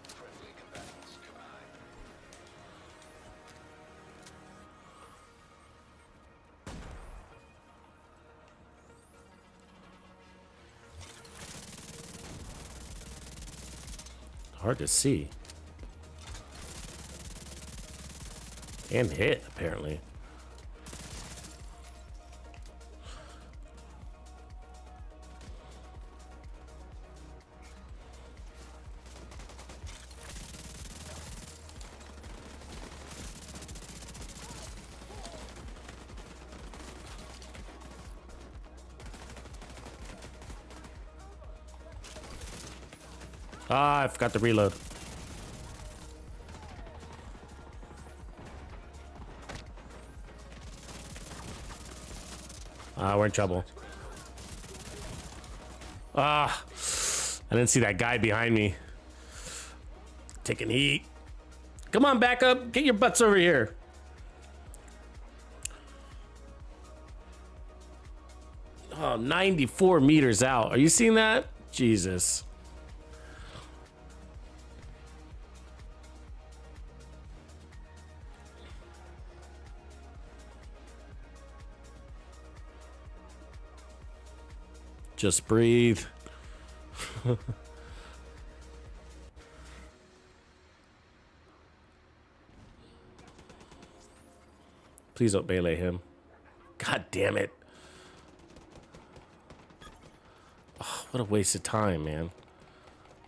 Friendly combatants nearby. Hard to see. And hit, apparently. Ah, I forgot to reload. Ah, we're in trouble. Ah, I didn't see that guy behind me. Taking heat. Come on, back up. Get your butts over here. Oh, 94 meters out. Are you seeing that? Jesus. Just breathe. Please don't melee him. God damn it. Oh, what a waste of time, man.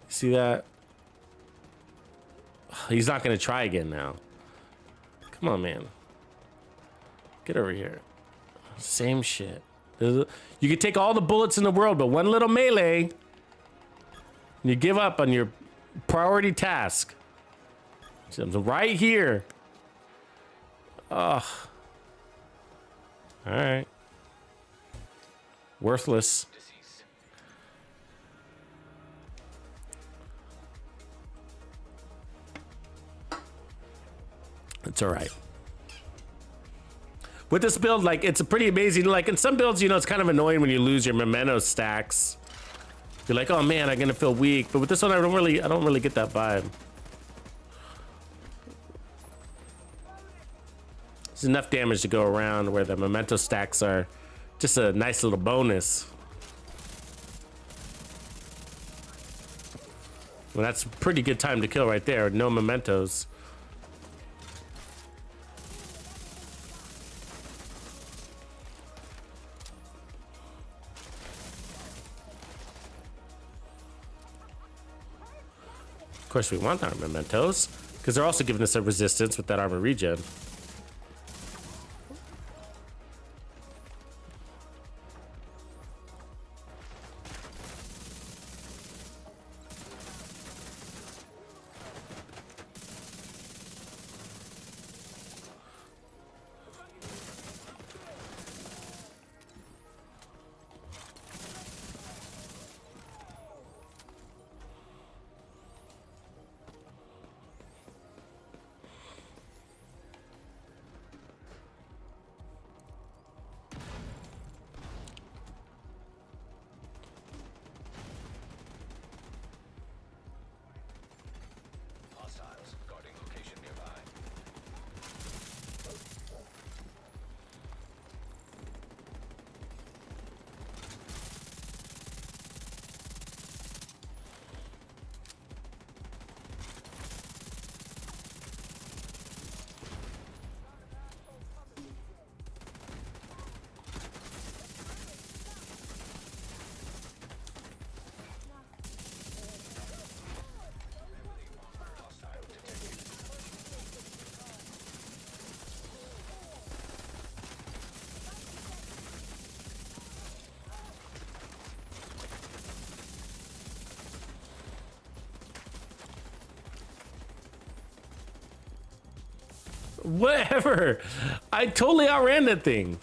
See that? He's not going to try again now. Come on, man. Get over here. Same shit. You can take all the bullets in the world, but one little melee, and you give up on your priority task. So I'm right here. Ugh. All right. Worthless. Deceased. It's all right. With this build, like, it's a pretty amazing. Like, in some builds, you know, it's kind of annoying when you lose your memento stacks. You're like, oh man, I'm gonna feel weak. But with this one, I don't really get that vibe. There's enough damage to go around where the memento stacks are just a nice little bonus. Well, that's a pretty good time to kill right there. No mementos. Of course, we want our mementos, because they're also giving us a resistance with that armor regen. Whatever. I totally outran that thing.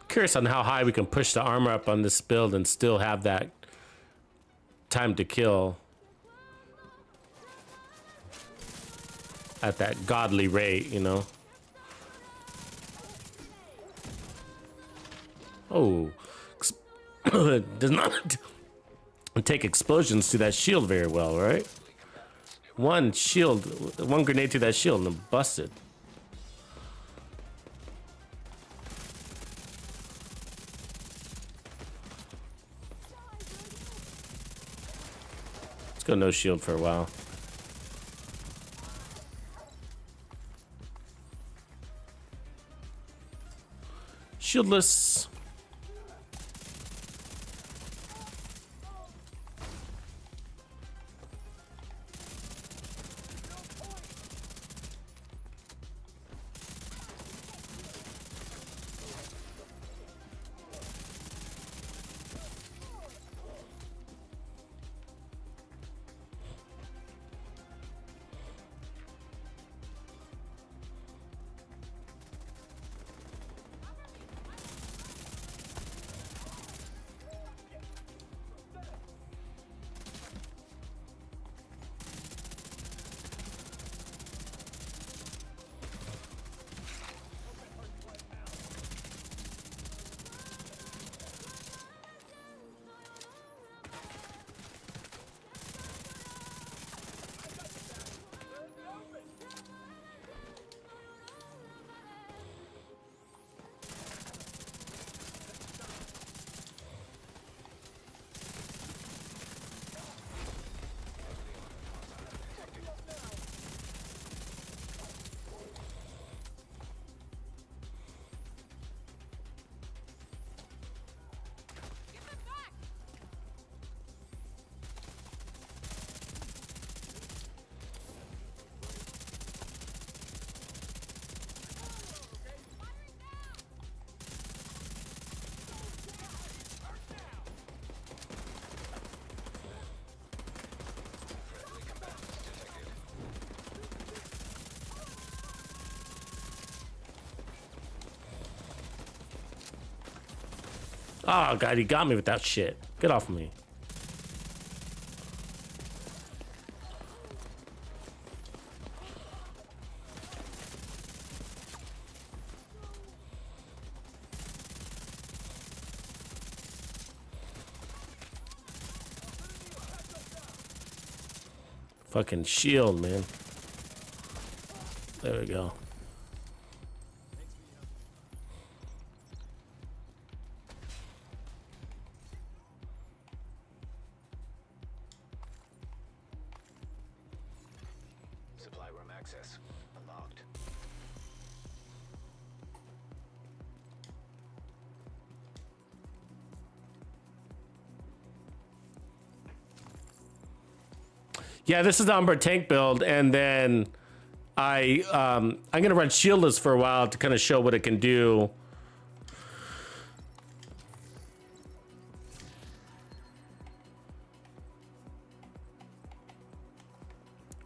Curious on how high we can push the armor up on this build and still have that time to kill at that godly rate, you know. Oh, does not take explosions to that shield very well, right? One grenade to that shield and busted. Go no shield for a while. Shieldless. Oh, God, he got me with that shit. Get off of me. Fucking shield, man. There we go. Supply room access unlocked. Yeah, this is the Umber tank build, and then I'm gonna run shieldless for a while to kind of show what it can do.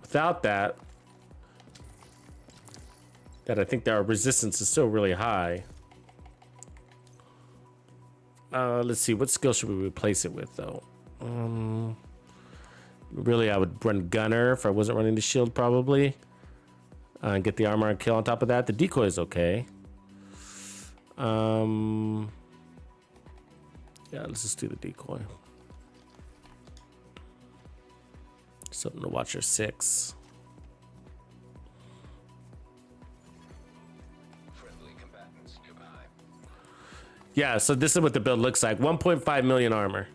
Without that, I think our resistance is still really high. Let's see, what skill should we replace it with, though? Really, I would run Gunner if I wasn't running the shield, probably. Get the armor and kill on top of that. The decoy is okay. Yeah, let's just do the decoy. Something to watch your 6. Friendly combatants nearby. Yeah, so this is what the build looks like. 1.5 million armor.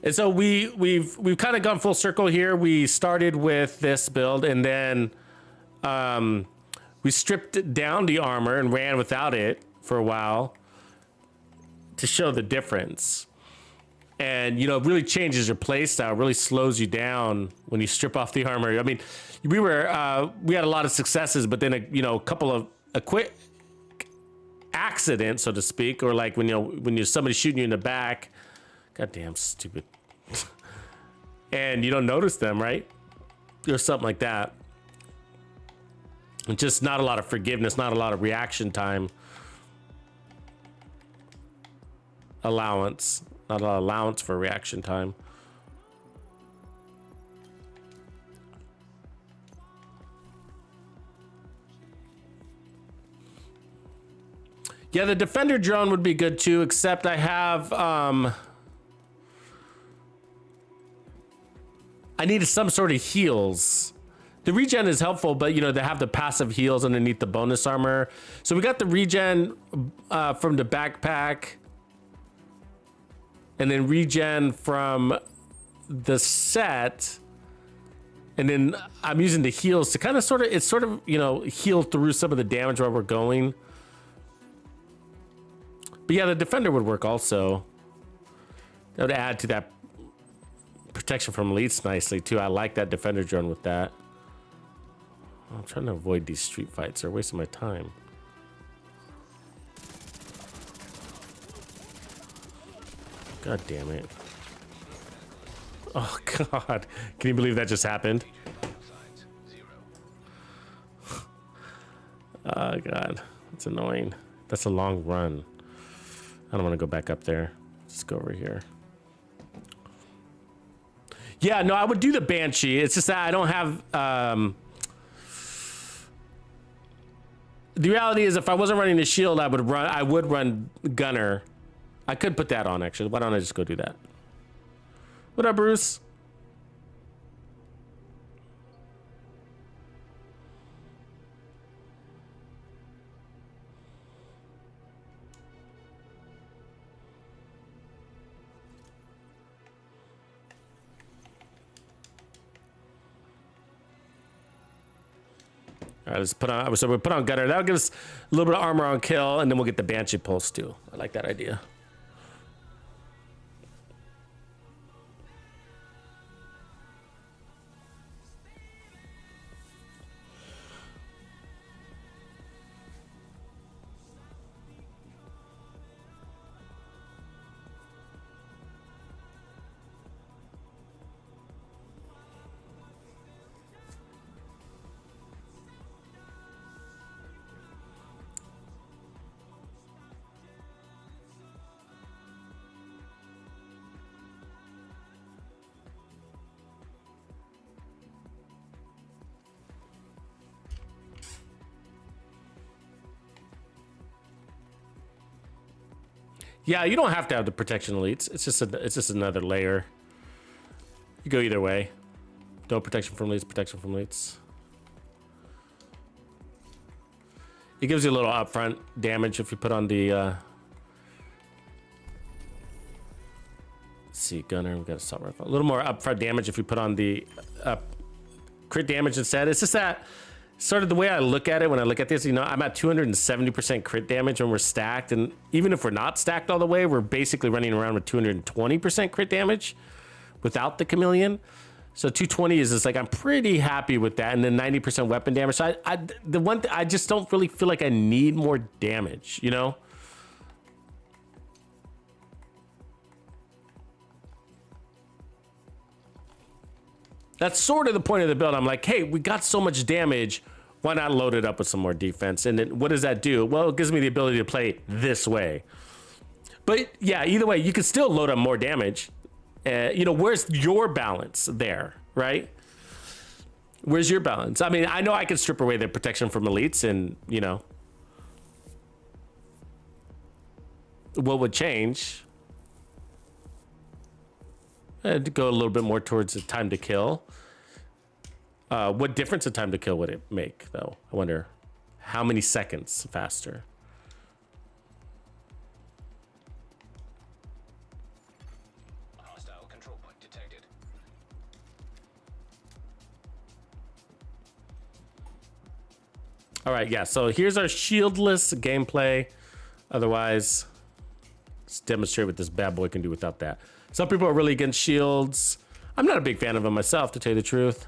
And so we've kind of gone full circle here. We started with this build, and then we stripped down the armor and ran without it for a while to show the difference. And, you know, it really changes your play style, really slows you down when you strip off the armor. I mean, we had a lot of successes, but then, a couple of a quick accident, so to speak, or like when you're somebody shooting you in the back. Goddamn stupid. And you don't notice them, right? Or something like that. And just not a lot of forgiveness, not a lot of reaction time. Allowance. Not a lot of allowance for reaction time. Yeah, the defender drone would be good too, except I have I needed some sort of heals. The regen is helpful, but they have the passive heals underneath the bonus armor. So we got the regen from the backpack, and then regen from the set, and then I'm using the heals to kind of sort of heal through some of the damage while we're going. But yeah, the defender would work also. That would add to that protection from elites nicely too. I like that defender drone with that. I'm trying to avoid these street fights. They're wasting my time. God damn it. Oh God. Can you believe that just happened? Signs, 0. Oh God. That's annoying. That's a long run. I don't want to go back up there. Let's go over here. Yeah, no, I would do the Banshee. It's just that I don't have... The reality is, if I wasn't running the shield, I would run Gunner. I could put that on, actually. Why don't I just go do that? What up, Bruce? All right, let's put on. So we put on Gunner. That'll give us a little bit of armor on kill, and then we'll get the Banshee pulse too. I like that idea. Yeah, you don't have to have the protection elites. It's just another layer. You go either way. No protection from elites, protection from elites. It gives you a little upfront damage if you put on the let's see, Gunner, we got a assault rifle. A little more upfront damage if you put on the crit damage instead. It's just that sort of the way I look at it when I look at this, I'm at 270% crit damage when we're stacked. And even if we're not stacked all the way, we're basically running around with 220% crit damage without the chameleon. So 220 is just like, I'm pretty happy with that. And then 90% weapon damage. So the one thing, I just don't really feel like I need more damage, That's sort of the point of the build. I'm like, hey, we got so much damage. Why not load it up with some more defense? And then what does that do? Well, it gives me the ability to play this way. But yeah, either way, you can still load up more damage. Where's your balance there, right? Where's your balance? I mean, I know I can strip away the protection from elites and, what would change? I'd go a little bit more towards the time to kill. What difference in time to kill would it make, though? I wonder how many seconds faster. Hostile control point detected. All right, yeah, so here's our shieldless gameplay. Otherwise, let's demonstrate what this bad boy can do without that. Some people are really against shields. I'm not a big fan of them myself, to tell you the truth.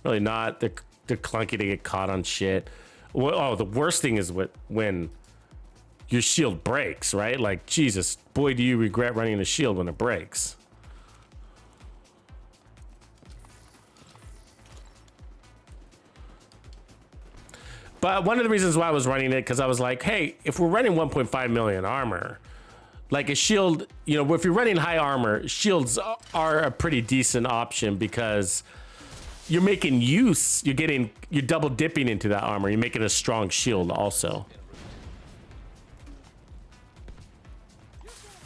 Really not. They're clunky to get caught on shit. Well, oh, the worst thing is when your shield breaks, right? Like, Jesus, boy, do you regret running the shield when it breaks. But one of the reasons why I was running it, because I was like, hey, if we're running 1.5 million armor, like a shield, you know, if you're running high armor, shields are a pretty decent option because you're making use, you're double dipping into that armor. You're making a strong shield also.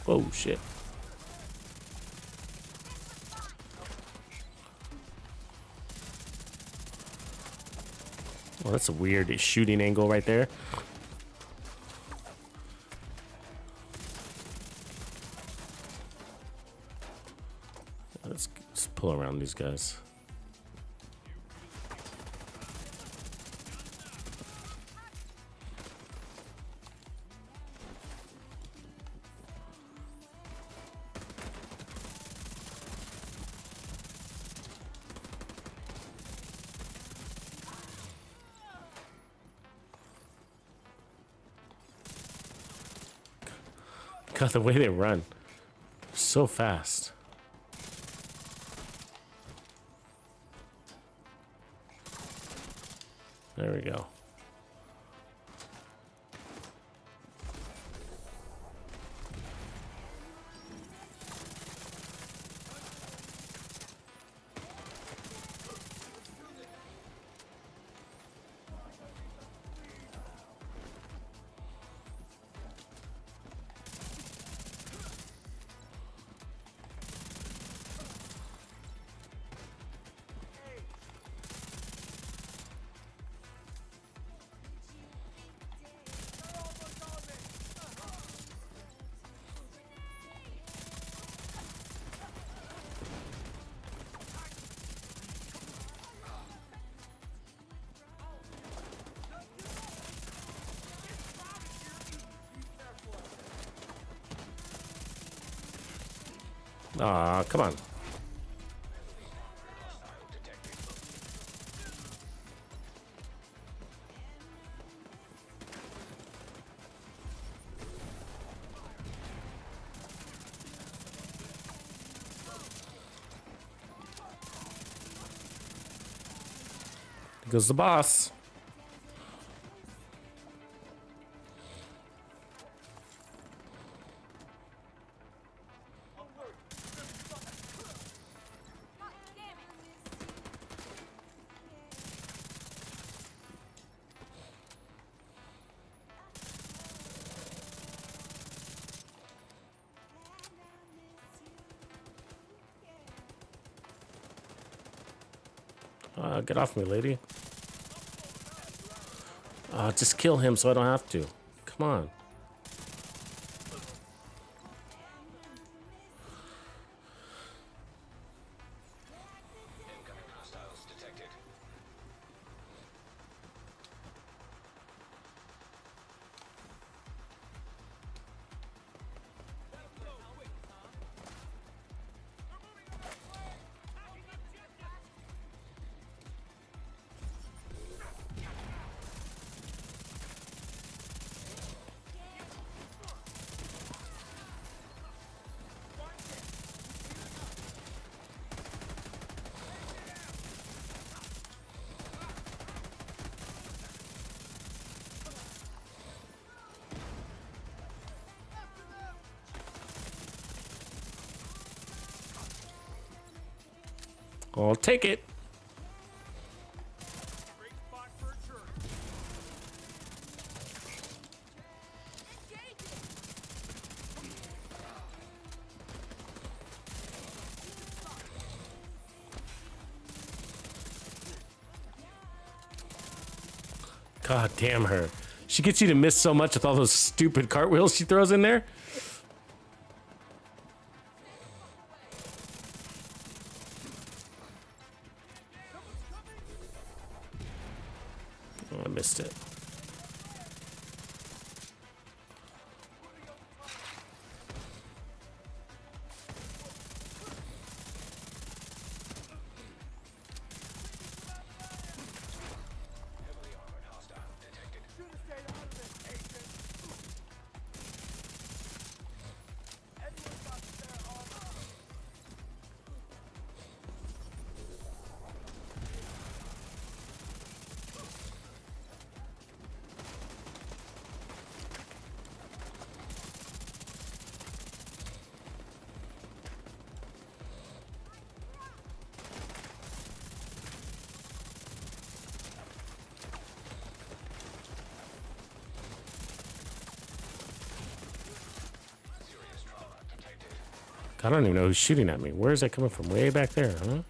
Oh, shit. Well, that's a weird shooting angle right there. Let's pull around these guys. God, the way they run, so fast. There we go. Aw, come on. Here goes the boss. Get off me, lady. Just kill him so I don't have to. Come on. Incoming hostiles detected. I'll take it. God damn her. She gets you to miss so much with all those stupid cartwheels she throws in there. Oh, I missed it. Heavily armored hostile detected. Serious trauma detected. I don't even know who's shooting at me. Where is that coming from? Way back there, huh?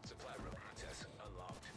Supply room access unlocked.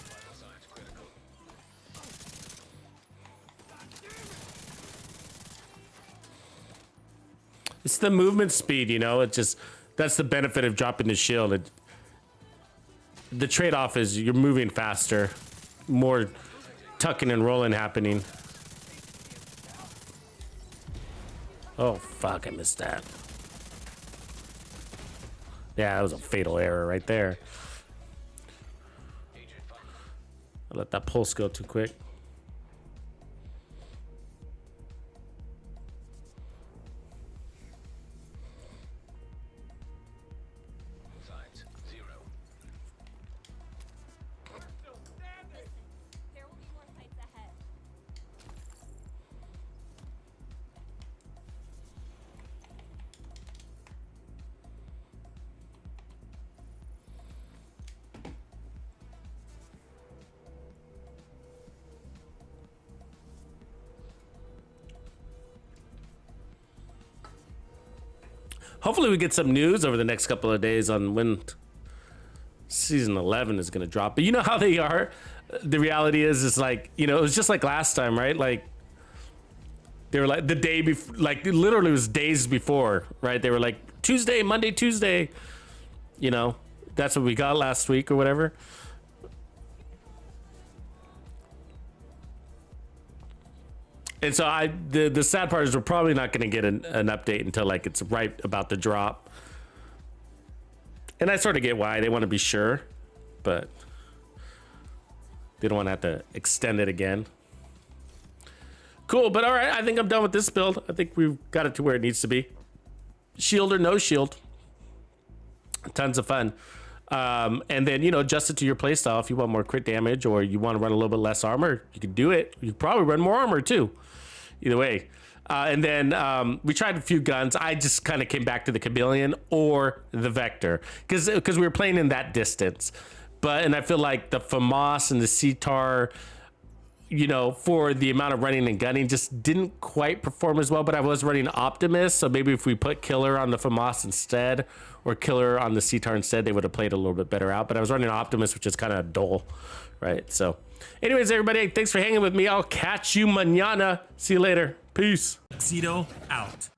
Vital signs critical. It's the movement speed, you know. It just that's the benefit of dropping the shield. The trade-off is you're moving faster, more tucking and rolling happening. Oh fuck! I missed that. Yeah, that was a fatal error right there. Agent find. I let that pulse go too quick. Signs 0. There will be more fights ahead. Hopefully we get some news over the next couple of days on when season 11 is going to drop. But you know how they are. The reality is like, you know, it was just like last time, right? Like they were like the day before, like literally it was days before, right? They were like Tuesday, Monday, Tuesday, you know, that's what we got last week or whatever. And so the sad part is we're probably not going to get an update until like it's right about to drop. And I sort of get why they want to be sure, but they don't want to have to extend it again. Cool, but all right, I think I'm done with this build. I think we've got it to where it needs to be. Shield or no shield. Tons of fun. And then, you know, adjust it to your playstyle. If you want more crit damage or you want to run a little bit less armor, you can do it. You can probably run more armor too. Either way. And then we tried a few guns. I just kind of came back to the Chameleon or the Vector because we were playing in that distance. And I feel like the FAMAS and the CTAR you know, for the amount of running and gunning, just didn't quite perform as well. But I was running Optimus, so maybe if we put Killer on the FAMAS instead, or Killer on the CTAR instead, they would have played a little bit better out. But I was running Optimus, which is kind of dull, right? So anyways, everybody, thanks for hanging with me. I'll catch you mañana. See you later. Peace. Tuxedo out.